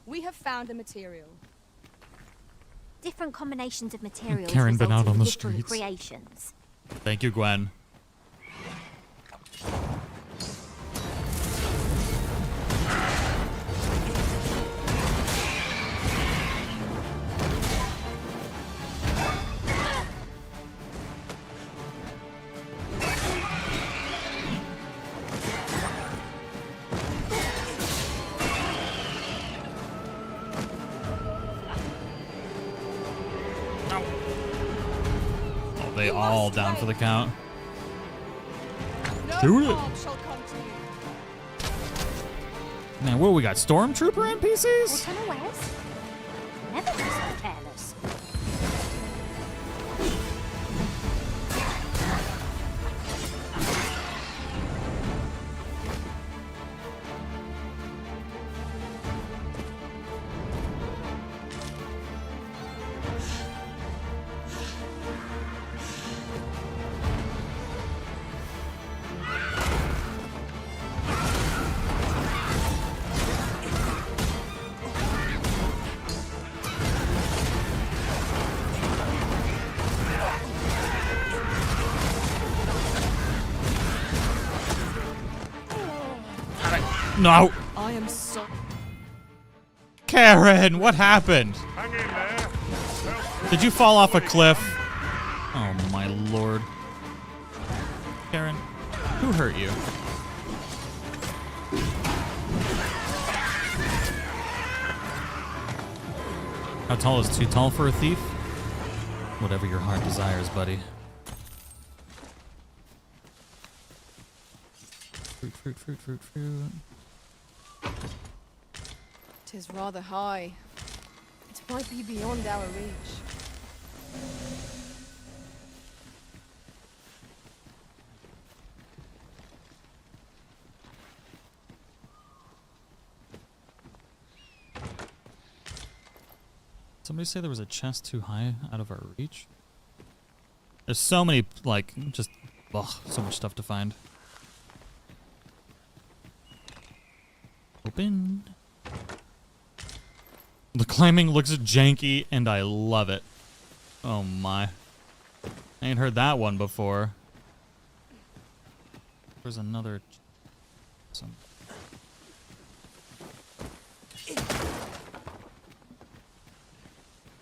We have found a material. Different combinations of materials. Karen been result out on in the different streets. Creations. Thank you, Gwen. They all down for the count. Shoot it. Man, what we got? Stormtrooper NPCs? What unawares? Never be so careless. No. I am so. Karen, what happened? Hang in there. Did you fall off a cliff? Oh my lord. Karen, who hurt you? How tall is too tall for a thief? Whatever your heart desires, buddy. Fruit, fruit, fruit, fruit, fruit. Tis rather high. It might be beyond our reach. Somebody say there was a chest too high out of our reach? There's so many, like, just, ugh, so much stuff to find. Open. The climbing looks janky, and I love it. Oh my. I ain't heard that one before. There's another... Some...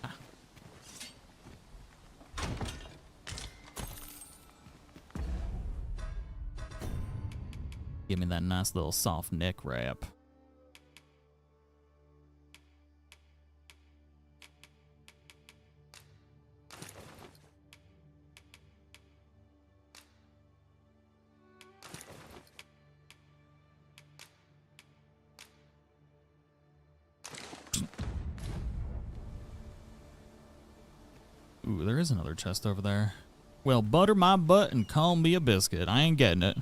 Ah. Give me that nice little soft neck wrap. Ooh, there is another chest over there. Well, butter my butt and call me a biscuit. I ain't getting it.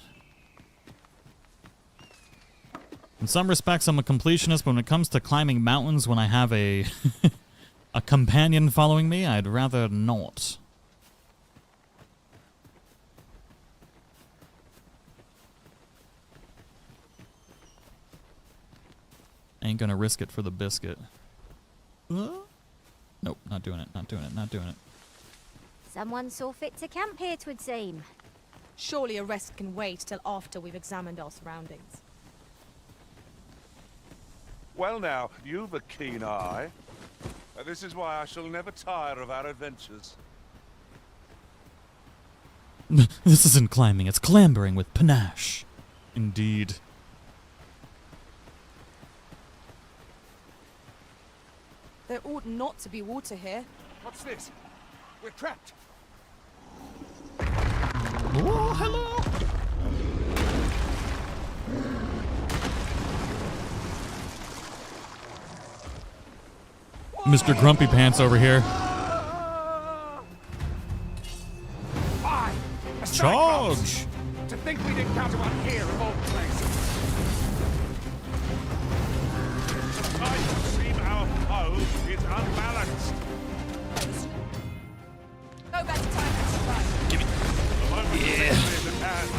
In some respects, I'm a completionist, but when it comes to climbing mountains when I have a a companion following me, I'd rather not. Ain't gonna risk it for the biscuit. Nope, not doing it, not doing it, not doing it. Someone saw fit to camp here, 'twould seem. Surely a rest can wait till after we've examined our surroundings. Well now, you've a keen eye. This is why I shall never tire of our adventures. This isn't climbing, it's clambering with panache. Indeed. There ought not to be water here. What's this? We're trapped. Oh, hello! Mr. Grumpy Pants over here. Charge! To think we'd encounter one here of all places. I seem our foe is unbalanced. Go back to time and survive. Give me. The moment is at hand.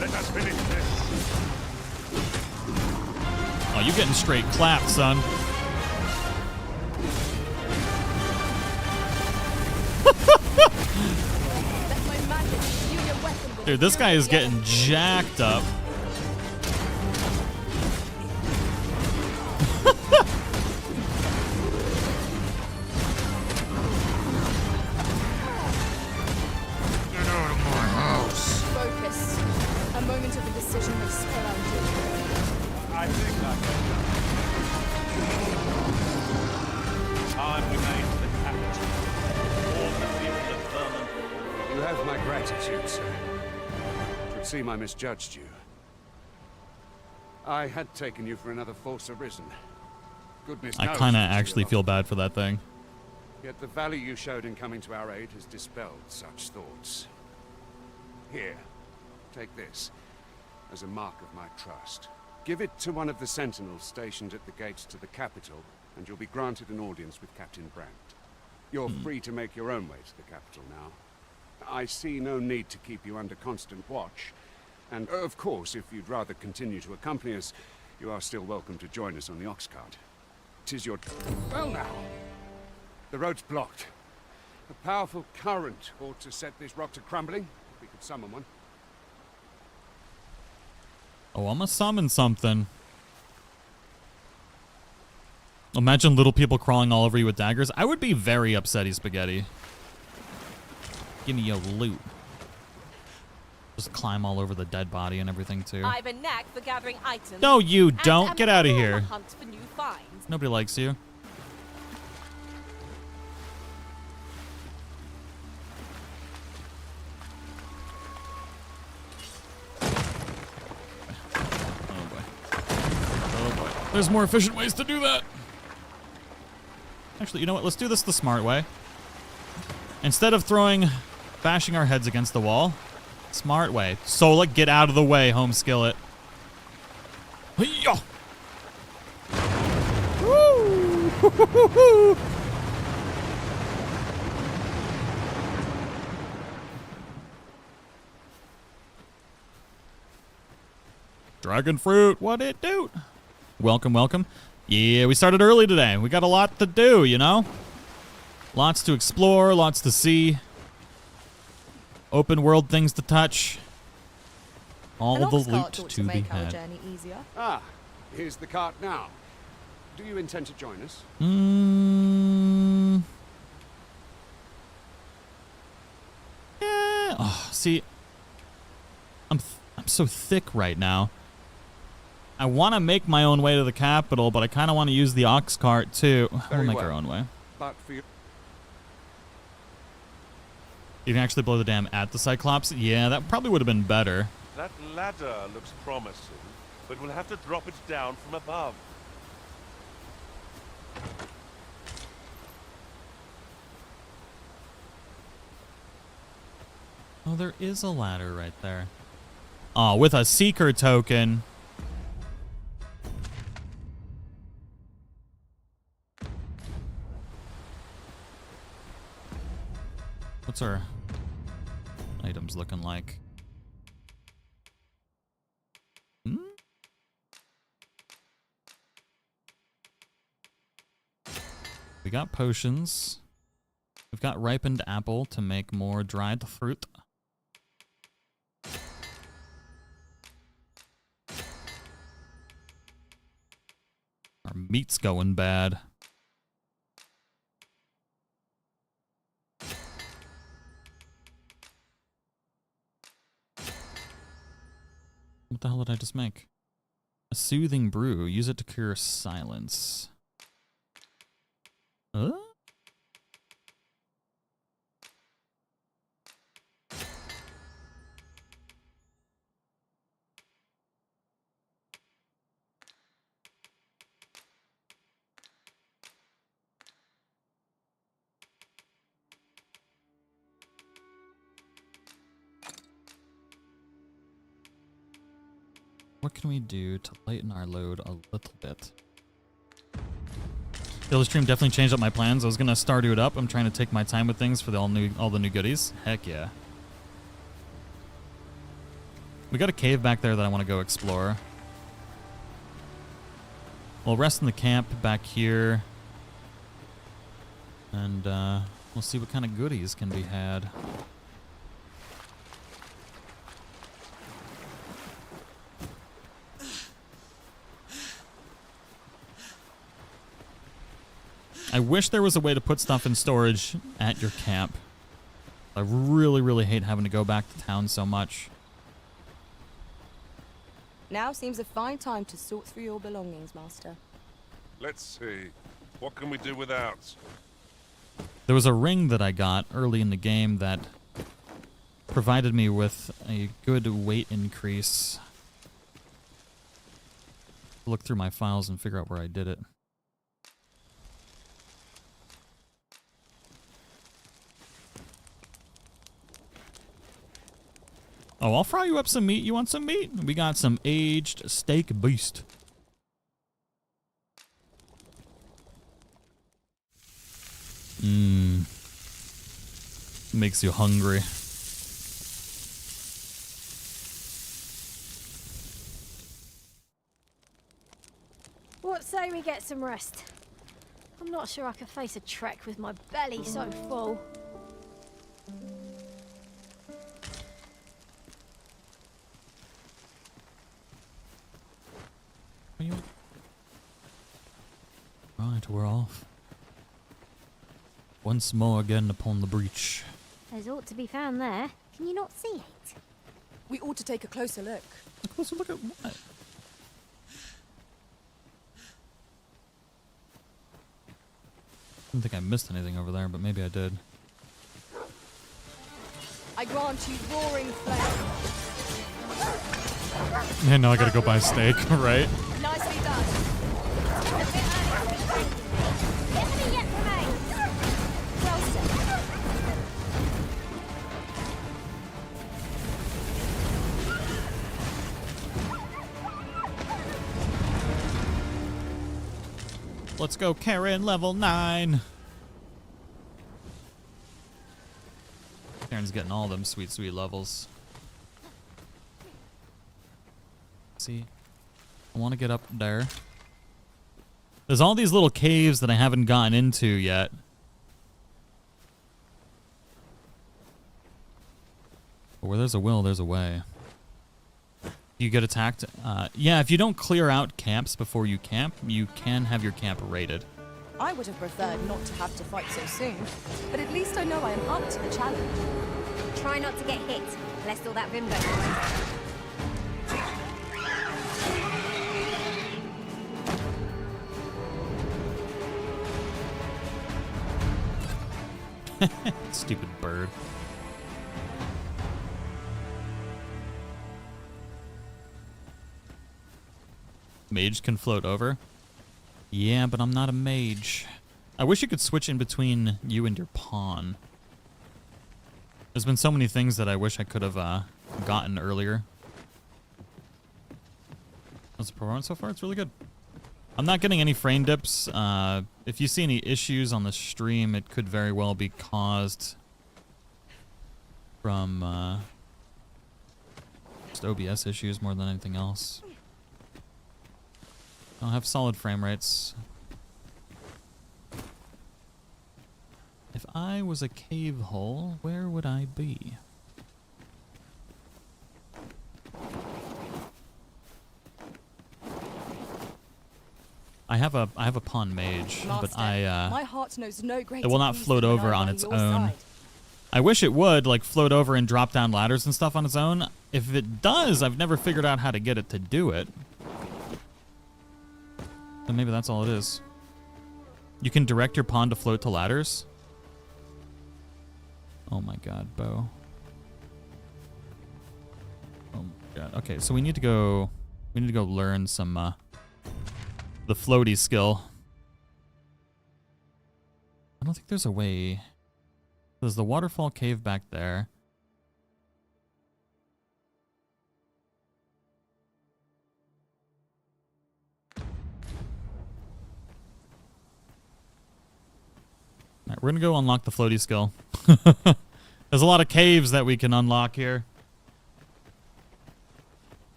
Let us finish this. Oh, you getting straight clapped, son. Dude, this guy is getting jacked up. Get out of my house. Focus. A moment of indecision may spell out judgment. I think I can. Time remains the capital. All the people of Vermin. You have my gratitude, sir. Should seem I misjudged you. I had taken you for another Force Arisen. Goodness knows I kind of that you actually are. feel bad for that thing. Yet the value you showed in coming to our aid has dispelled such thoughts. Here, take this as a mark of my trust. Give it to one of the sentinels stationed at the gates to the capital, and you'll be granted an audience with Captain Brandt. You're free to make your own way to the capital now. I see no need to keep you under constant watch. And, of course, if you'd rather continue to accompany us, you are still welcome to join us on the ox cart. 'Tis your... Well now! The road's blocked. A powerful current ought to set this rock to crumbling, if we could summon one. Oh, I'm gonna summon something. Imagine little people crawling all over you with daggers. I would be very upsetty, Spaghetti. Give me your loot. Just climb all over the dead body and everything, too. I've a knack for gathering items. No, you and don't. am Get out of on the here. hunt for new finds. Nobody likes you. Oh, boy. Oh, boy. There's more efficient ways to do that. Actually, you know what? Let's do this the smart way. Instead of bashing our heads against the wall, smart way. Sola, get out of the way, home skillet. Hey-ya! Woo! Dragon fruit, what it do? Welcome, welcome. Yeah, we started early today. We got a lot to do, you know? Lots to explore, lots to see. Open world things to touch. All the loot to be had. Ah, here's the cart now. Do you intend to join us? Yeah. Oh, see, I'm so thick right now. I want to make my own way to the capital, but I kind of want to use the ox cart too. We'll make our own way. But for you... You can actually blow the dam at the Cyclops? Yeah, that probably would have been better. That ladder looks promising, but we'll have to drop it down from above. Oh, there is a ladder right there. Oh, with a seeker token. What's our items looking like? Hmm? We got potions. We've got ripened apple to make more dried fruit. Our meat's going bad. What the hell did I just make? A soothing brew. Use it to cure silence. Huh? What can we do to lighten our load a little bit? The other stream definitely changed up my plans. I was gonna Stardew it up. I'm trying to take my time with things for all the new goodies. Heck yeah. We got a cave back there that I want to go explore. We'll rest in the camp back here. And we'll see what kind of goodies can be had. I wish there was a way to put stuff in storage at your camp. I really, really hate having to go back to town so much. Now seems a fine time to sort through your belongings, Master. Let's see. What can we do without? There was a ring that I got early in the game that provided me with a good weight increase. Look through my files and figure out where I did it. Oh, I'll fry you up some meat. You want some meat? We got some aged steak beast. Mmm. Makes you hungry. What say we get some rest? I'm not sure I can face a trek with my belly so full. Right, we're off. Once more again upon the breach. There's ought to be found there. Can you not see it? We ought to take a closer look. A closer look at what? I don't think I missed anything over there, but maybe I did. I grant you roaring flame. Yeah, now I gotta go buy a steak, right? Nicely done. Let's go, Karen, level 9. Karen's getting all them sweet, sweet levels. See, I want to get up there. There's all these little caves that I haven't gotten into yet. But where there's a will, there's a way. You get attacked? Yeah, if you don't clear out camps before you camp, you can have your camp raided. I would have preferred not to have to fight so soon, but at least I know I am up to the challenge. Try not to get hit, lest all that Vimbo Stupid bird. Mage can float over? Yeah, but I'm not a mage. I wish you could switch in between you and your pawn. There's been so many things that I wish I could have gotten earlier. How's the performance so far? It's really good. I'm not getting any frame dips. If you see any issues on the stream, it could very well be caused from just OBS issues more than anything else. I'll have solid frame rates. If I was a cave hole, where would I be? I have a pawn mage, but My heart knows no greater it will not peace float than when over I'm on by its your own. side. I wish it would, like, float over and drop down ladders and stuff on its own. If it does, I've never figured out how to get it to do it. So maybe that's all it is. You can direct your pawn to float to ladders? Oh my god, Bo. Oh my god. Okay, so we need to go learn some the floaty skill. I don't think there's a way. There's the waterfall cave back there. Alright, we're gonna go unlock the floaty skill. There's a lot of caves that we can unlock here.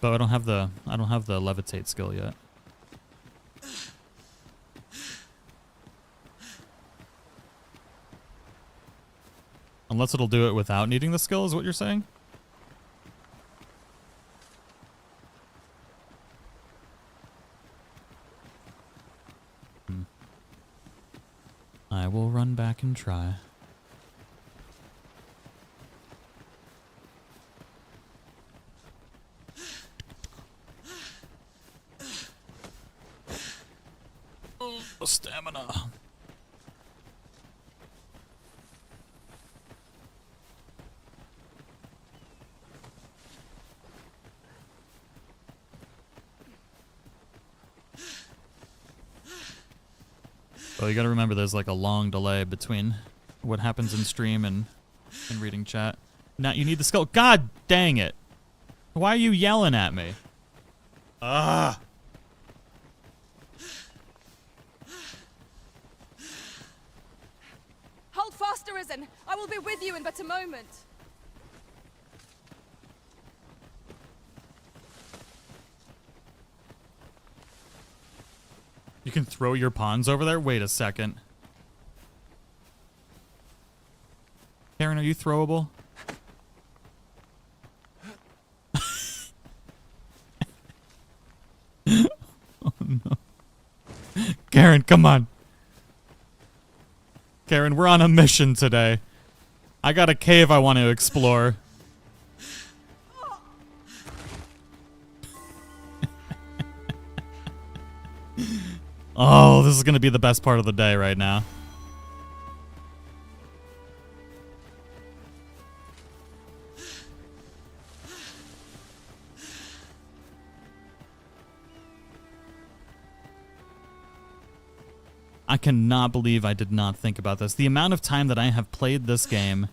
But I don't have the levitate skill yet. Unless it'll do it without needing the skill, is what you're saying? I will run back and try. Stamina. Well, you gotta remember there's like a long delay between what happens in stream and reading chat. Now you need the skill. God dang it. Why are you yelling at me? Ah. Hold fast, Arisen. I will be with you in but a moment. You can throw your pawns over there? Wait a second. Karen, are you throwable? Oh no. Karen, come on. Karen, we're on a mission today. I got a cave I want to explore. Oh, this is going to be the best part of the day right now. I cannot believe I did not think about this. The amount of time that I have played this game.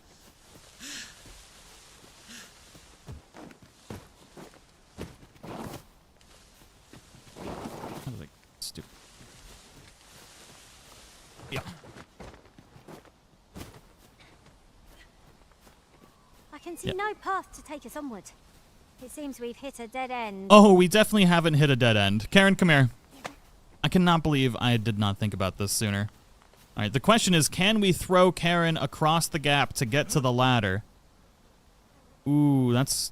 Stupid. Yeah. I can see no path to take us onward. It seems we've hit a dead end. Oh, we definitely haven't hit a dead end. Karen, come here. I cannot believe I did not think about this sooner. All right, the question is, can we throw Karen across the gap to get to the ladder? Ooh, that's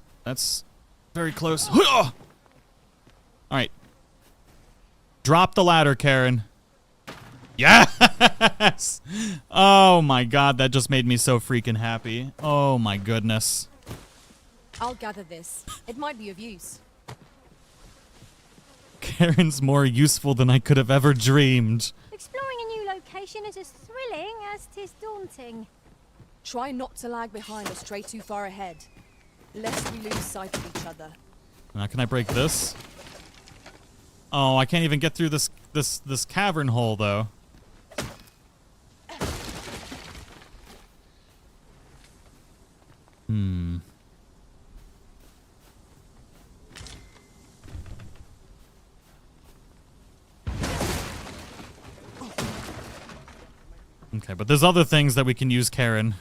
very close. All right. Drop the ladder, Karen. Yes! Oh my god, that just made me so freaking happy. Oh my goodness. I'll gather this. It might be of use. Karen's more useful than I could have ever dreamed. Exploring a new location is as thrilling as 'tis daunting. Try not to lag behind or stray too far ahead, lest we lose sight of each other. Now, can I break this? Oh, I can't even get through this cavern hole though. Okay, but there's other things that we can use Karen.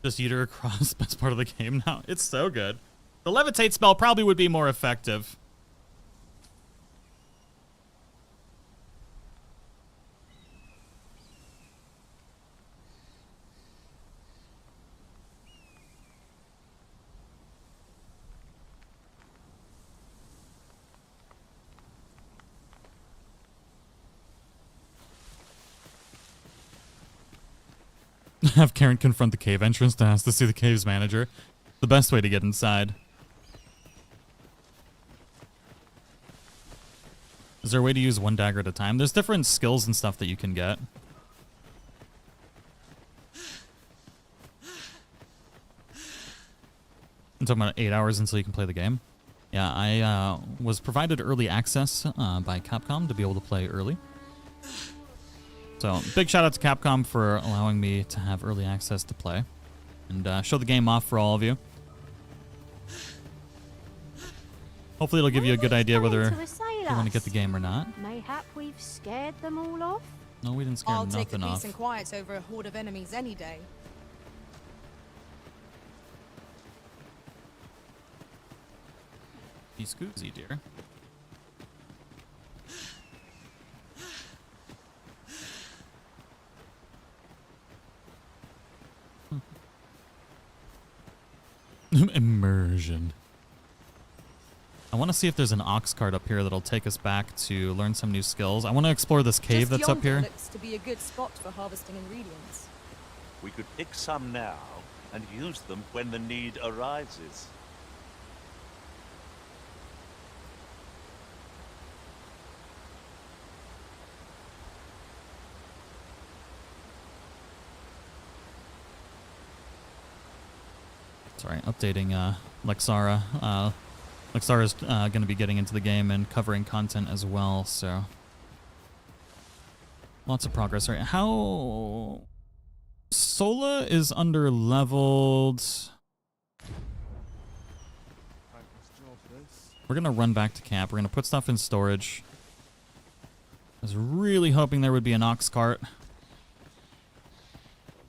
Just eat her across, best part of the game now. It's so good. The levitate spell probably would be more effective. Have Karen confront the cave entrance to ask to see the cave's manager. The best way to get inside. Is there a way to use one dagger at a time? There's different skills and stuff that you can get. I'm talking about 8 hours until you can play the game. Yeah, I was provided early access by Capcom to be able to play early. So, big shout out to Capcom for allowing me to have early access to play and show the game off for all of you. Hopefully it'll give you a good idea whether you want to get the game or not. Mayhap we've scared them all off? No, we didn't scare I'll take nothing the peace off. and quiet over a horde of enemies any day. Be scoozy, dear. Immersion. I want to see if there's an ox cart up here that'll take us back to learn some new skills. I want to explore this cave that's up here. Looks to be a good spot for harvesting ingredients. We could pick some now and use them when the need arises. Sorry, updating Lexara. Lexara's going to be getting into the game and covering content as well, so lots of progress. Right, how Sola is under leveled. We're gonna run back to camp. We're gonna put stuff in storage. I was really hoping there would be an ox cart.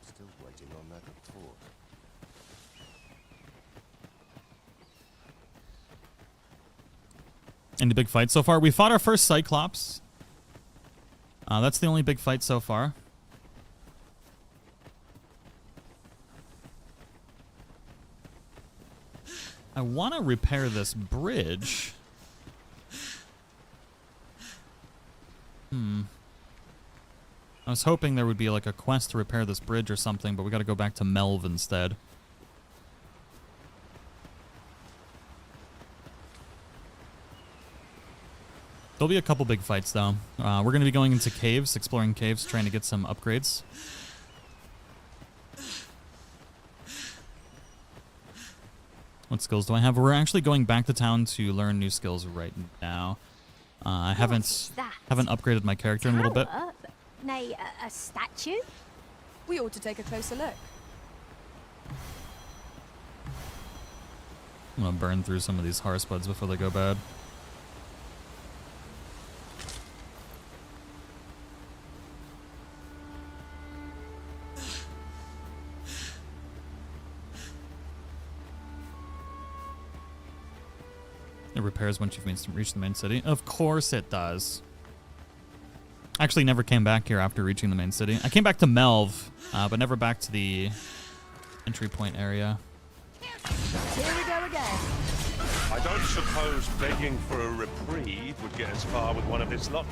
Still waiting on that report. Any big fights so far? We fought our first Cyclops. That's the only big fight so far. I want to repair this bridge. I was hoping there would be like a quest to repair this bridge or something, but we got to go back to Melv instead. There'll be a couple big fights though. We're going to be going into caves, exploring caves, trying to get some upgrades. What skills do I have? We're actually going back to town to learn new skills right now. I haven't upgraded my character in a little bit. Nay, a statue? We ought to take a closer look. I'm going to burn through some of these horse buds before they go bad. It repairs once you've reached the main city. Of course it does. Actually never came back here after reaching the main city. I came back to Melv, but never back to the entry point area. Here we go again. I don't suppose begging for a reprieve would get us far with one of his lot.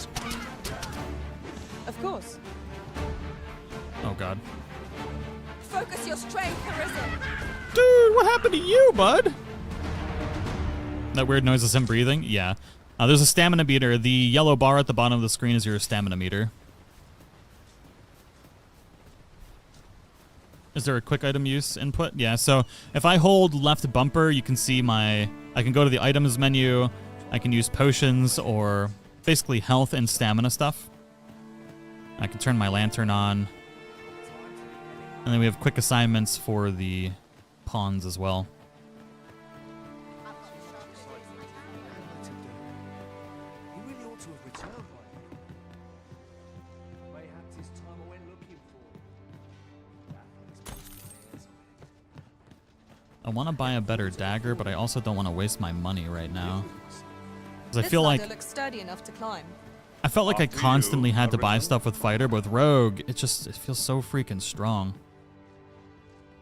Of course. Oh god. Focus your strength, Arisen. Dude, what happened to you, bud? That weird noise is him breathing? Yeah. There's a stamina meter. The yellow bar at the bottom of the screen is your stamina meter. Is there a quick item use input? Yeah, so if I hold left bumper, you can see I can go to the items menu. I can use potions or basically health and stamina stuff. I can turn my lantern on. And then we have quick assignments for the pawns as well. I want to buy a better dagger, but I also don't want to waste my money right now. Because I feel like looks sturdy enough to climb. I felt like I constantly had to buy stuff with fighter, but with rogue, it feels so freaking strong.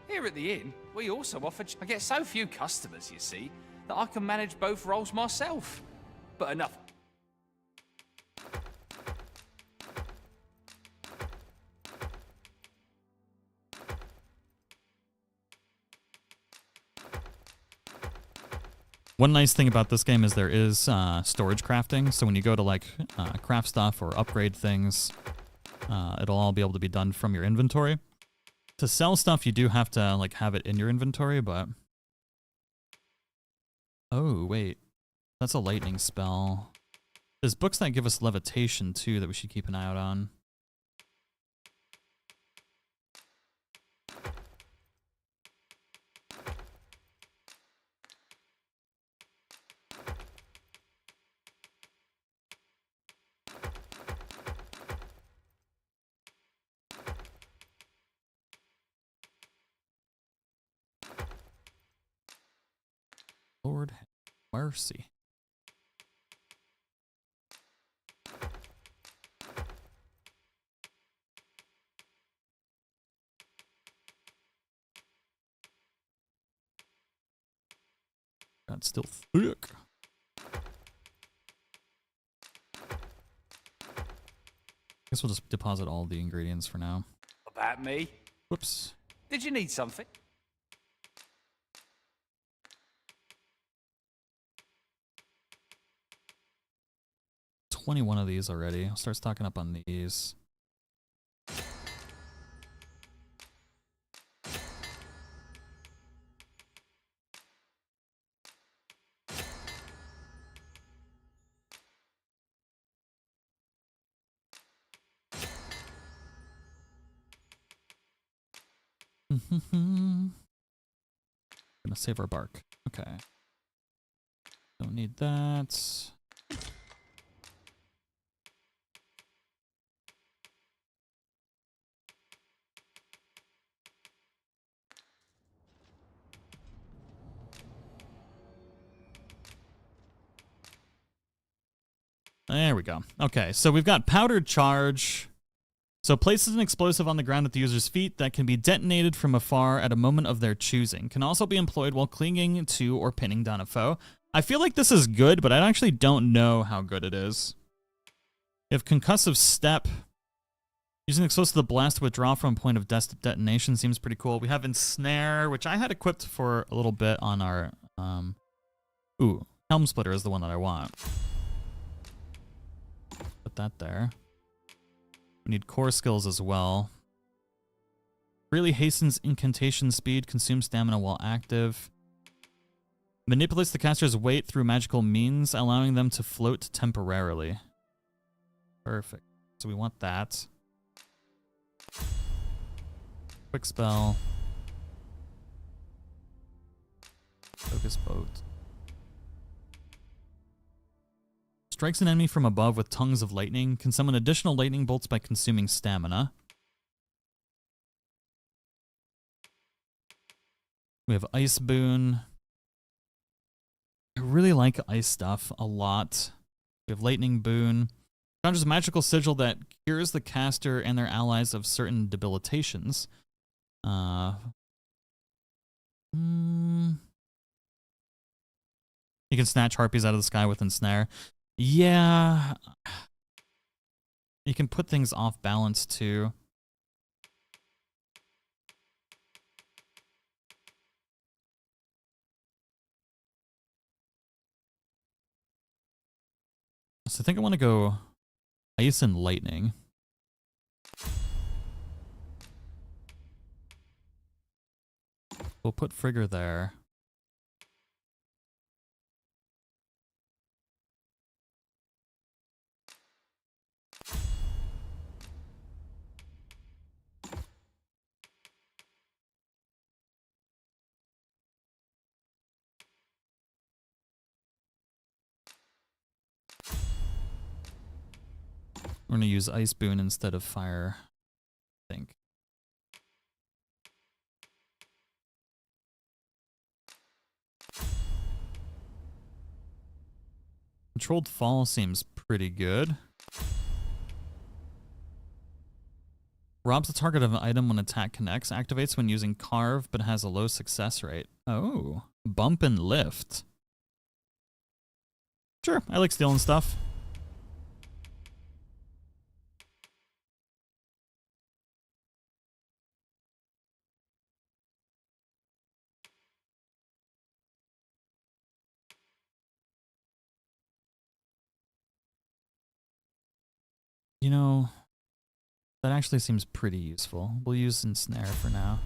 Here at the inn, we also offer... I get so few customers, you see, that I can manage both roles myself. But enough... One nice thing about this game is there is storage crafting, so when you go to like craft stuff or upgrade things, it'll all be able to be done from your inventory. To sell stuff, you do have to like have it in your inventory, but... Oh, wait. That's a lightning spell. There's books that give us levitation too that we should keep an eye out on. Lord have mercy. That's still thick. Guess we'll just deposit all the ingredients for now. About me? Whoops. Did you need something? 21 of these already. I'll start stocking up on these. Gonna save our bark. Okay. Don't need that. There we go. Okay, so we've got powdered charge. So places an explosive on the ground at the user's feet that can be detonated from afar at a moment of their choosing. Can also be employed while clinging to or pinning down a foe. I feel like this is good, but I actually don't know how good it is. You have concussive step. Using explosive to blast to withdraw from a point of detonation seems pretty cool. We have ensnare, which I had equipped for a little bit on our... Ooh, helm splitter is the one that I want. Put that there. We need core skills as well. Really hastens incantation speed, consumes stamina while active. Manipulates the caster's weight through magical means, allowing them to float temporarily. Perfect. So we want that. Quick spell. Focus boat. Strikes an enemy from above with tongues of lightning. Can summon additional lightning bolts by consuming stamina. We have Ice Boon. I really like ice stuff a lot. We have Lightning Boon. Conjures a magical sigil that cures the caster and their allies of certain debilitations. You can snatch harpies out of the sky with ensnare. Yeah. You can put things off balance too. So I think I want to go ice and lightning. We'll put Frigger there. We're gonna use Ice Boon instead of Fire, I think. Controlled Fall seems pretty good. Robs the target of an item when attack connects. Activates when using Carve, but has a low success rate. Oh, Bump and Lift. Sure, I like stealing stuff. You know, that actually seems pretty useful. We'll use Ensnare for now.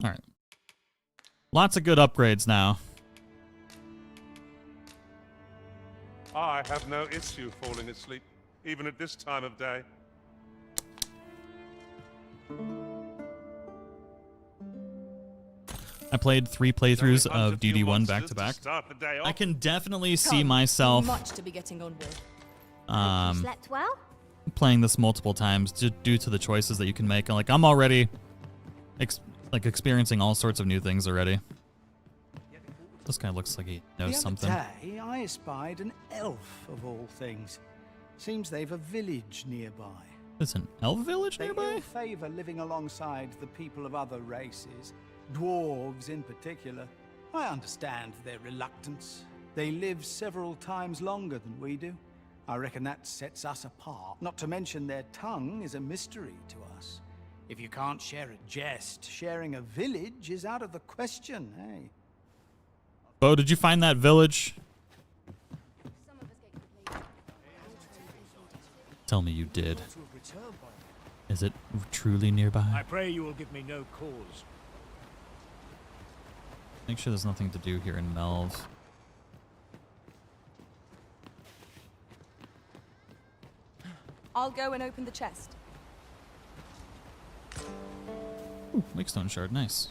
All right. Lots of good upgrades now. I have no issue falling asleep, even at this time of day. I played 3 playthroughs of DD1 back to back. I can definitely see myself Much to be getting on with. Slept well? playing this multiple times due to the choices that you can make. Like I'm already experiencing all sorts of new things already. This guy looks like he knows something. The other day, I espied an elf of all things. Seems they've a village nearby. There's an elf village nearby? They favor living alongside the people of other races, dwarves in particular. I understand their reluctance. They live several times longer than we do. I reckon that sets us apart. Not to mention their tongue is a mystery to us. If you can't share a jest, sharing a village is out of the question, eh? Bo, did you find that village? Tell me you did. Is it truly nearby? I pray you will give me no cause. Make sure there's nothing to do here in Melv. I'll go and open the chest. Ooh, Wakestone Shard, nice.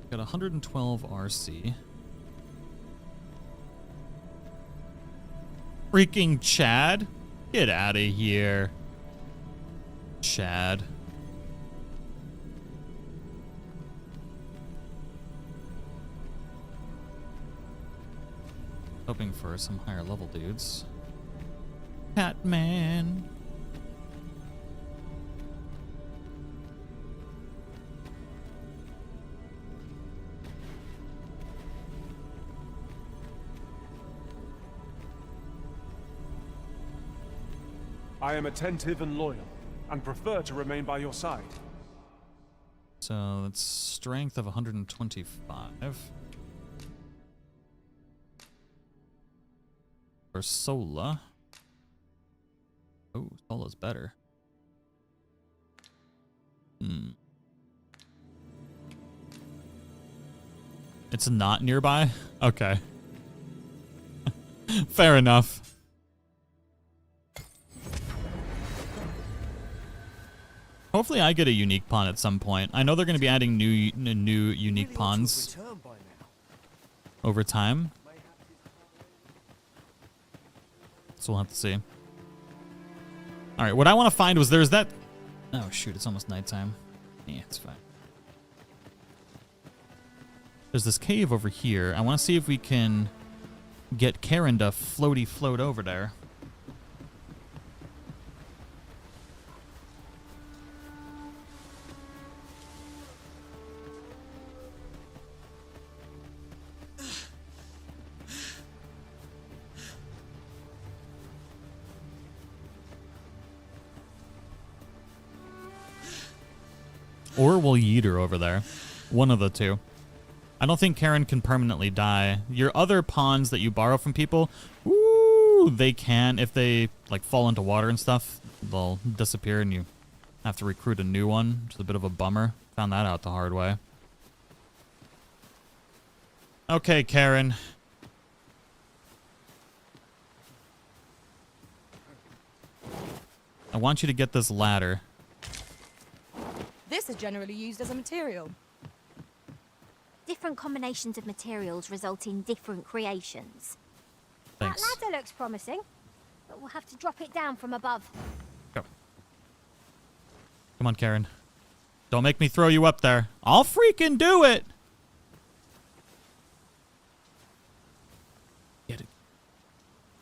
Got 112 RC. Freaking Chad? Get out of here. Chad. Hoping for some higher level dudes. Catman. I am attentive and loyal, and prefer to remain by your side. So that's strength of 125. For Sola. Oh, Sola's better. It's not nearby? Okay. Fair enough. Hopefully I get a unique pawn at some point. I know they're going to be adding new unique pawns over time. So we'll have to see. All right, what I want to find was there's that... Oh, shoot, it's almost nighttime. Yeah, it's fine. There's this cave over here. I want to see if we can get Karen to float over there. Or we'll yeet her over there. One of the two. I don't think Karen can permanently die. Your other pawns that you borrow from people, ooh, they can. If they like fall into water and stuff, they'll disappear and you have to recruit a new one, which is a bit of a bummer. Found that out the hard way. Okay, Karen. I want you to get this ladder. This is generally used as a material. Different combinations of materials result in different creations. Thanks. That ladder looks promising, but we'll have to drop it down from above. Go. Come on, Karen. Don't make me throw you up there. I'll freaking do it! Get it.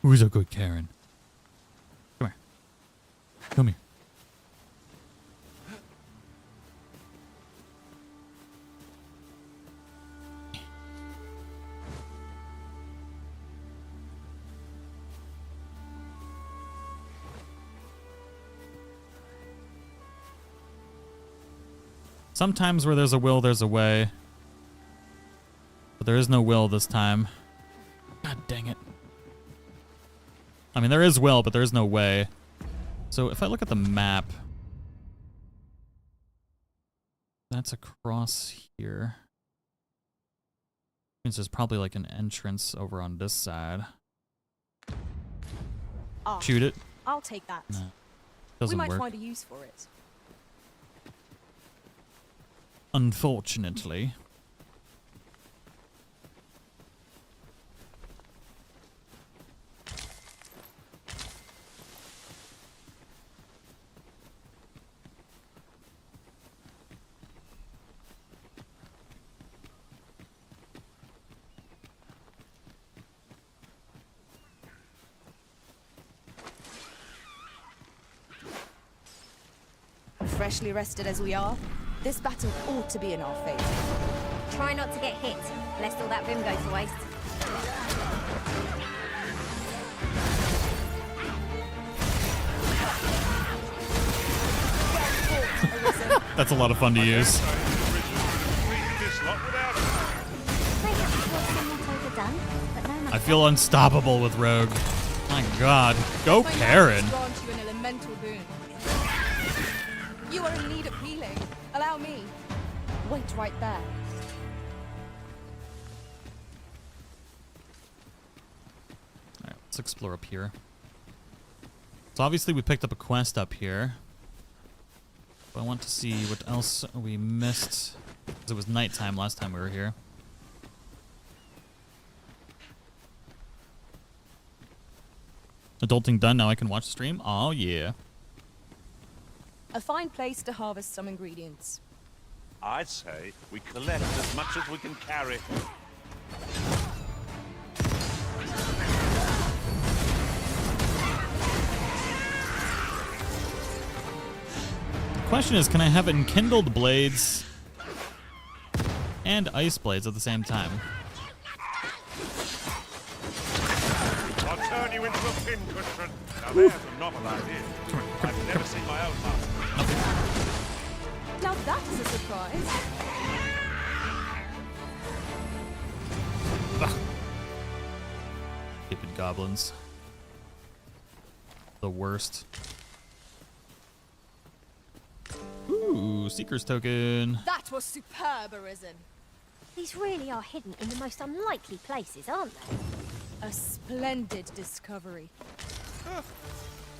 Who's a good Karen? Come here. Come here. Sometimes where there's a will, there's a way. But there is no will this time. God dang it. I mean, there is will, but there is no way. So if I look at the map, that's across here. Means there's probably like an entrance over on this side. Ah, Shoot it. I'll take that. No, We doesn't might work. find a use for it. Unfortunately. Freshly rested as we are, this battle ought to be in our favor. Try not to get hit, lest all that vim go to waste. That's a lot of fun to use. I feel unstoppable with Rogue. My God. Go Karen. Grant you an elemental boon. You are in need of healing. Allow me. Wait right there. Alright, let's explore up here. So obviously we picked up a quest up here. But I want to see what else we missed. Because it was nighttime last time we were here. Adulting done, now I can watch the stream? Oh yeah. A fine place to harvest some ingredients. I say we collect as much as we can carry. The question is, can I have enkindled blades and ice blades at the same time? I'll turn you into a pincushion. Now there's a novel idea. I've never seen my own master. Now that is a surprise. Stupid goblins. The worst. Ooh, Seeker's token. That was superb, Arisen. These really are hidden in the most unlikely places, aren't they? A splendid discovery.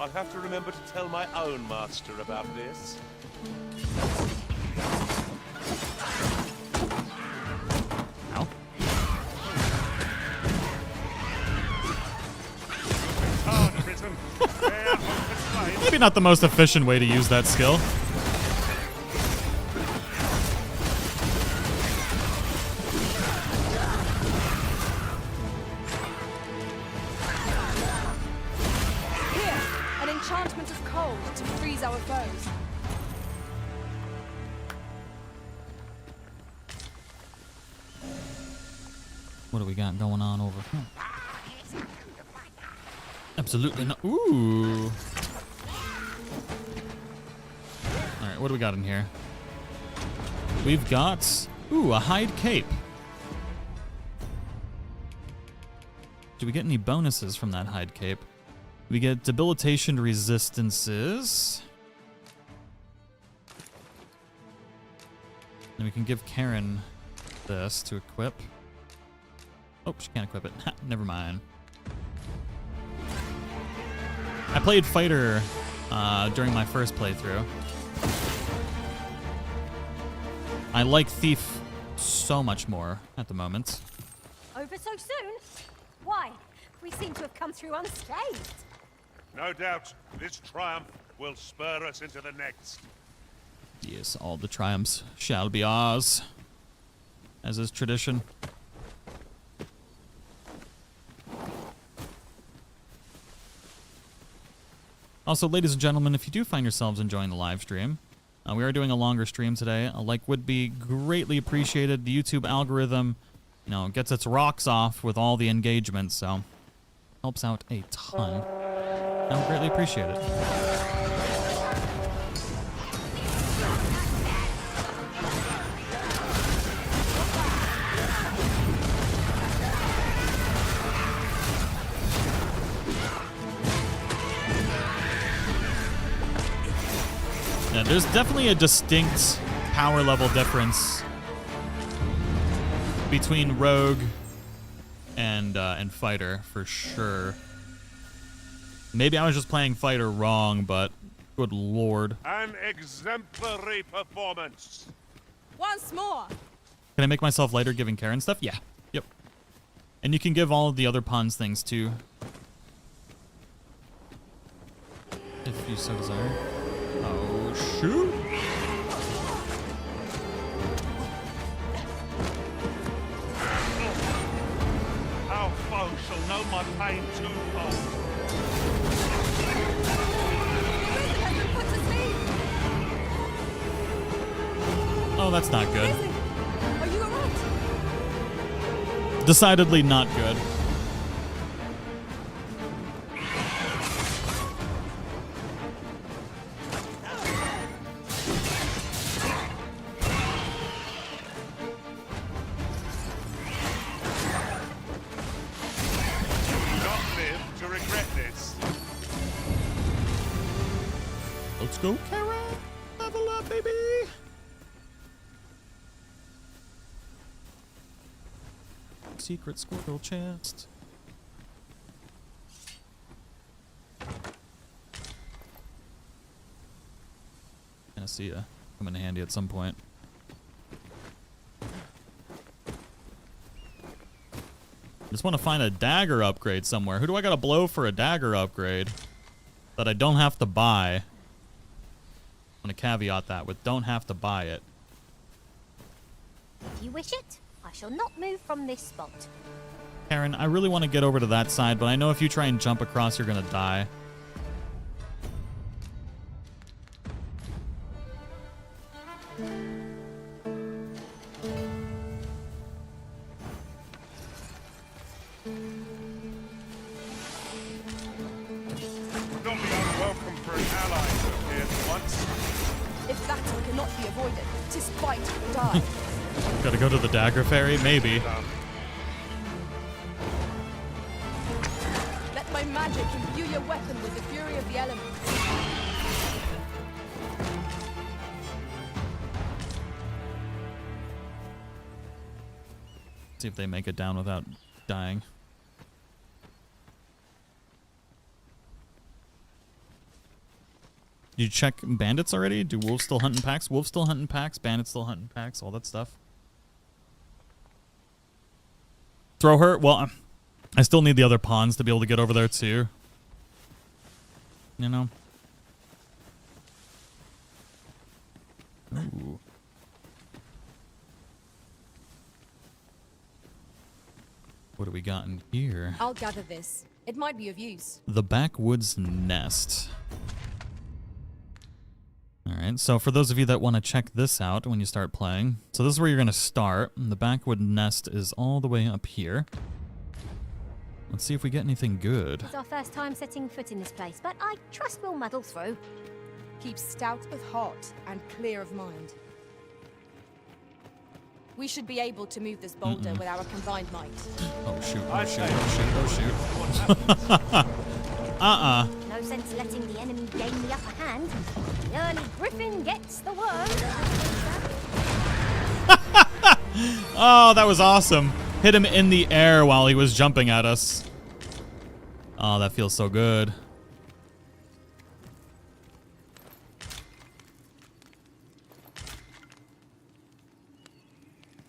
I'll have to remember to tell my own master about this. Ow. Maybe not the most efficient way to use that skill. Here, an enchantment of cold to freeze our foes. What do we got going on over here? Absolutely not. Ooh. Alright, what do we got in here? we've got, ooh, a hide cape. Do we get any bonuses from that hide cape? We get debilitation resistances. And we can give Karen this to equip. Oh, she can't equip it. Never mind. I played fighter during my first playthrough. I like Thief so much more at the moment. Over so soon? Why? We seem to have come through unscathed. No doubt, this triumph will spur us into the next. Yes, all the triumphs shall be ours, as is tradition. Also, ladies and gentlemen, if you do find yourselves enjoying the live stream, we are doing a longer stream today. A like would be greatly appreciated. The YouTube algorithm, you know, gets its rocks off with all the engagement, so helps out a ton. I would greatly appreciate it. Yeah, there's definitely a distinct power level difference between Rogue and Fighter, for sure. Maybe I was just playing Fighter wrong, but good lord. An exemplary performance. Once more. Can I make myself lighter giving Karen stuff? Yeah. Yep. And you can give all of the other pawns things too, if you so desire. Oh, shoot. Our foe shall know my pain too long. Oh, that's not good. Are you alright? Decidedly not good. Let's go, Karen! Level up, baby! Secret Squirtle chest. Gonna see ya. Come in handy at some point. Just want to find a dagger upgrade somewhere. Who do I gotta blow for a dagger upgrade that I don't have to buy? I'm gonna caveat that with don't have to buy it. If you wish it, I shall not move from this spot. Karen, I really want to get over to that side, but I know if you try and jump across, you're gonna die. Not be unwelcome for an ally to appear at once. If battle cannot be avoided, 'tis fight or die. Gotta go to the dagger ferry? Maybe. Let my magic imbue your weapon with the fury of the elements. See if they make it down without dying. Did you check bandits already? Do wolves still hunt in packs? Wolves still hunt in packs, bandits still hunt in packs, all that stuff. Throw her? Well, I still need the other pawns to be able to get over there too. You know? Ooh. What do we got in here? I'll gather this. It might be of use. The Backwoods Nest. Alright, so for those of you that want to check this out when you start playing, so this is where you're going to start. The Backwood Nest is all the way up here. Let's see if we get anything good. It's our first time setting foot in this place, but I trust we'll muddle through. Keep stout of heart and clear of mind. We should be able to move this boulder with our combined might. Oh shoot, oh shoot, oh shoot, oh shoot. No sense letting the enemy gain the upper hand. The early griffin gets the worm. Oh, that was awesome. Hit him in the air while he was jumping at us. Oh, that feels so good.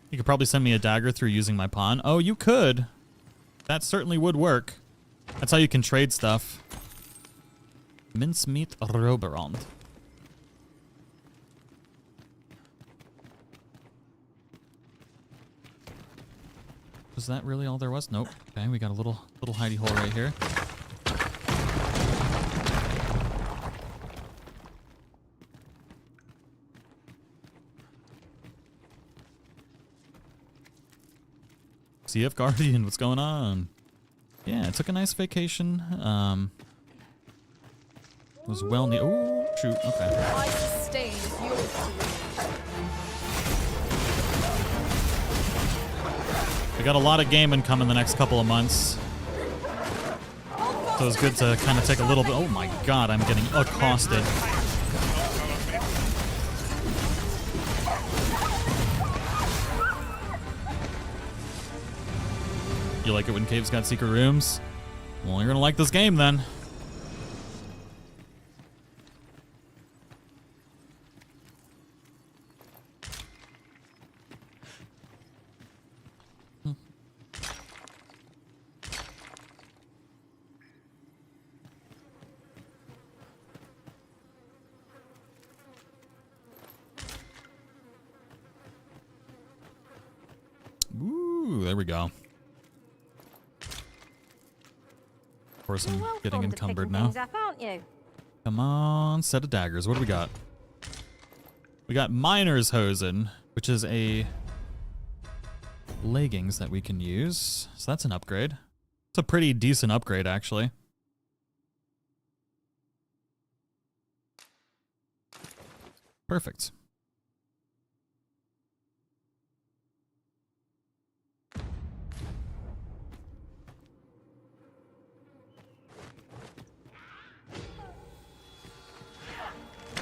You could probably send me a dagger through using my pawn. Oh, you could. That certainly would work. That's how you can trade stuff. Mincemeat Roberond. Was that really all there was? Nope. Okay, we got a little hidey hole right here. CF Guardian, what's going on? Yeah, I took a nice vacation. It was well needed. Oh, shoot. Okay. I sustain your We got a lot of gaming coming the next couple of months. So it's good to kind of take a little bit. Oh my god, I'm getting accosted. You like it when caves got secret rooms? Well, you're gonna like this game then. Ooh, there we go. Of course, I'm getting encumbered now. Up, aren't you? Come on, set of daggers. What do we got? We got Miner's Hosen, which is a leggings that we can use. So that's an upgrade. It's a pretty decent upgrade, actually. Perfect.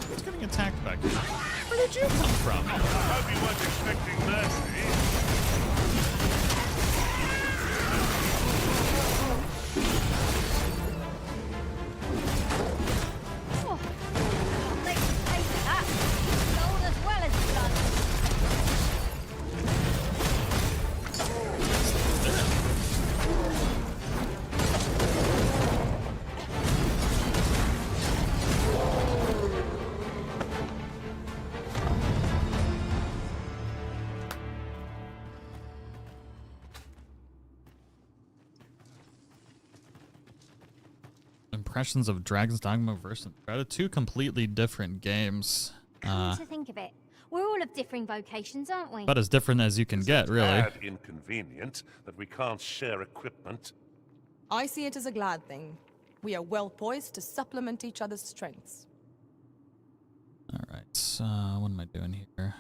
Who's getting attacked back here? Where did you come from? I hope you weren't expecting mercy. Oh, let's face that. Gold as well as blood. Impressions of Dragons Dogma versus Strata. Two completely different games. Come to think of it, we're all of differing vocations, aren't we? But as different as you can get, really. Tad inconvenient that we can't share equipment. I see it as a glad thing. We are well poised to supplement each other's strengths. Alright, so what am I doing here?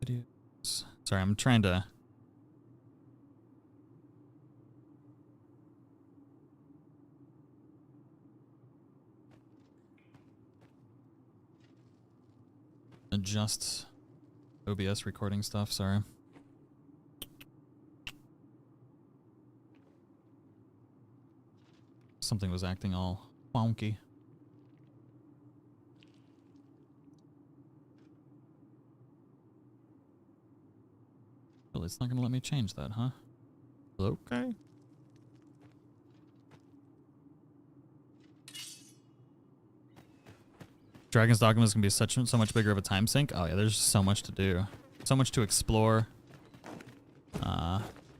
Videos. Sorry, I'm trying to... adjust OBS recording stuff, sorry. Something was acting all wonky. Well, it's not gonna let me change that, huh? Okay. Dragons Dogma is gonna be so much bigger of a time sink. Oh yeah, there's so much to do, so much to explore.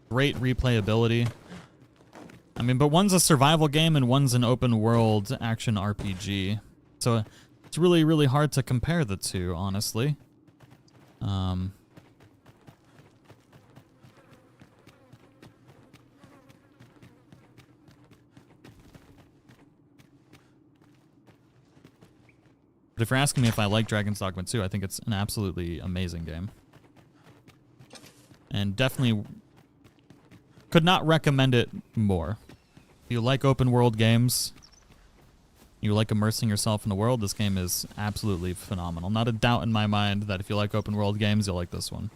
Great replayability. I mean, but one's a survival game and one's an open world action RPG, so it's really, really hard to compare the two, honestly. But if you're asking me if I like Dragons Dogma 2, I think it's an absolutely amazing game. And definitely could not recommend it more. If you like open world games, you like immersing yourself in the world, this game is absolutely phenomenal. Not a doubt in my mind that if you like open world games, you'll like this one.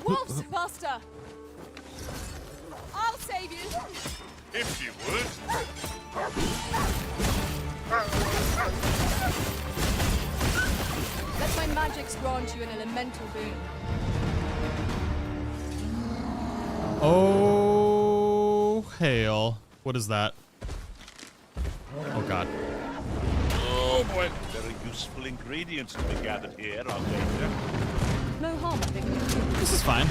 Wolves, Master! I'll save you! If you would. Let my magics grant you an elemental boon. Oh, hail. What is that? Oh, God. Oh boy. There are useful ingredients to be gathered here, I wager. No harm, I think. This is fine.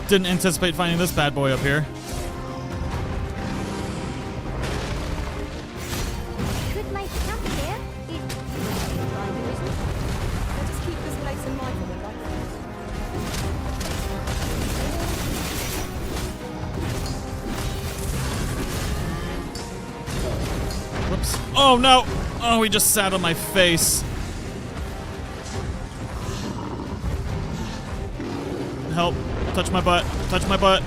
Didn't anticipate finding this bad boy up here. Could make a camp here if Let us keep this place in mind for the life. Whoops. Oh, no. Oh, he just sat on my face. Help. Touch my butt. Touch my butt.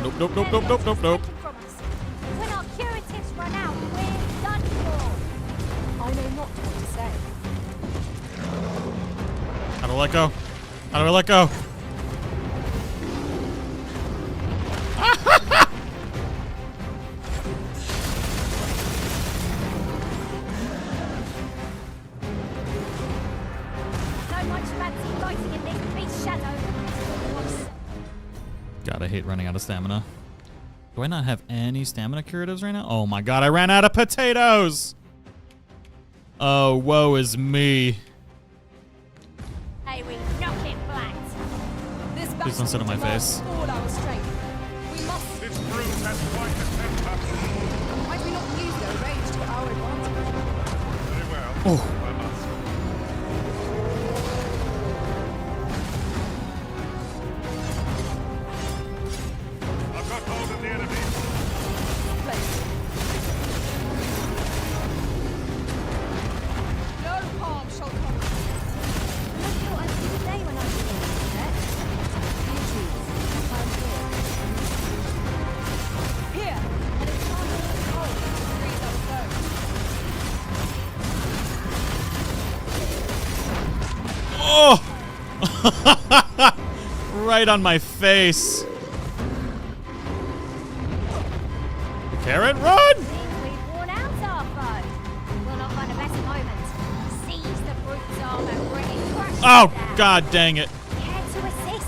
Nope, nope, nope, nope, nope, nope, nope. when our curatives run out, we're done for. I know not what to say. How do I let go? How do I let go? So much fancy fighting in this beast shadow. God, I hate running out of stamina. Do I not have any stamina curatives right now? Oh my God, I ran out of potatoes! Oh, woe is me. Hey, we knock it flat. This Please don't sit on my face. all our strength. We must. This brute has quite a temper. Might we not use their rage to our advantage? Very well. Oh. I must. I've got hold of the enemy. No harm shall come. I thought I'd see the day when I was Here, and it's time to hold to freeze our foe. Oh! Right on my face. Karen, run! We've worn out our foe. We'll not find a better moment. Seize the brute's arm and bring it crashing Oh, down. God dang it. Care to assist?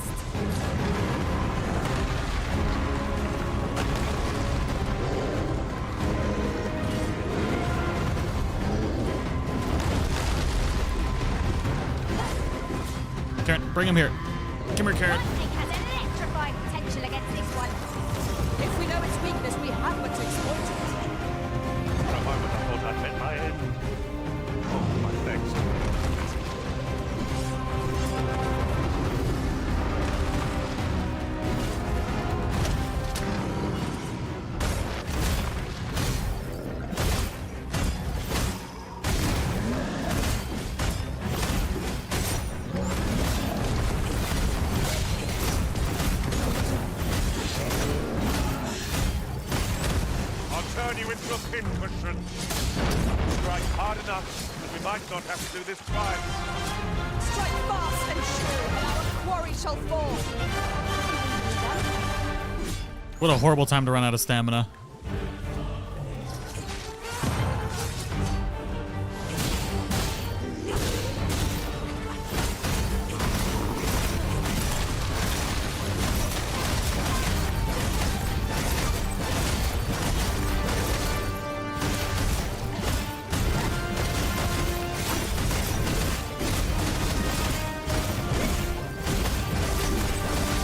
Karen, bring him here. Come here, Karen. It has an electrifying potential against this one. If we know its weakness, we have but to exploit it. For a moment I thought I'd met my end. Oh, my thanks. I'll turn you into a pincushion. Strike hard enough, and we might not have to do this twice. Strike fast and sure, and our quarry shall fall. What a horrible time to run out of stamina.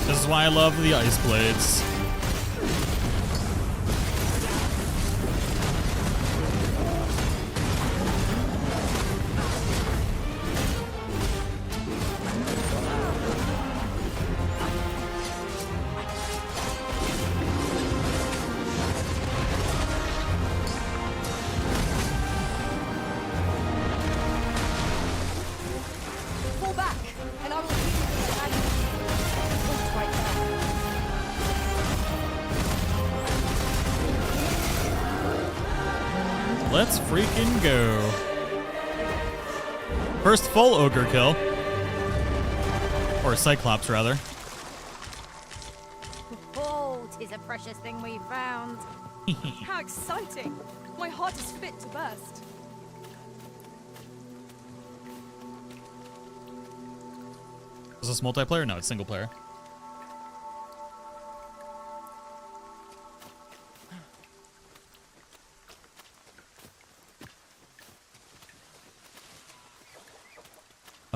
This is why I love the ice blades. Let's freaking go. First full ogre kill. Or Cyclops, rather. Oh, 'tis a precious thing we found. How exciting! My heart is fit to burst. Is this multiplayer? No, it's single player.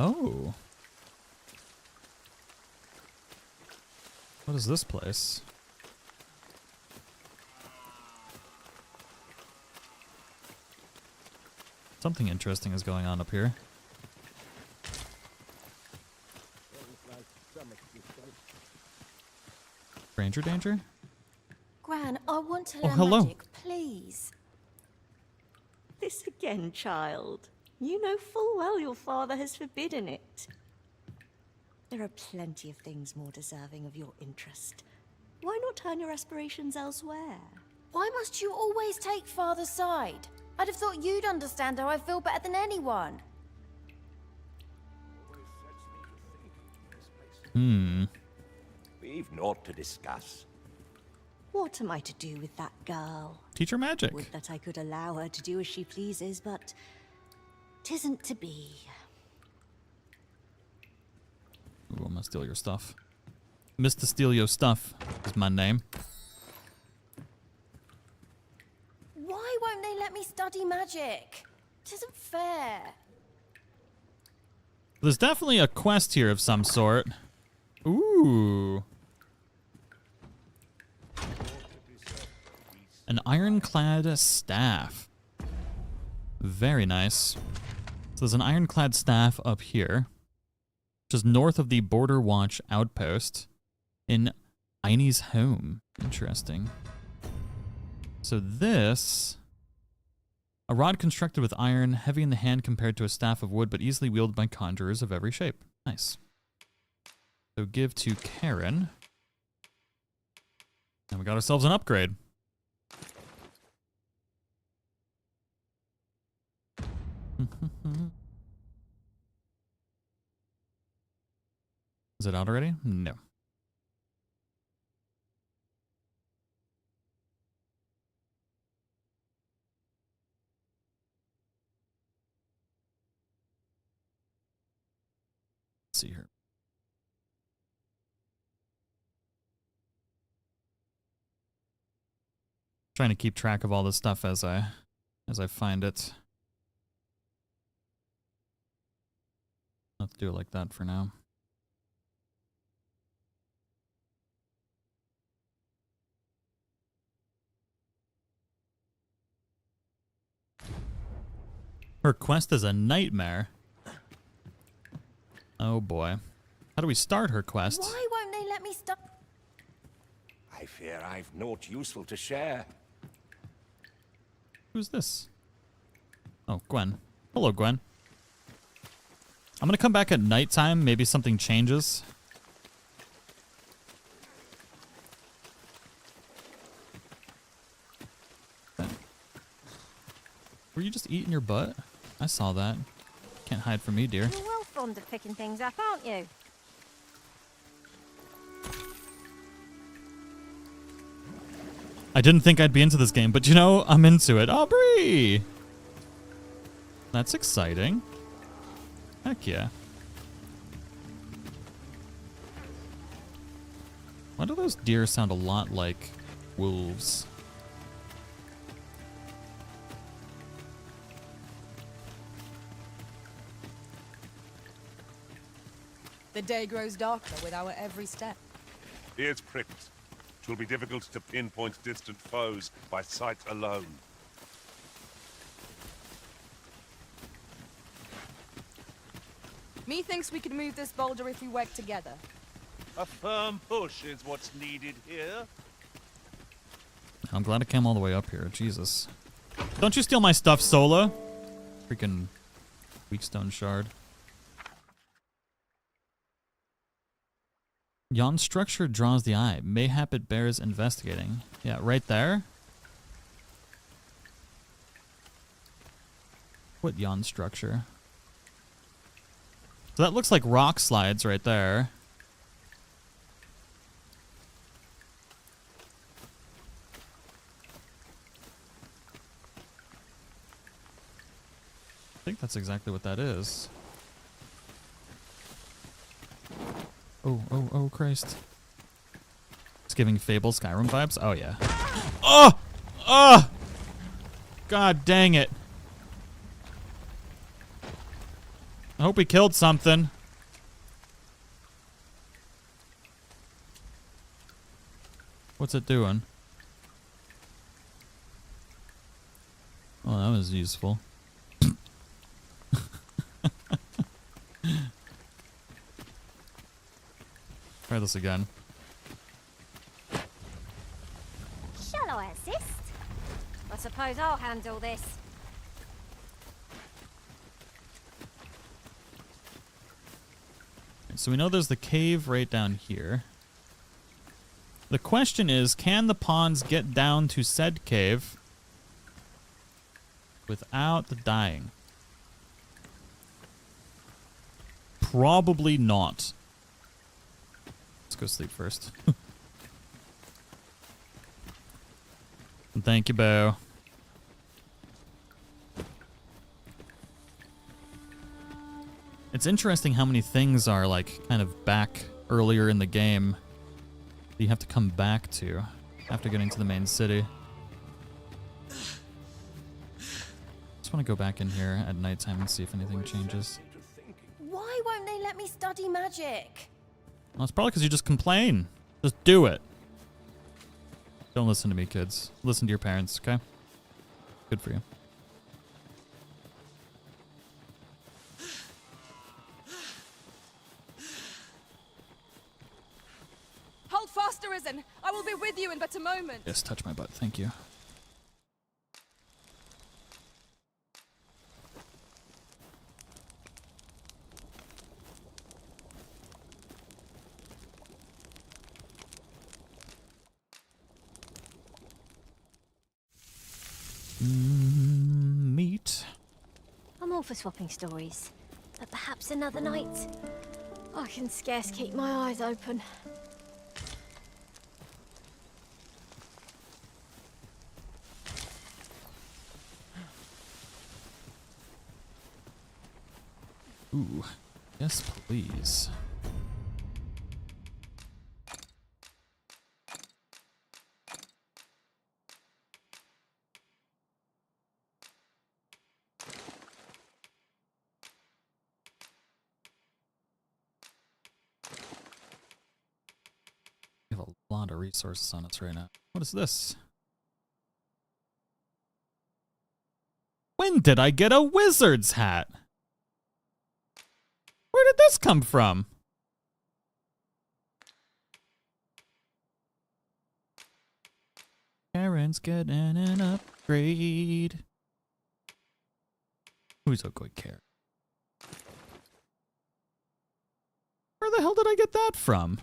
Oh. What is this place? Something interesting is going on up here. Stranger danger? Gran, I want to Oh, learn hello. magic, please. This again, child. You know full well your father has forbidden it. There are plenty of things more deserving of your interest. Why not turn your aspirations elsewhere? Why must you always take Father's side? I'd have thought you'd understand how I feel better than anyone. We've naught to discuss. What am I to do with that girl? Teach her magic. Would that I could allow her to do as she pleases, but 'tisn't to be. Ooh, I'm gonna steal your stuff. Mr. Steal Your Stuff is my name. Why won't they let me study magic? It isn't fair. There's definitely a quest here of some sort. Ooh. An ironclad staff. Very nice. So there's an ironclad staff up here, which is north of the Border Watch outpost in Einie's home. Interesting. So this... A rod constructed with iron, heavy in the hand compared to a staff of wood, but easily wielded by conjurers of every shape. Nice. So give to Karen. And we got ourselves an upgrade. Is it out already? No. Let's see here. Trying to keep track of all this stuff as I find it. I'll have to do it like that for now. Her quest is a nightmare. Oh boy. How do we start her quest? Why won't they let me study? I fear I've naught useful to share. Who's this? Oh, Gwen. Hello, Gwen. I'm gonna come back at nighttime. Maybe something changes. Were you just eating your butt? I saw that. Can't hide from me, dear. You're well fond of picking things up, aren't you? I didn't think I'd be into this game, but you know, I'm into it. Aubrey! That's exciting. Heck yeah. Why do those deer sound a lot like wolves? The day grows darker with our every step. Here's pricked. 'Twill be difficult to pinpoint distant foes by sight alone. Methinks we could move this boulder if we work together. A firm push is what's needed here. I'm glad I came all the way up here. Jesus. Don't you steal my stuff, Sola. Freaking weakstone shard. Yon structure draws the eye. Mayhap it bears investigating. Yeah, right there. What yawn structure? So that looks like rock slides right there. I think that's exactly what that is. Oh, Christ. It's giving Fable Skyrim vibes? Oh, yeah. Oh! Oh! God dang it. I hope we killed something. What's it doing? Oh, that was useful. Try this again. Shall I assist? I suppose I'll handle this. So we know there's the cave right down here. The question is, can the pawns get down to said cave without the dying? Probably not. Let's go sleep first. Thank you, Bo. It's interesting how many things are like kind of back earlier in the game that you have to come back to after getting to the main city. Just want to go back in here at nighttime and see if anything changes. Why won't they let me study magic? Well, it's probably because you just complain. Just do it. Don't listen to me, kids. Listen to your parents, okay? Good for you. Hold fast, Arisen. I will be with you in but a moment. Yes, touch my butt. Thank you. Meat. I'm all for swapping stories, but perhaps another night. I can scarce keep my eyes open. Ooh. Yes, please. We have a lot of resources on us right now. What is this? When did I get a wizard's hat? Where did this come from? Karen's getting an upgrade. Who's a good Karen? Where the hell did I get that from?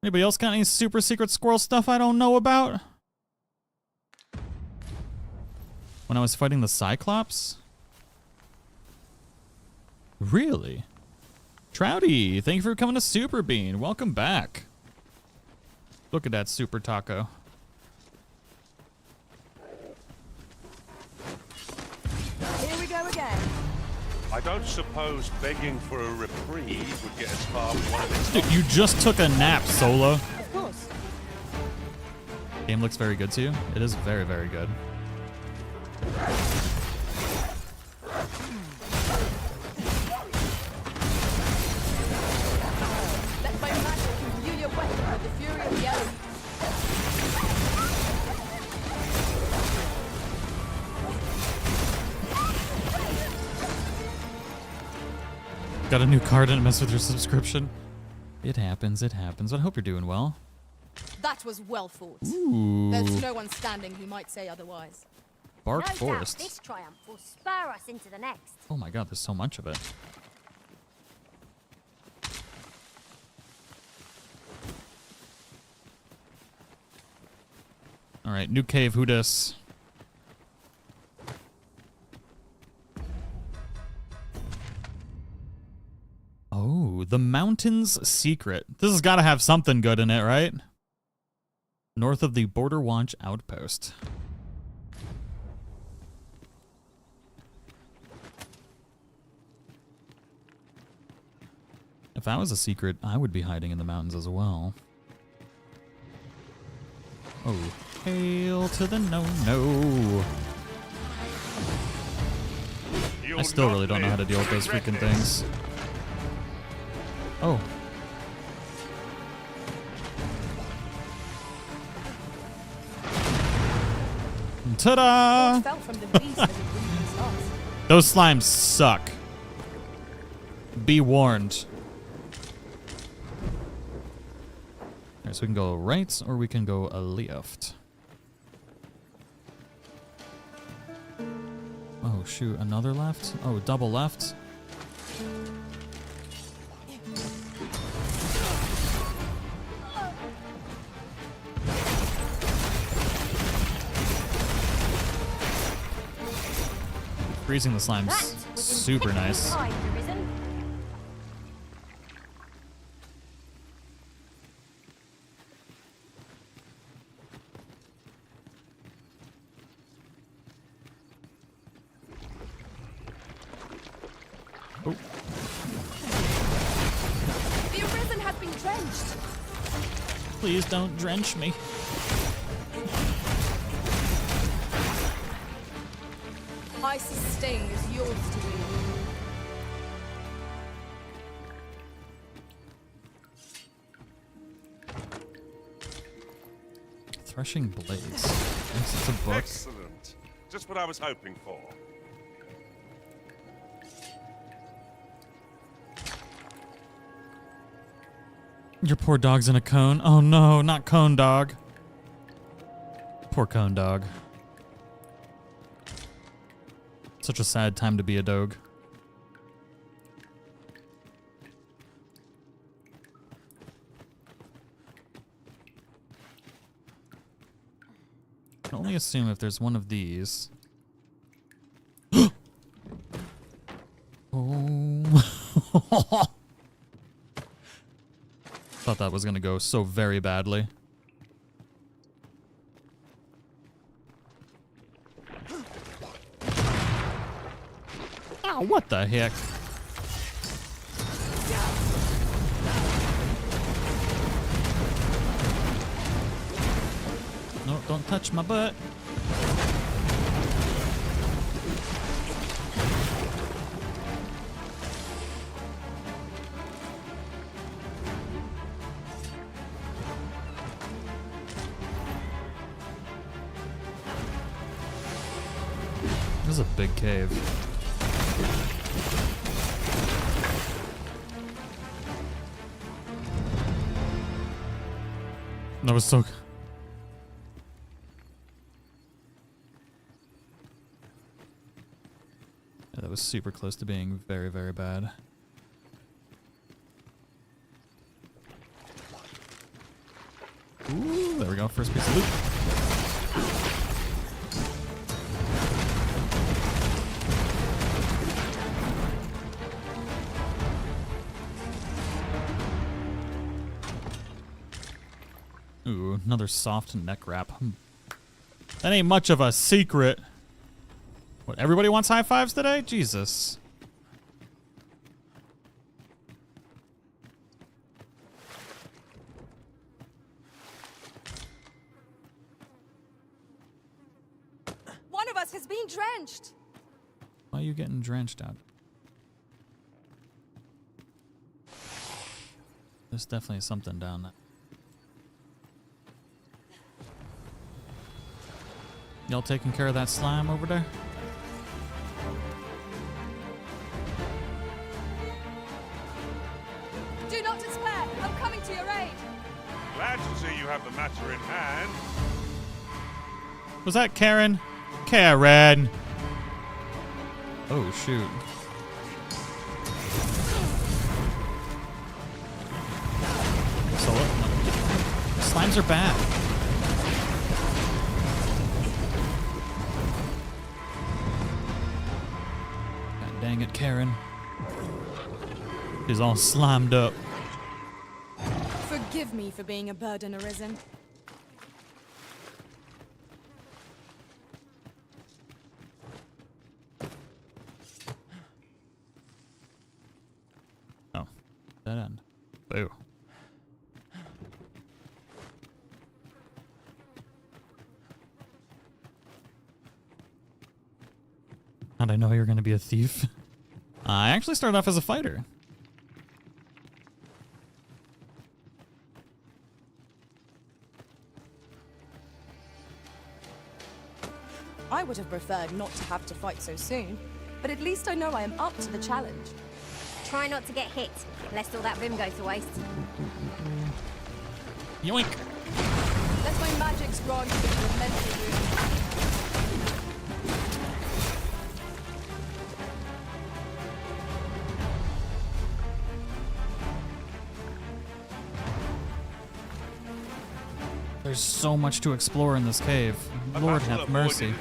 Anybody else got any super secret squirrel stuff I don't know about? When I was fighting the Cyclops? Really? Trouty, thank you for coming to Super Bean. Welcome back. Look at that super taco. Here we go again. I don't suppose begging for a reprieve would get as far with one of its... Dude, you just took a nap, Solo. Of course. Game looks very good to you. It is very, very good. Let my magic imbue your weapon with the fury of the elements. Got a new card and it messed with your subscription. It happens, it happens. I hope you're doing well. That was well fought. Ooh. There's no one standing who might say otherwise. Bark No Forest. doubt this triumph will spur us into the next. Oh my god, there's so much of it. Alright, new cave, who dis? Ooh, the mountain's secret. This has got to have something good in it, right? North of the Border Watch outpost. If I was a secret, I would be hiding in the mountains as well. Oh, hail to the no-no. I still really don't know how to deal with those freaking things. Oh. Ta-da! Those slimes suck. Be warned. Alright, so we can go right or we can go left. Oh shoot, another left? Oh, double left? Freezing the slime's super nice. Oh. The Arisen has been drenched. Please don't drench me. Ice's sting is yours to wield. Threshing blades. It's a book. Excellent. Just what I was hoping for. Your poor dog's in a cone. Oh no, not cone dog. Poor cone dog. Such a sad time to be a dog. I can only assume if there's one of these. Oh. Thought that was gonna go so very badly. Oh, what the heck? No, don't touch my butt. This is a big cave. That was so... Yeah, that was super close to being very, very bad. Ooh, there we go. First piece of loot. Ooh, another soft neck wrap. That ain't much of a secret. What, everybody wants high fives today? Jesus. One of us has been drenched. Why are you getting drenched out? There's definitely something down there. Y'all taking care of that slime over there? Do not despair. I'm coming to your aid. Glad to see you have the matter in hand. Was that Karen? Karen! Oh, shoot. Solo? Slimes are bad. God dang it, Karen. She's all slammed up. Forgive me for being a burden, Arisen. Oh, dead end. Boo. How'd I know you're gonna be a thief? I actually started off as a fighter. I would have preferred not to have to fight so soon, but at least I know I am up to the challenge. Try not to get hit, lest all that vim go to waste. Yoink! Let my magics grant you with mental wounds. There's so much to explore in this cave. Lord have mercy.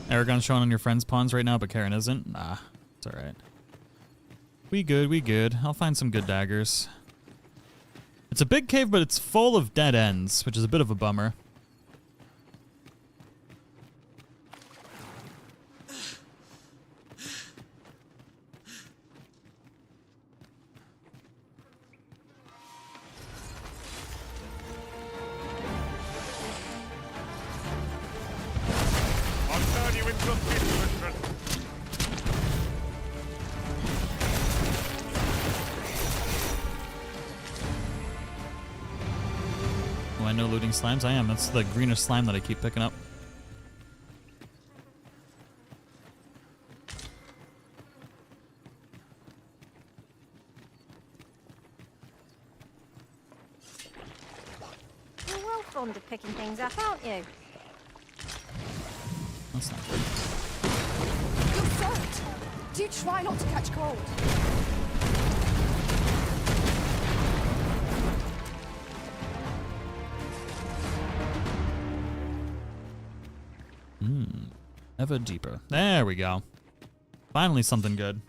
Aragon's showing on your friend's pawns right now, but Karen isn't? Nah, it's alright. We good, we good. I'll find some good daggers. It's a big cave, but it's full of dead ends, which is a bit of a bummer. Oh, I know looting slimes. I am. That's the greenish slime that I keep picking up. You're well fond of picking things up, aren't you? That's not good. You're soaked. Do try not to catch cold. Ever deeper. There we go. Finally something good.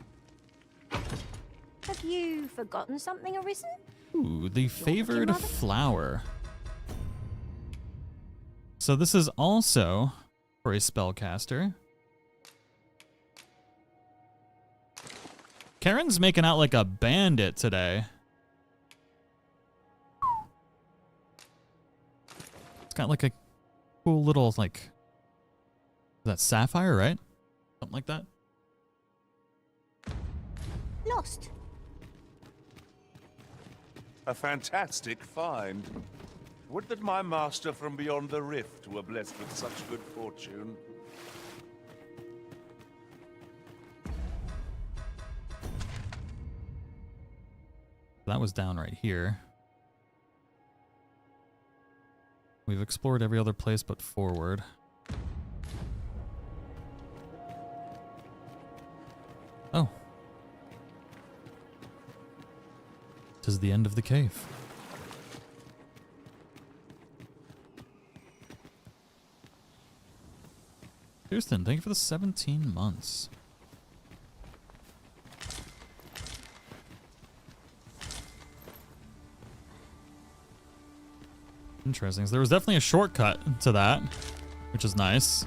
Have you forgotten something, Arisen? Ooh, the favored flower. So this is also for a spellcaster. Karen's making out like a bandit today. It's got like a cool little, like, is that sapphire, right? Something like that. Lost. A fantastic find. Would that my master from beyond the rift were blessed with such good fortune. That was down right here. We've explored every other place but forward. Oh. This is the end of the cave. Houston, thank you for the 17 months. Interesting. So there was definitely a shortcut to that, which is nice.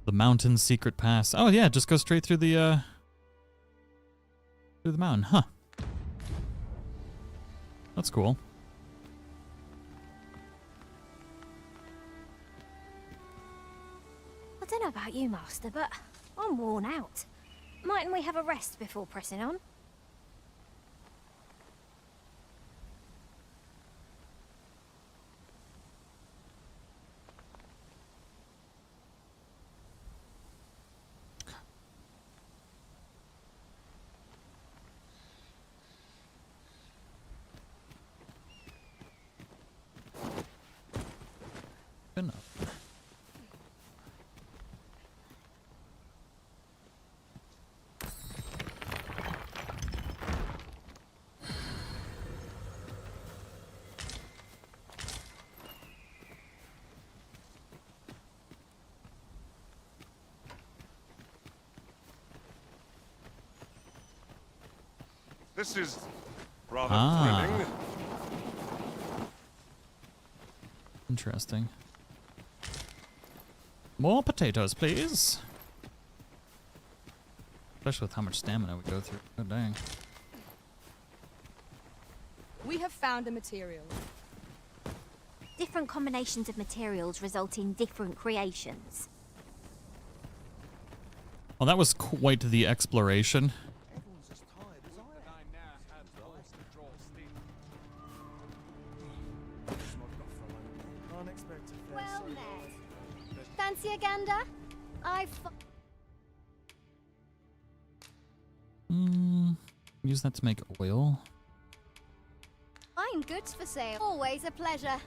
The mountain secret pass. Oh yeah, just go straight through the mountain, huh? That's cool. I don't know about you, Master, but I'm worn out. Mightn't we have a rest before pressing on? Open up. This is rather thrilling. Interesting. More potatoes, please. Especially with how much stamina we go through. Oh, dang. We have found a material. Different combinations of materials result in different creations. Well, that was quite the exploration. Well met. Fancy a gander? Use that to make oil. I'm goods for sale. Always a pleasure.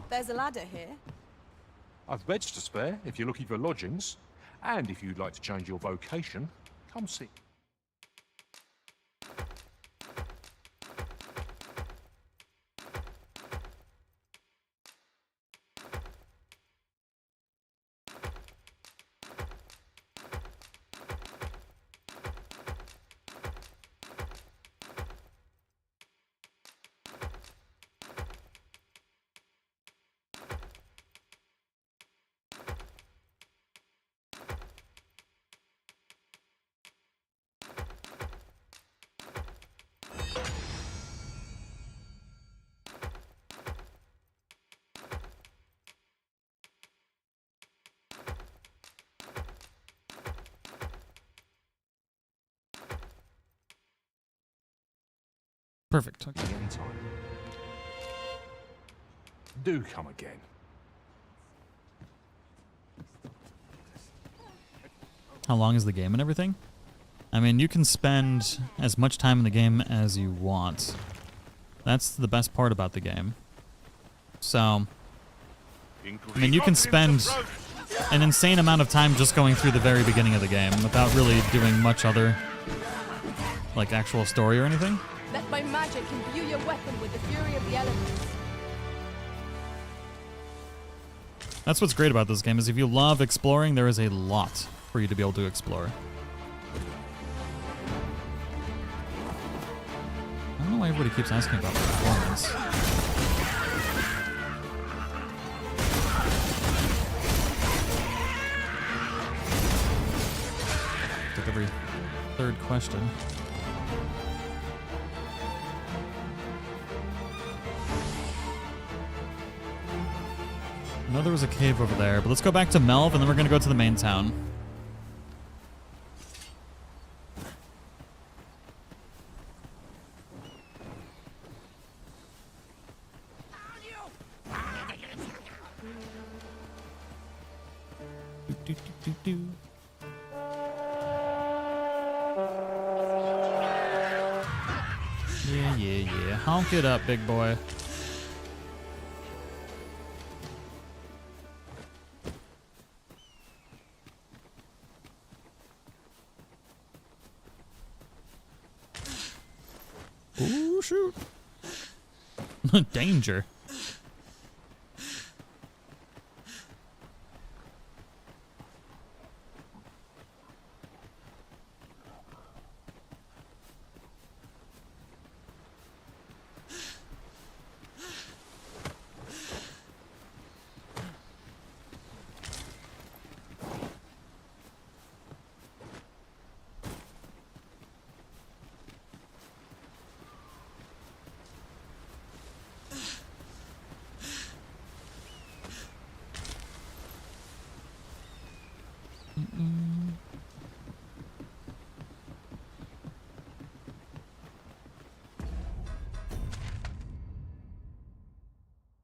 There's a ladder here. I've beds to spare if you're looking for lodgings. And if you'd like to change your vocation, come see. Perfect. Okay. Anytime. Do come again. How long is the game and everything? I mean, you can spend as much time in the game as you want. That's the best part about the game. So, I mean, you can spend an insane amount of time just going through the very beginning of the game without really doing much other, like, actual story or anything. Let my magic imbue your weapon with the fury of the elements. That's what's great about this game, is if you love exploring, there is a lot for you to be able to explore. I don't know why everybody keeps asking about performance. Like every third question. I know there was a cave over there, but let's go back to Melv, and then we're going to go to the main town. Yeah. Honk it up, big boy. Ooh, shoot. Danger.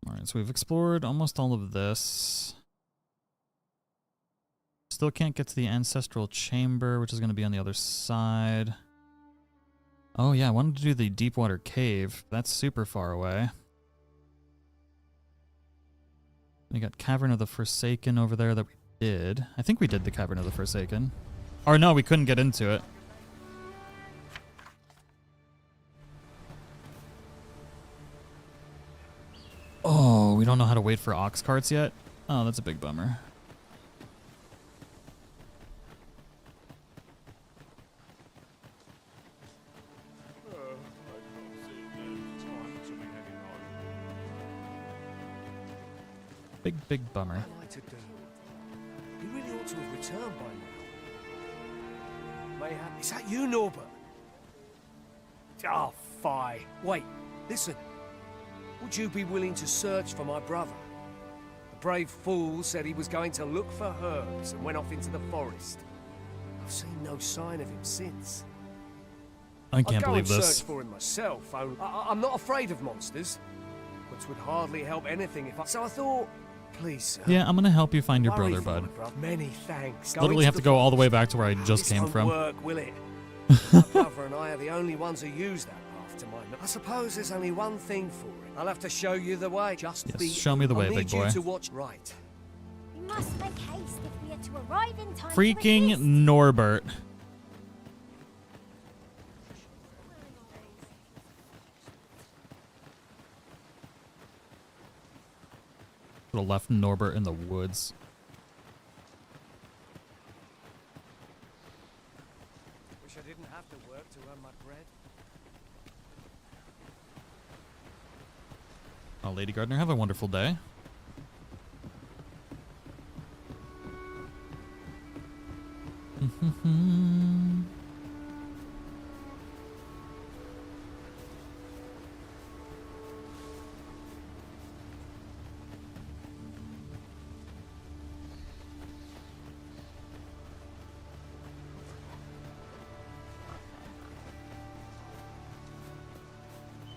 Alright, so we've explored almost all of this. Still can't get to the ancestral chamber, which is going to be on the other side. Oh yeah, I wanted to do the Deepwater Cave. That's super far away. We got Cavern of the Forsaken over there that we did. I think we did the Cavern of the Forsaken. Or no, we couldn't get into it. Oh, we don't know how to wait for ox carts yet? Oh, that's a big bummer. Big bummer. What am I to do? He really ought to have returned by now. Mayhap. Is that you, Norbert? Oh, fie. Wait, listen. Would you be willing to search for my brother? The brave fool said he was going to look for herbs and went off into the forest. I've seen no sign of him since. I can't believe I'd go and this. search for him myself. I'm not afraid of monsters, which would hardly help anything if I... So I thought, please, sir. Yeah, I'm gonna help you find your worry brother, for bud. my brother. Many thanks. Literally have to go all the way back to where I just came from. This won't work, will it? My brother and I are the only ones who use that path to my... I suppose there's only one thing for it. I'll have to show you the way. Just Yes, be... show me the way, I'll big need boy. you to watch right. We must make haste if we are to arrive in time. Freaking Norbert. Should have left Norbert in the woods. Wish I didn't have to work to earn my bread. Oh, Lady Gardener, have a wonderful day.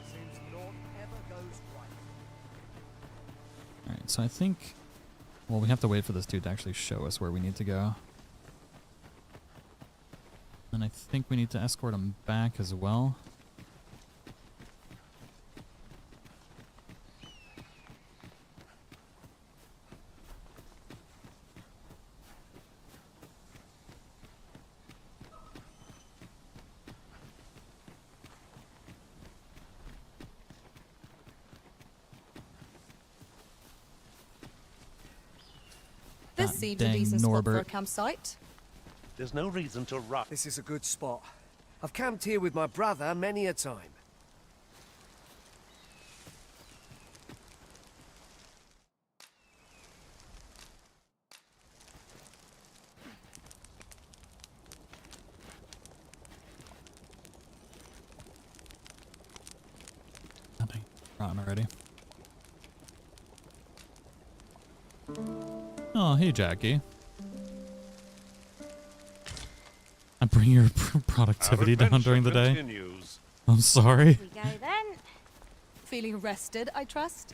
Seems naught ever goes right. Alright, so I think... Well, we have to wait for this dude to actually show us where we need to go. And I think we need to escort him back as well. This God seems a dang, decent spot for a Norbert. campsite. There's no reason to rush. This is a good spot. I've camped here with my brother many a time. Nothing. Rotten already. Oh, hey, Jackie. I bring your productivity down during the day. Continues. I'm sorry. We go then. Feeling rested, I trust?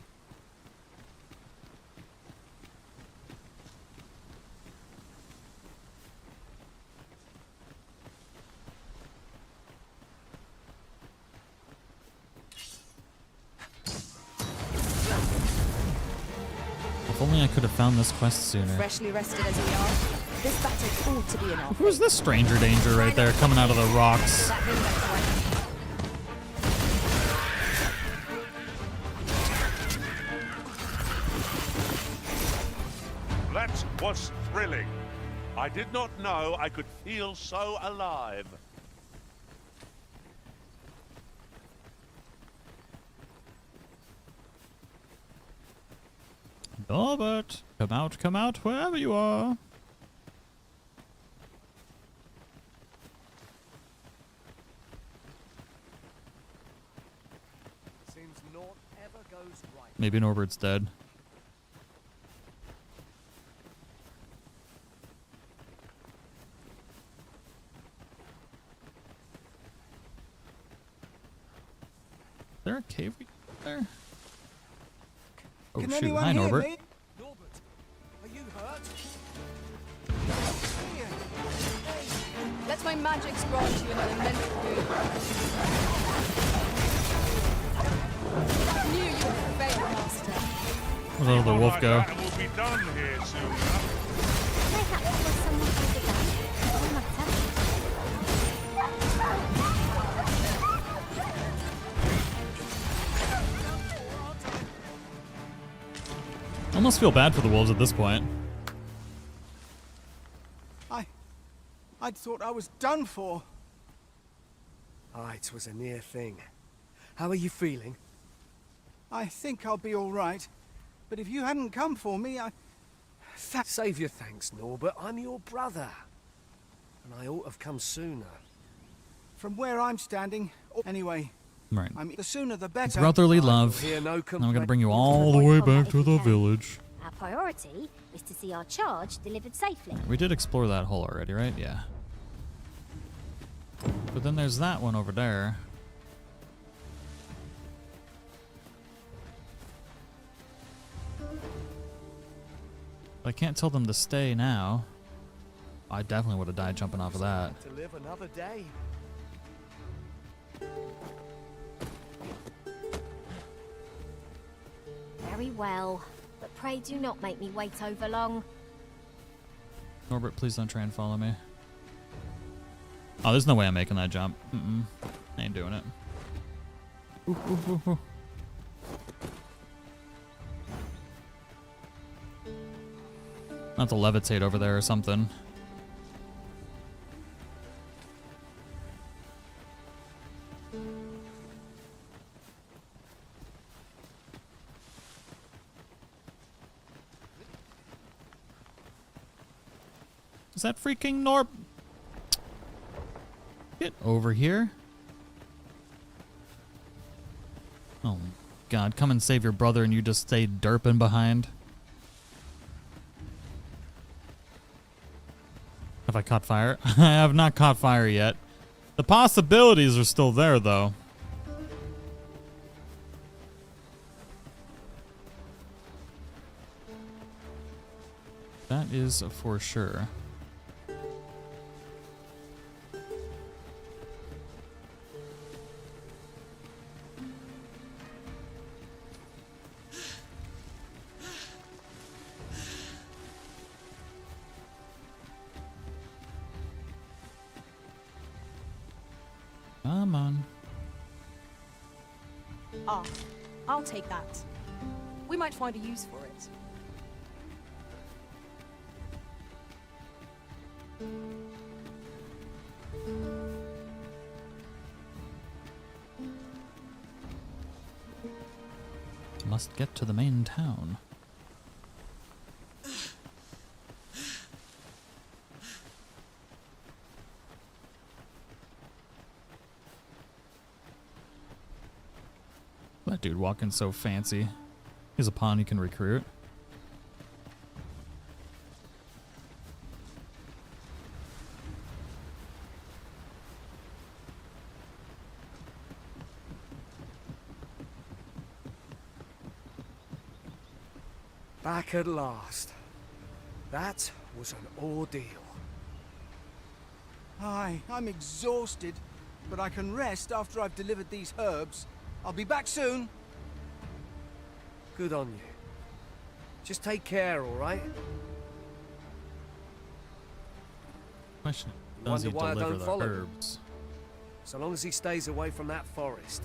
If only I could have found this quest sooner. Freshly rested as we are, this battle ought to be enough. Who's this stranger danger right there coming out of the rocks? That ring that's right. That was thrilling. I did not know I could feel so alive. Norbert, come out, wherever you are. Seems naught ever goes right. Maybe Norbert's dead. Is there a cave there? Oh Can shoot, anyone hi hear Norbert. me? Norbert, are you hurt? Let's Perhaps my magics grant you an elemental boon. I knew you would prevail, Master. Where did the wolf go? That will be done here soon enough. Perhaps it was someone who did that. Oh, my I almost feel bad for the wolves at this point. I'd thought I was done for. It was a near thing. How are you feeling? I think I'll be all right. But if you hadn't come for me, Save your thanks, Norbert. I'm your brother. And I ought to have come sooner. From where I'm standing... Anyway, Right. the sooner the better. Brotherly love. Now I'm gonna bring you all the way back to the village. Our priority is to see our charge delivered safely. We did explore that hole already, right? Yeah. But then there's that one over there. I can't tell them to stay now. I definitely would have died jumping off of that. To live another day. Very well, but pray do not make me wait over long. Norbert, please don't try and follow me. Oh, there's no way I'm making that jump. I ain't doing it. Ooh, ooh, ooh, ooh. I'll have to levitate over there or something. Is that freaking Norb? Get over here. Oh God, come and save your brother and you just stay derping behind. Have I caught fire? I have not caught fire yet. The possibilities are still there though. That is for sure. Come on. Ah, I'll take that. We might find a use for it. Must get to the main town. That dude walking so fancy. He's a pawn you can recruit. Back at last. That was an ordeal. Aye, I'm exhausted, but I can rest after I've delivered these herbs. I'll be back soon. Good on you. Just take care, all right? Question. You Does he wonder why I deliver don't the follow him? herbs? So long as he stays away from that forest,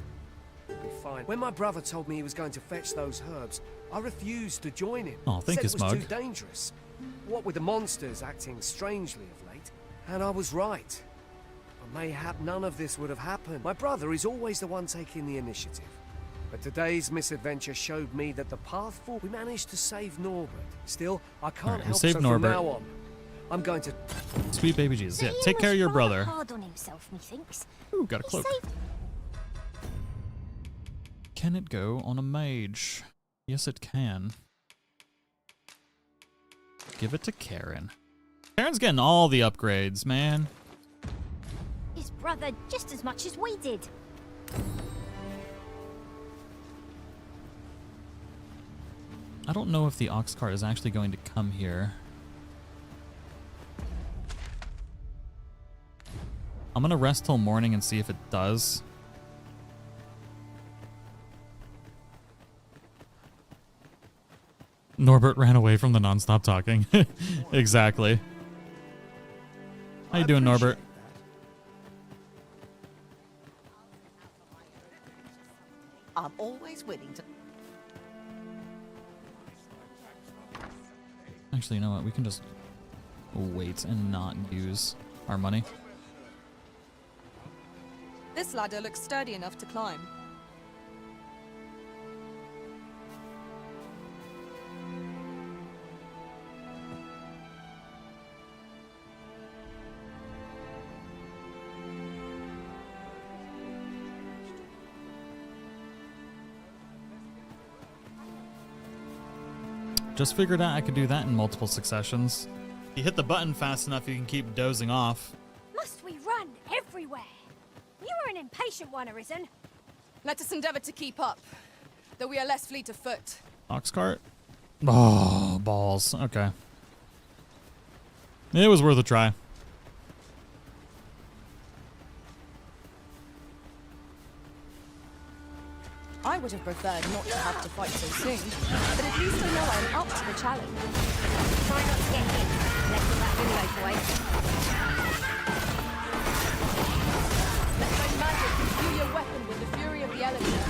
he'll be fine. When my brother told me he was going to fetch those herbs, I refused to join him. Oh, thank Said you, it was Smug. too dangerous. What with the monsters acting strangely of late, and I was right. But mayhap none of this would have happened. My brother is always the one taking the initiative. But today's misadventure showed me that the path forward. We managed to save Norbert. Still, I can't Alright, we help saved so Norbert. from now on. I'm going to... Sweet baby Jesus. Yeah, take care of your brother. Hard on himself, methinks. Ooh, got a cloak. Can it go on a mage? Yes, it can. Give it to Karen. Karen's getting all the upgrades, man. His brother just as much as we did. I don't know if the ox cart is actually going to come here. I'm gonna rest till morning and see if it does. Norbert ran away from the non-stop talking. Exactly. How you doing, Norbert? I'm always willing to... Actually, you know what? We can just wait and not use our money. This ladder looks sturdy enough to climb. Just figured out I could do that in multiple successions. If you hit the button fast enough, you can keep dozing off. Must we run everywhere? You are an impatient one, Arisen. Let us endeavor to keep up, though we are less fleet of foot. Ox cart? Oh, balls. Okay. It was worth a try. I would have preferred not to have to fight so soon, but at least I know I'm up to the challenge. Try not to get hit. Let's get that window, boys. Let my magic imbue your weapon with the fury of the elements.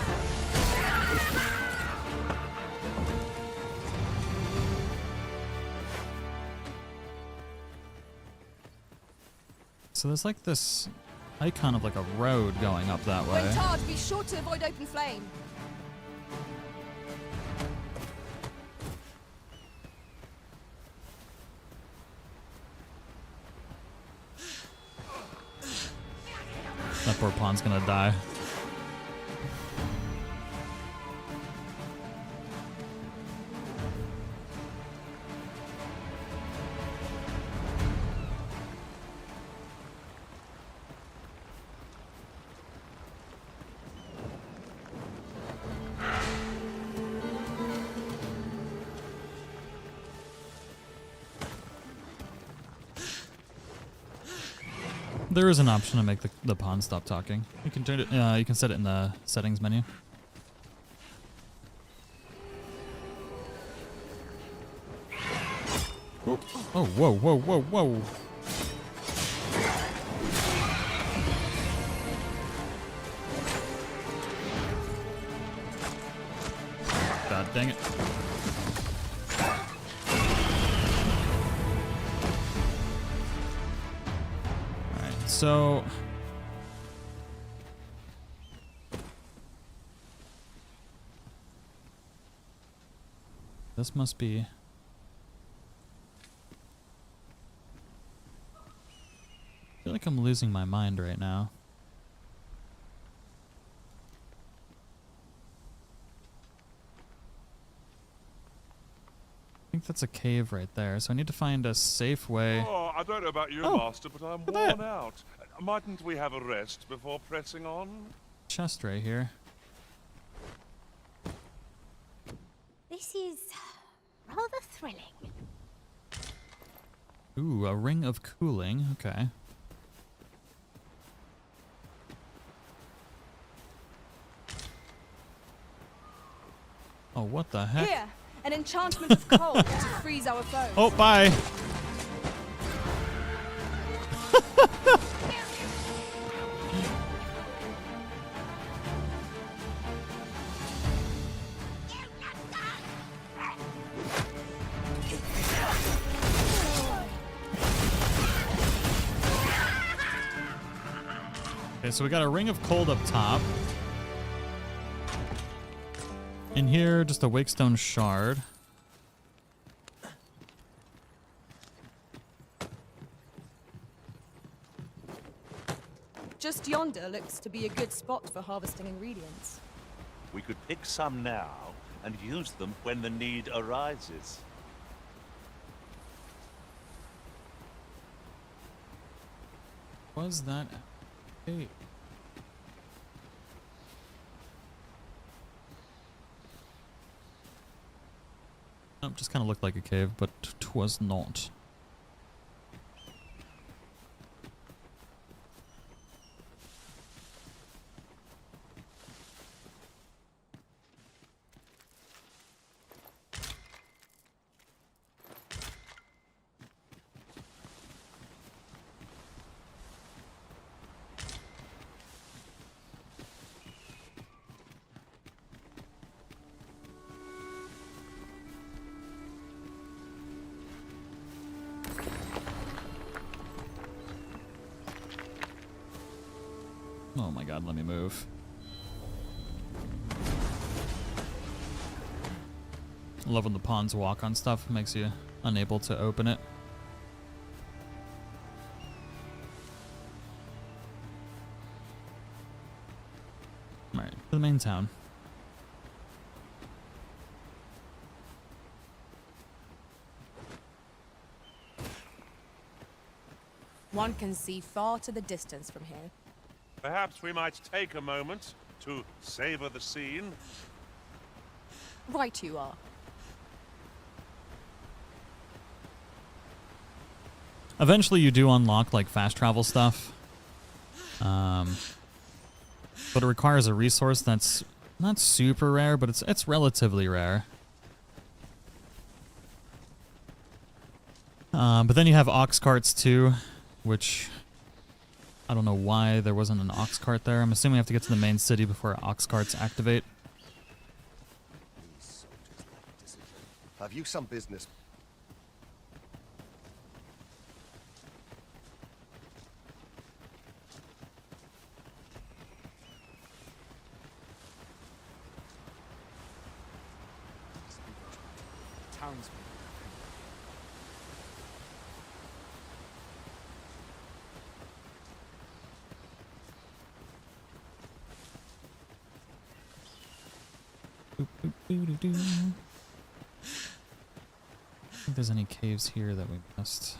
So there's like this icon of like a road going up that way. When charged, be sure to avoid open flame. That poor pawn's gonna die. There is an option to make the pawn stop talking. You can turn it. You can set it in the settings menu. Oh, whoa, whoa, whoa, whoa! God dang it! So this must be I feel like I'm losing my mind right now. I think that's a cave right there, so I need to find a safe way. Oh, I don't know about you, Master, but I'm worn out. Mightn't we have a rest before pressing on? Chest right here. This is rather thrilling. Ooh, a ring of cooling. Okay. Oh, what the heck? Here, an enchantment of cold to freeze our foes. Oh, bye. Okay, so we got a ring of cold up top. In here, just a wakestone shard. Just yonder looks to be a good spot for harvesting ingredients. We could pick some now and use them when the need arises. Was that a... Nope, just kind of looked like a cave, but 'twas not. Oh my god, let me move. I love when the pawns walk on stuff. Makes you unable to open it. Alright, to the main town. One can see far to the distance from here. Perhaps we might take a moment to savor the scene. Right you are. Eventually you do unlock like fast travel stuff. But it requires a resource that's not super rare, but it's relatively rare. But then you have ox carts too, which I don't know why there wasn't an ox cart there. I'm assuming you have to get to the main city before ox carts activate. Have you some business? Townsman. I think there's any caves here that we missed.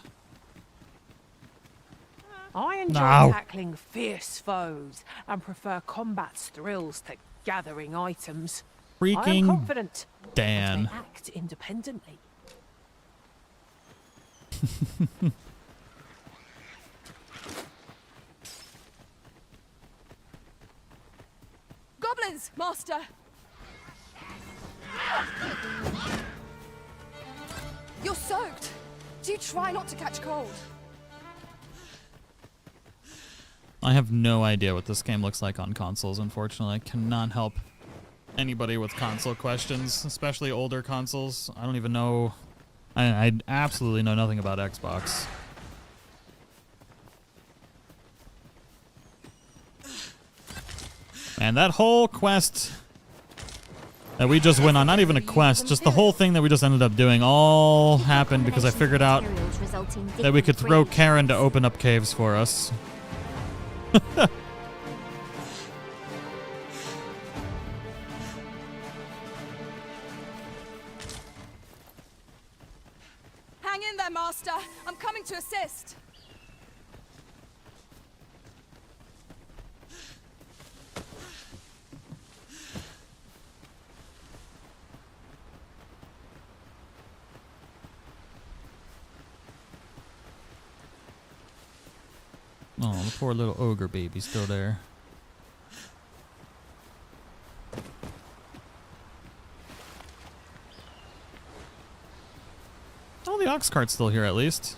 I enjoy No. tackling fierce foes and prefer combat's thrills to gathering items. I am Freaking confident Dan. that I act independently. Goblins, master! You're soaked! Do you try not to catch cold? I have no idea what this game looks like on consoles, unfortunately. I cannot help anybody with console questions, especially older consoles. I don't even know. I absolutely know nothing about Xbox. Man, that whole quest that we just went on, not even a quest, just the whole thing that we just ended up doing all happened because I figured out that we could throw Karen to open up caves for us. Hang in there, master! I'm coming to assist! Oh, the poor little ogre baby's still there. Oh, the ox cart's still here at least.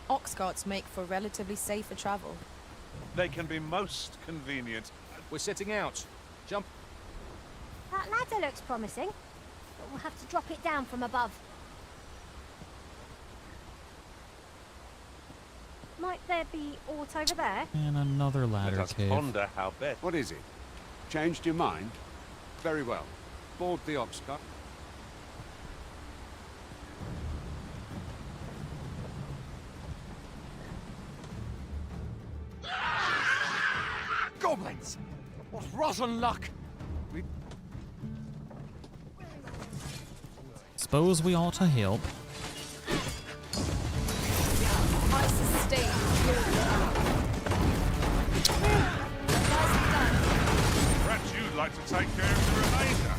Ox carts make for relatively safer travel. They can be most convenient. We're setting out. Jump. That ladder looks promising, but we'll have to drop it down from above. Might there be aught over there? And another ladder Let us cave. ponder how best. What is it? Changed your mind? Very well. Board the ox cart. Goblins! What rotten luck! Suppose we ought to help. I sustain. Perhaps you'd like to take care of the remainder.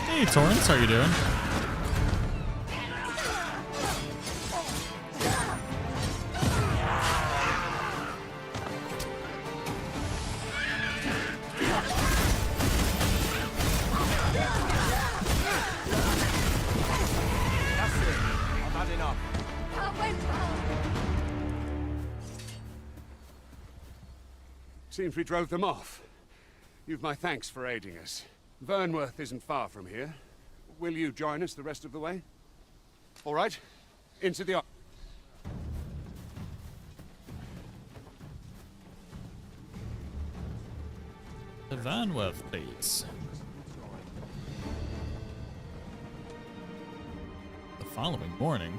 Hey, Torrance, how you doing? Seems we drove them off. You've my thanks for aiding us. Vernworth isn't far from here. Will you join us the rest of the way? All right, into the... The Vanworth, please. The following morning.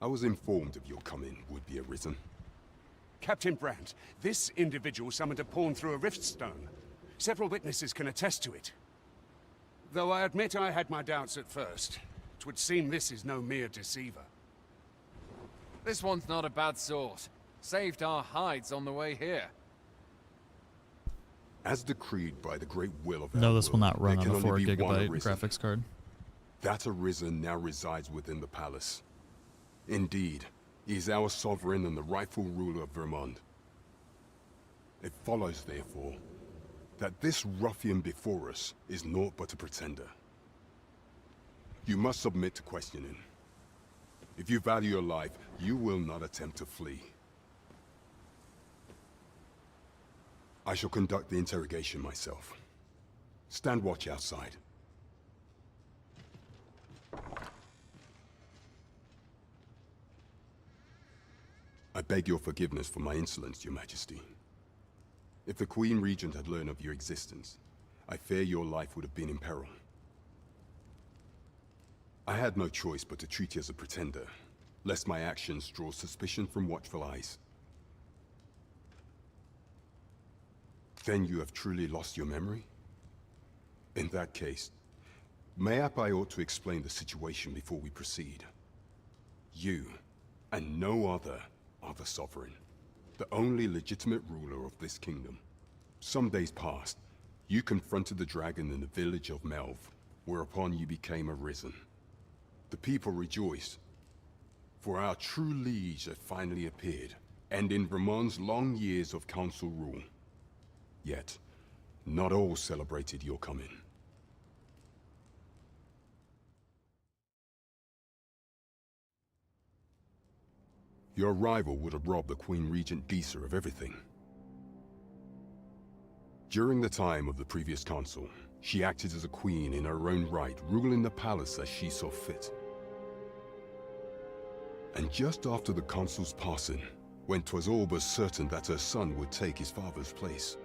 I was informed of your coming, would-be Arisen. Captain Brandt, this individual summoned a pawn through a rift stone. Several witnesses can attest to it. Though I admit I had my doubts at first. It would seem this is no mere deceiver. This one's not a bad sort. Saved our hides on the way here. As decreed by the great will of No, our this will not world, run there on a can only 4 be one gigabyte Arisen. graphics card. That Arisen now resides within the palace. Indeed, he is our sovereign and the rightful ruler of Vermont. It follows, therefore, that this ruffian before us is naught but a pretender. You must submit to questioning. If you value your life, you will not attempt to flee. I shall conduct the interrogation myself. Stand watch outside. I beg your forgiveness for my insolence, Your Majesty. If the Queen Regent had learned of your existence, I fear your life would have been in peril. I had no choice but to treat you as a pretender, lest my actions draw suspicion from watchful eyes. Then you have truly lost your memory? In that case, mayhap I ought to explain the situation before we proceed. You, and no other, are the sovereign, the only legitimate ruler of this kingdom. Some days past, you confronted the dragon in the village of Melv, whereupon you became Arisen. The people rejoiced, for our true liege had finally appeared, ending Vermont's long years of council rule. Yet, not all celebrated your coming. Your arrival would have robbed the Queen Regent Disa of everything. During the time of the previous council, she acted as a queen in her own right, ruling the palace as she saw fit. And just after the consul's passing, when 'twas all but certain that her son would take his father's place,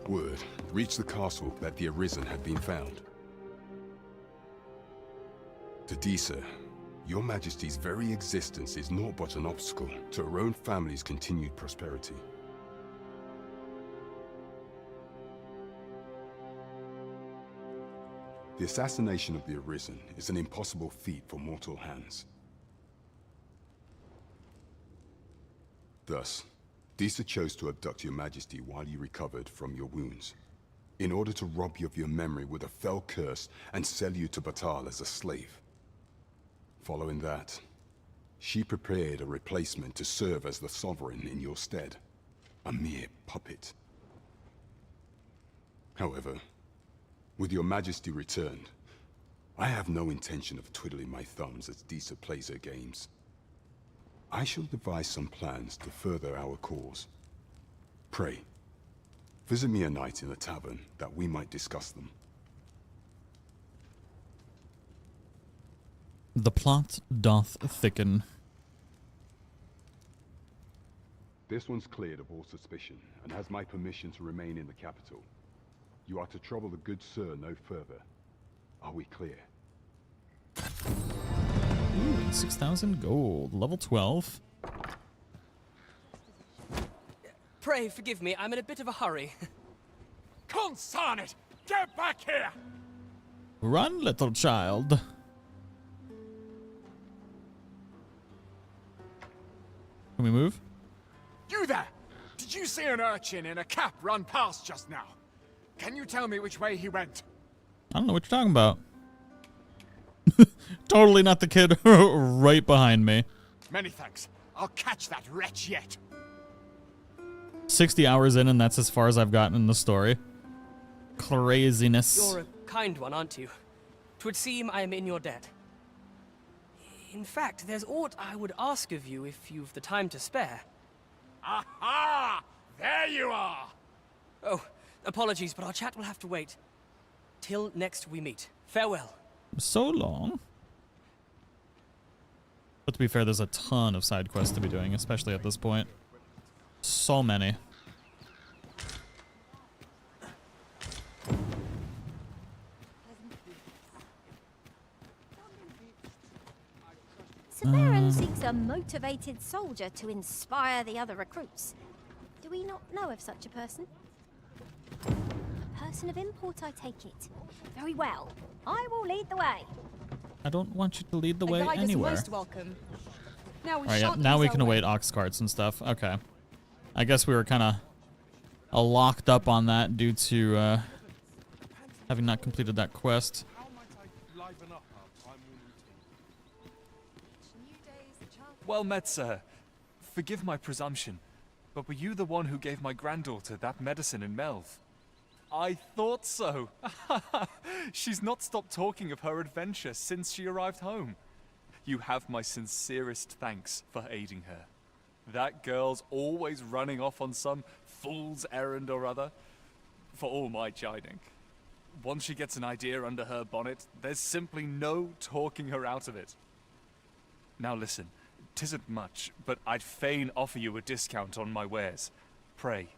word reached the castle that the Arisen had been found. To Disa, Your Majesty's very existence is naught but an obstacle to her own family's continued prosperity. The assassination of the Arisen is an impossible feat for mortal hands. Thus, Disa chose to abduct Your Majesty while you recovered from your wounds, in order to rob you of your memory with a fell curse and sell you to Batal as a slave. Following that, she prepared a replacement to serve as the sovereign in your stead, a mere puppet. However, with Your Majesty returned, I have no intention of twiddling my thumbs as Disa plays her games. I shall devise some plans to further our cause. Pray, visit me a night in the tavern that we might discuss them. The plot doth thicken. This one's cleared of all suspicion, and has my permission to remain in the capital. You are to trouble the good sir no further. Are we clear? Ooh, 6,000 gold. Level 12. Pray forgive me, I'm in a bit of a hurry. Consign it! Get back here! Run, little child. Can we move? You there! Did you see an urchin in a cap run past just now? Can you tell me which way he went? I don't know what you're talking about. Totally not the kid right behind me. Many thanks. I'll catch that wretch yet. 60 hours in, and that's as far as I've gotten in the story. Craziness. You're a kind one, aren't you? 'Twould seem I am in your debt. In fact, there's aught I would ask of you if you've the time to spare. Aha! There you are! Oh, apologies, but our chat will have to wait. Till next we meet. Farewell. So long. But to be fair, there's a ton of side quests to be doing, especially at this point. So many. Sir Baron seeks a motivated soldier to inspire the other recruits. Do we not know of such a person? A person of import, I take it. Very well. I will lead the way. I don't want you to lead the way guide anywhere. is most welcome. Now we Alright, yeah, now we can await ox carts and stuff. Okay. I guess we were kind of locked up on that due to having not completed that quest. Well met, sir. Forgive my presumption, but were you the one who gave my granddaughter that medicine in Melv? I thought so. She's not stopped talking of her adventure since she arrived home. You have my sincerest thanks for aiding her. That girl's always running off on some fool's errand or other, for all my chiding. Once she gets an idea under her bonnet, there's simply no talking her out of it. Now listen, 'tisn't much, but I'd fain offer you a discount on my wares. Pray,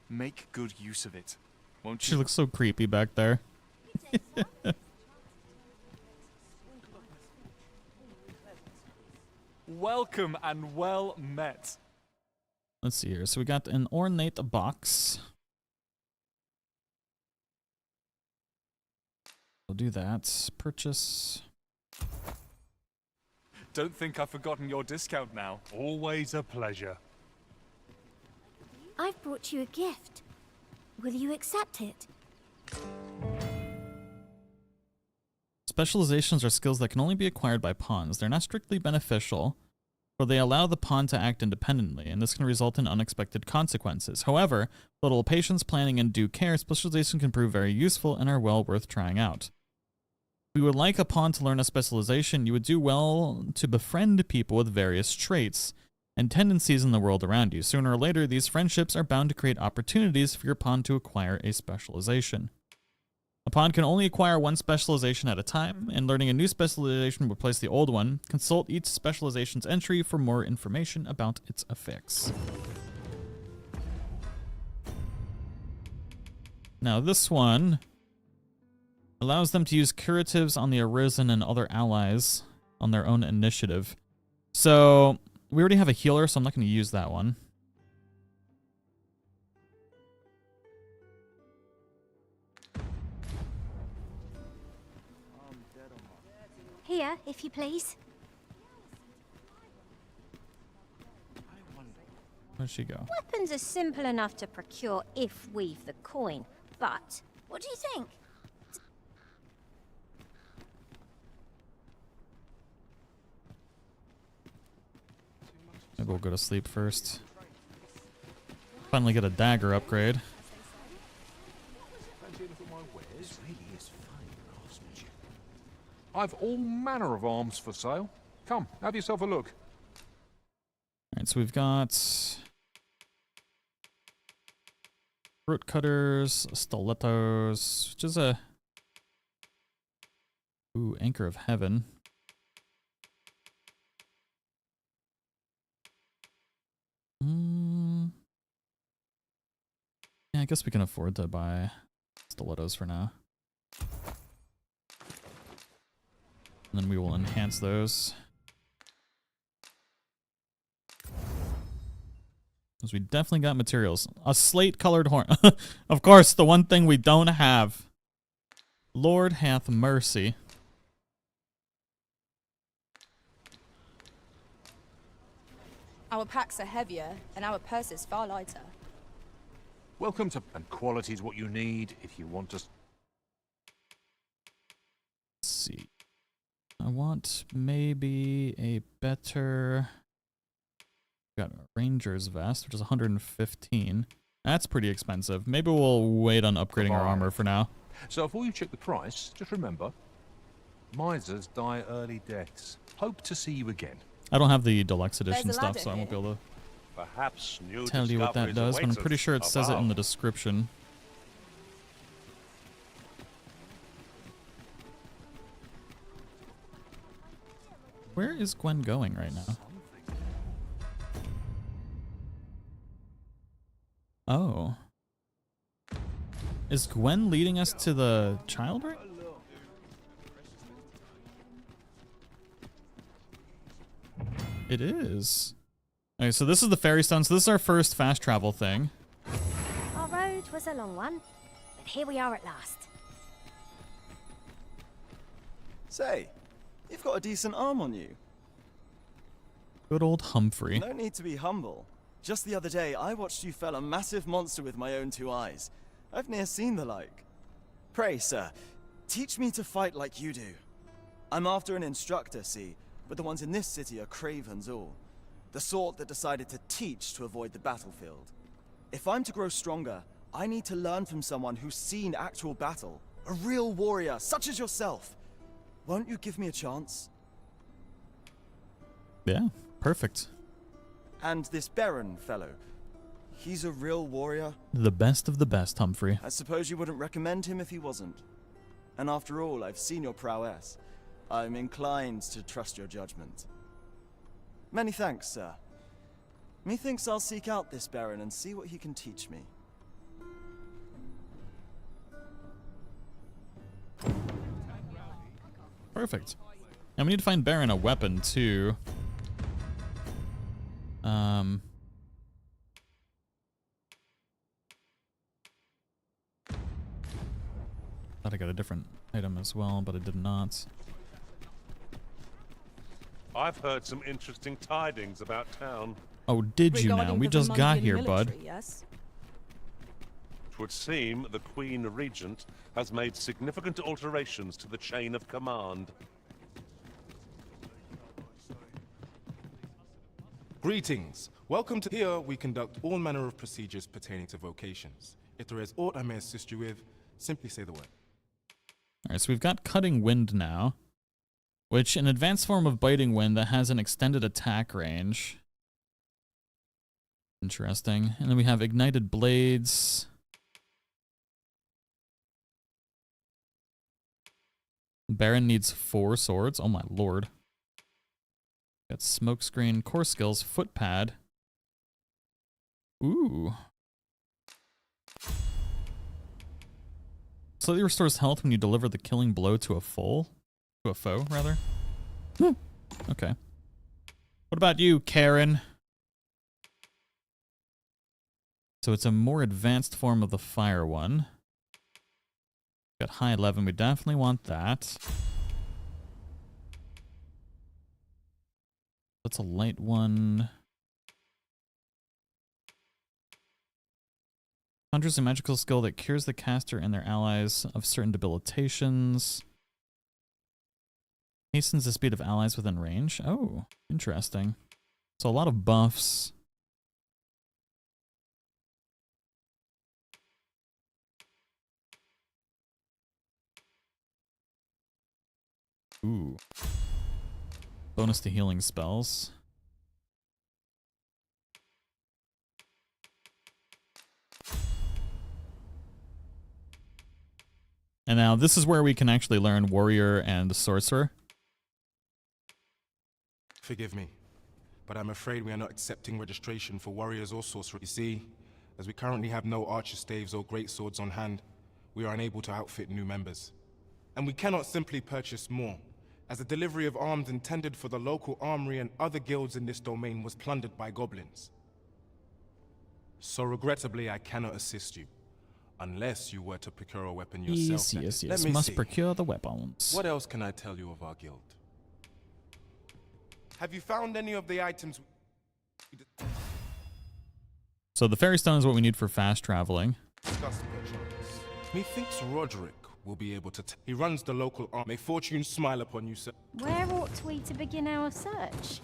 make good use of it. Won't you? She looks so creepy back there. Welcome and well met. Let's see here. So we got an ornate box. We'll do that. Purchase. Don't think I've forgotten your discount now. Always a pleasure. I've brought you a gift. Will you accept it? Specializations are skills that can only be acquired by pawns. They're not strictly beneficial, for they allow the pawn to act independently, and this can result in unexpected consequences. However, with little patience, planning, and due care, specialization can prove very useful and are well worth trying out. If you would like a pawn to learn a specialization, you would do well to befriend people with various traits and tendencies in the world around you. Sooner or later, these friendships are bound to create opportunities for your pawn to acquire a specialization. A pawn can only acquire one specialization at a time, and learning a new specialization will replace the old one. Consult each specialization's entry for more information about its effects. Now this one allows them to use curatives on the Arisen and other allies on their own initiative. So we already have a healer, so I'm not going to use that one. Here, if you please. Where'd she go? Weapons are simple enough to procure if we've the coin, but what do you think? Maybe we'll go to sleep first. Finally get a dagger upgrade. I've all manner of arms for sale. Come, have yourself a look. Alright, so we've got root cutters, stilettos, which is a Anchor of Heaven. Yeah, I guess we can afford to buy stilettos for now. And then we will enhance those. Because we definitely got materials. A slate-colored horn. Of course, the one thing we don't have. Lord hath mercy. Our packs are heavier, and our purses far lighter. Welcome to... And quality is what you need if you want to... Let's see. I want maybe a better... Got a Ranger's vest, which is 115. That's pretty expensive. Maybe we'll wait on upgrading our armor for now. So before you check the price, just remember, misers die early deaths. Hope to see you again. I don't have the deluxe edition stuff, so I won't be able to Perhaps new tell you what that does, but I'm pretty sure it says it in the description. Where is Gwen going right now? Oh. Is Gwen leading us to the child ring? It is. Okay, so this is the Fairy Stone. So this is our first fast travel thing. Our road was a long one, but here we are at last. Say, you've got a decent arm on you. Good old Humphrey. No need to be humble. Just the other day, I watched you fell a massive monster with my own 2 eyes. I've ne'er seen the like. Pray, sir, teach me to fight like you do. I'm after an instructor, see, but the ones in this city are cravens all. The sort that decided to teach to avoid the battlefield. If I'm to grow stronger, I need to learn from someone who's seen actual battle. A real warrior, such as yourself. Won't you give me a chance? Yeah, perfect. And this Baron fellow, he's a real warrior? The best of the best, Humphrey. I suppose you wouldn't recommend him if he wasn't. And after all, I've seen your prowess. I'm inclined to trust your judgment. Many thanks, sir. Methinks I'll seek out this Baron and see what he can teach me. Perfect. And we need to find Baron a weapon, too. Thought I got a different item as well, but I did not. I've heard some interesting tidings about town. Oh, did you now? We just got here, bud. Yes. It would seem the Queen Regent has made significant alterations to the chain of command. Greetings. Welcome to here. We conduct all manner of procedures pertaining to vocations. If there is aught I may assist you with, simply say the word. Alright, so we've got Cutting Wind now, which an advanced form of Biting Wind that has an extended attack range. Interesting. And then we have Ignited Blades. Baron needs 4 swords. Oh my lord. Got Smokescreen, Core Skills, Footpad. Ooh. Slightly restores health when you deliver the killing blow to a foe, rather. Okay. What about you, Karen? So it's a more advanced form of the fire one. Got high 11. We definitely want that. That's a light one. Conjures a magical skill that cures the caster and their allies of certain debilitations. Hastens the speed of allies within range. Oh, interesting. So a lot of buffs. Ooh. Bonus to healing spells. And now this is where we can actually learn Warrior and Sorcerer. Forgive me, but I'm afraid we are not accepting registration for warriors or sorcerers. You see, as we currently have no archer staves or great swords on hand, we are unable to outfit new members. And we cannot simply purchase more, as the delivery of arms intended for the local armory and other guilds in this domain was plundered by goblins. So regrettably, I cannot assist you. Unless you were to procure a weapon yourself. Yes. Let me Must see. procure the weapons. What else can I tell you of our guild? Have you found any of the items? So the fairy stone is what we need for fast traveling. Methinks Roderick will be able to. He runs the local army. May fortune smile upon you, sir. Where ought we to begin our search?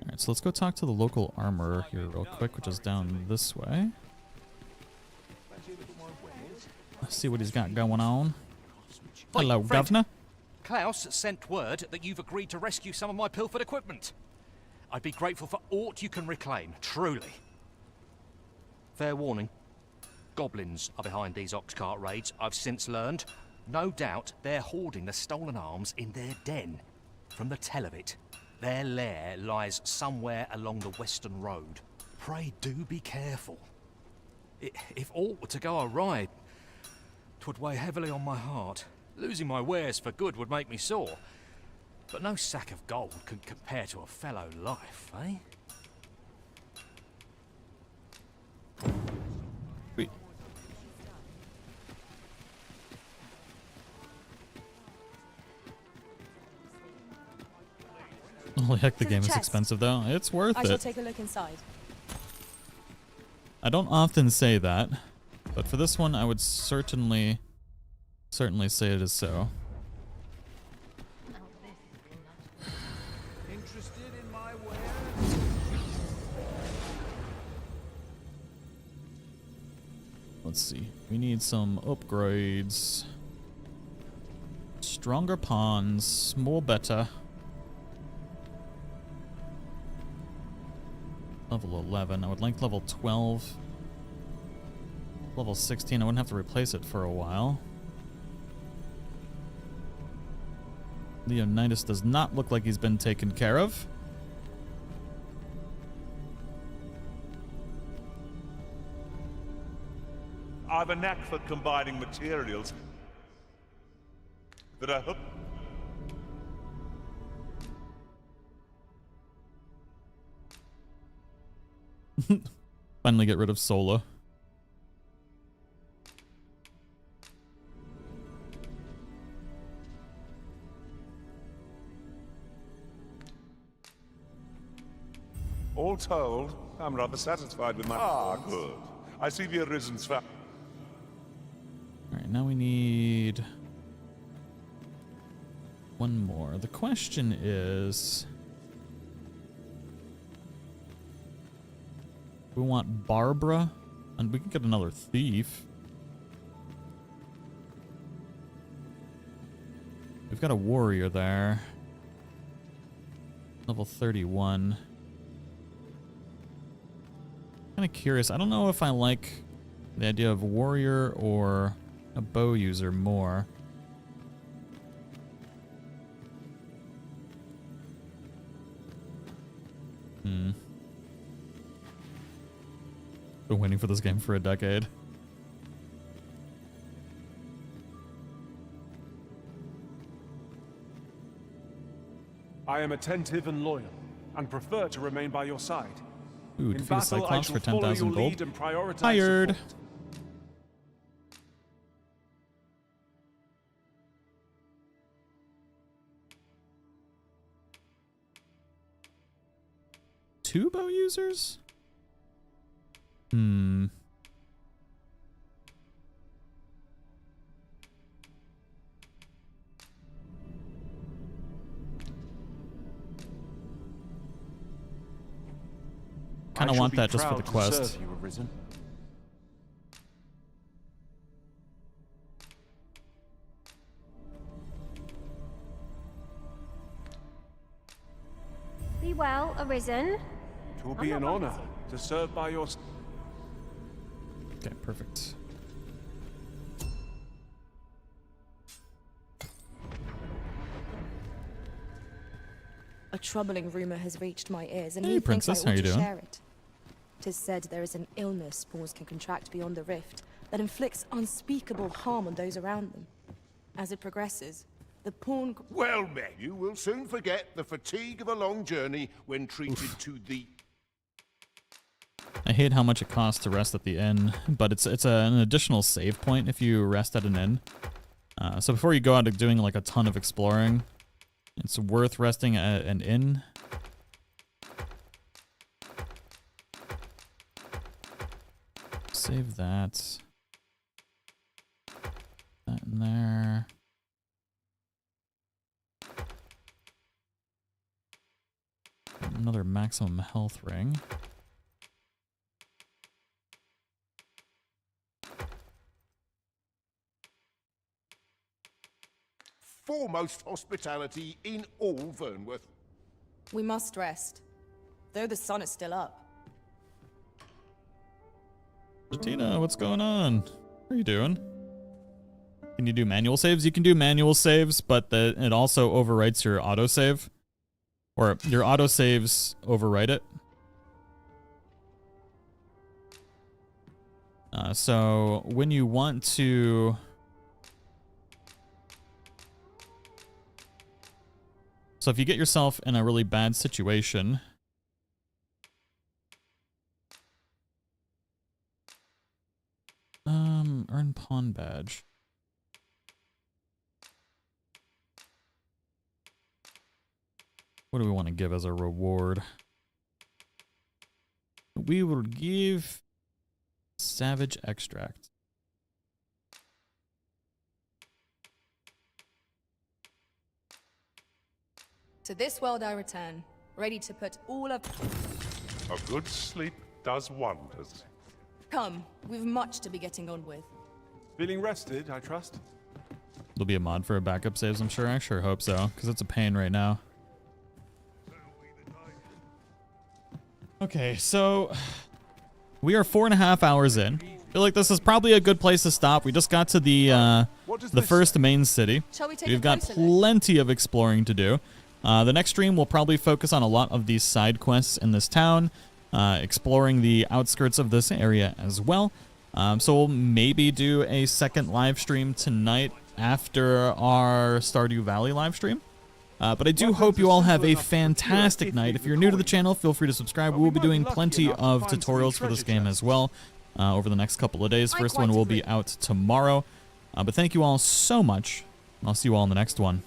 Alright, so let's go talk to the local armorer here real quick, which is down this way. Let's see what he's got going on. Hello, friend. Governor. Klaus sent word that you've agreed to rescue some of my pilfered equipment. I'd be grateful for aught you can reclaim, truly. Fair warning. Goblins are behind these ox cart raids, I've since learned. No doubt they're hoarding the stolen arms in their den. From the tell of it, their lair lies somewhere along the western road. Pray do be careful. If aught were to go awry, 'twould weigh heavily on my heart. Losing my wares for good would make me sore. But no sack of gold can compare to a fellow life, eh? Wait. Holy heck, the game is expensive though. It's worth I shall it. take a look inside. I don't often say that, but for this one I would certainly say it is so. Interested in my wares? Let's see. We need some upgrades. Stronger pawns, more better. Level 11. I would like level 12. Level 16. I wouldn't have to replace it for a while. Leonidas does not look like he's been taken care of. I've a knack for combining materials that I hope. Finally get rid of Sola. All told, I'm rather satisfied with my... Ah, good. I see the Arisen's fa... Alright, now we need one more. The question is, we want Barbara, and we can get another thief. We've got a warrior there. Level 31. Kind of curious. I don't know if I like the idea of warrior or a bow user more. Been waiting for this game for a decade. I am attentive and loyal, and prefer to remain by your side. Ooh, In defeat a battle, I Cyclops shall for follow 10,000 your gold. lead and prioritize Hired. support. Two bow users? Kind of want that just for the quest. Be well, Arisen. It will be an honor to serve by your... Okay, perfect. A troubling rumor has reached my ears, and Hey, methinks Princess, I how ought you to doing? share it. 'Tis said there is an illness spores can contract beyond the rift that inflicts unspeakable harm on those around them. As it progresses, the pawn... Well met. You will soon forget the fatigue of a long journey when treated to the... I hate how much it costs to rest at the inn, but it's an additional save point if you rest at an inn. So before you go out doing like a ton of exploring, it's worth resting at an inn. Save that. That in there. Another maximum health ring. Foremost hospitality in all Vernworth. We must rest, though the sun is still up. Tina, what's going on? What are you doing? Can you do manual saves? You can do manual saves, but it also overwrites your autosave. Or your autosaves overwrite it. So when you want to... So if you get yourself in a really bad situation... Earn pawn badge. What do we want to give as a reward? We will give Savage Extract. To this world I return, ready to put all of... A good sleep does wonders. Come, we've much to be getting on with. Feeling rested, I trust? There'll be a mod for a backup saves, I'm sure. I sure hope so, because it's a pain right now. Okay, so we are 4.5 hours in. I feel like this is probably a good place to stop. We just got to the first main city. Shall we take We've got plenty of exploring to do. The next stream will probably focus on a lot of these side quests in this town, exploring the outskirts of this area as well. So we'll maybe do a second live stream tonight after our Stardew Valley live stream. But I do hope you all have a fantastic night. If you're new to the channel, feel free to subscribe. We will be doing plenty of tutorials for this game as well over the next couple of days. First one will be out tomorrow. But thank you all so much. I'll see you all in the next one.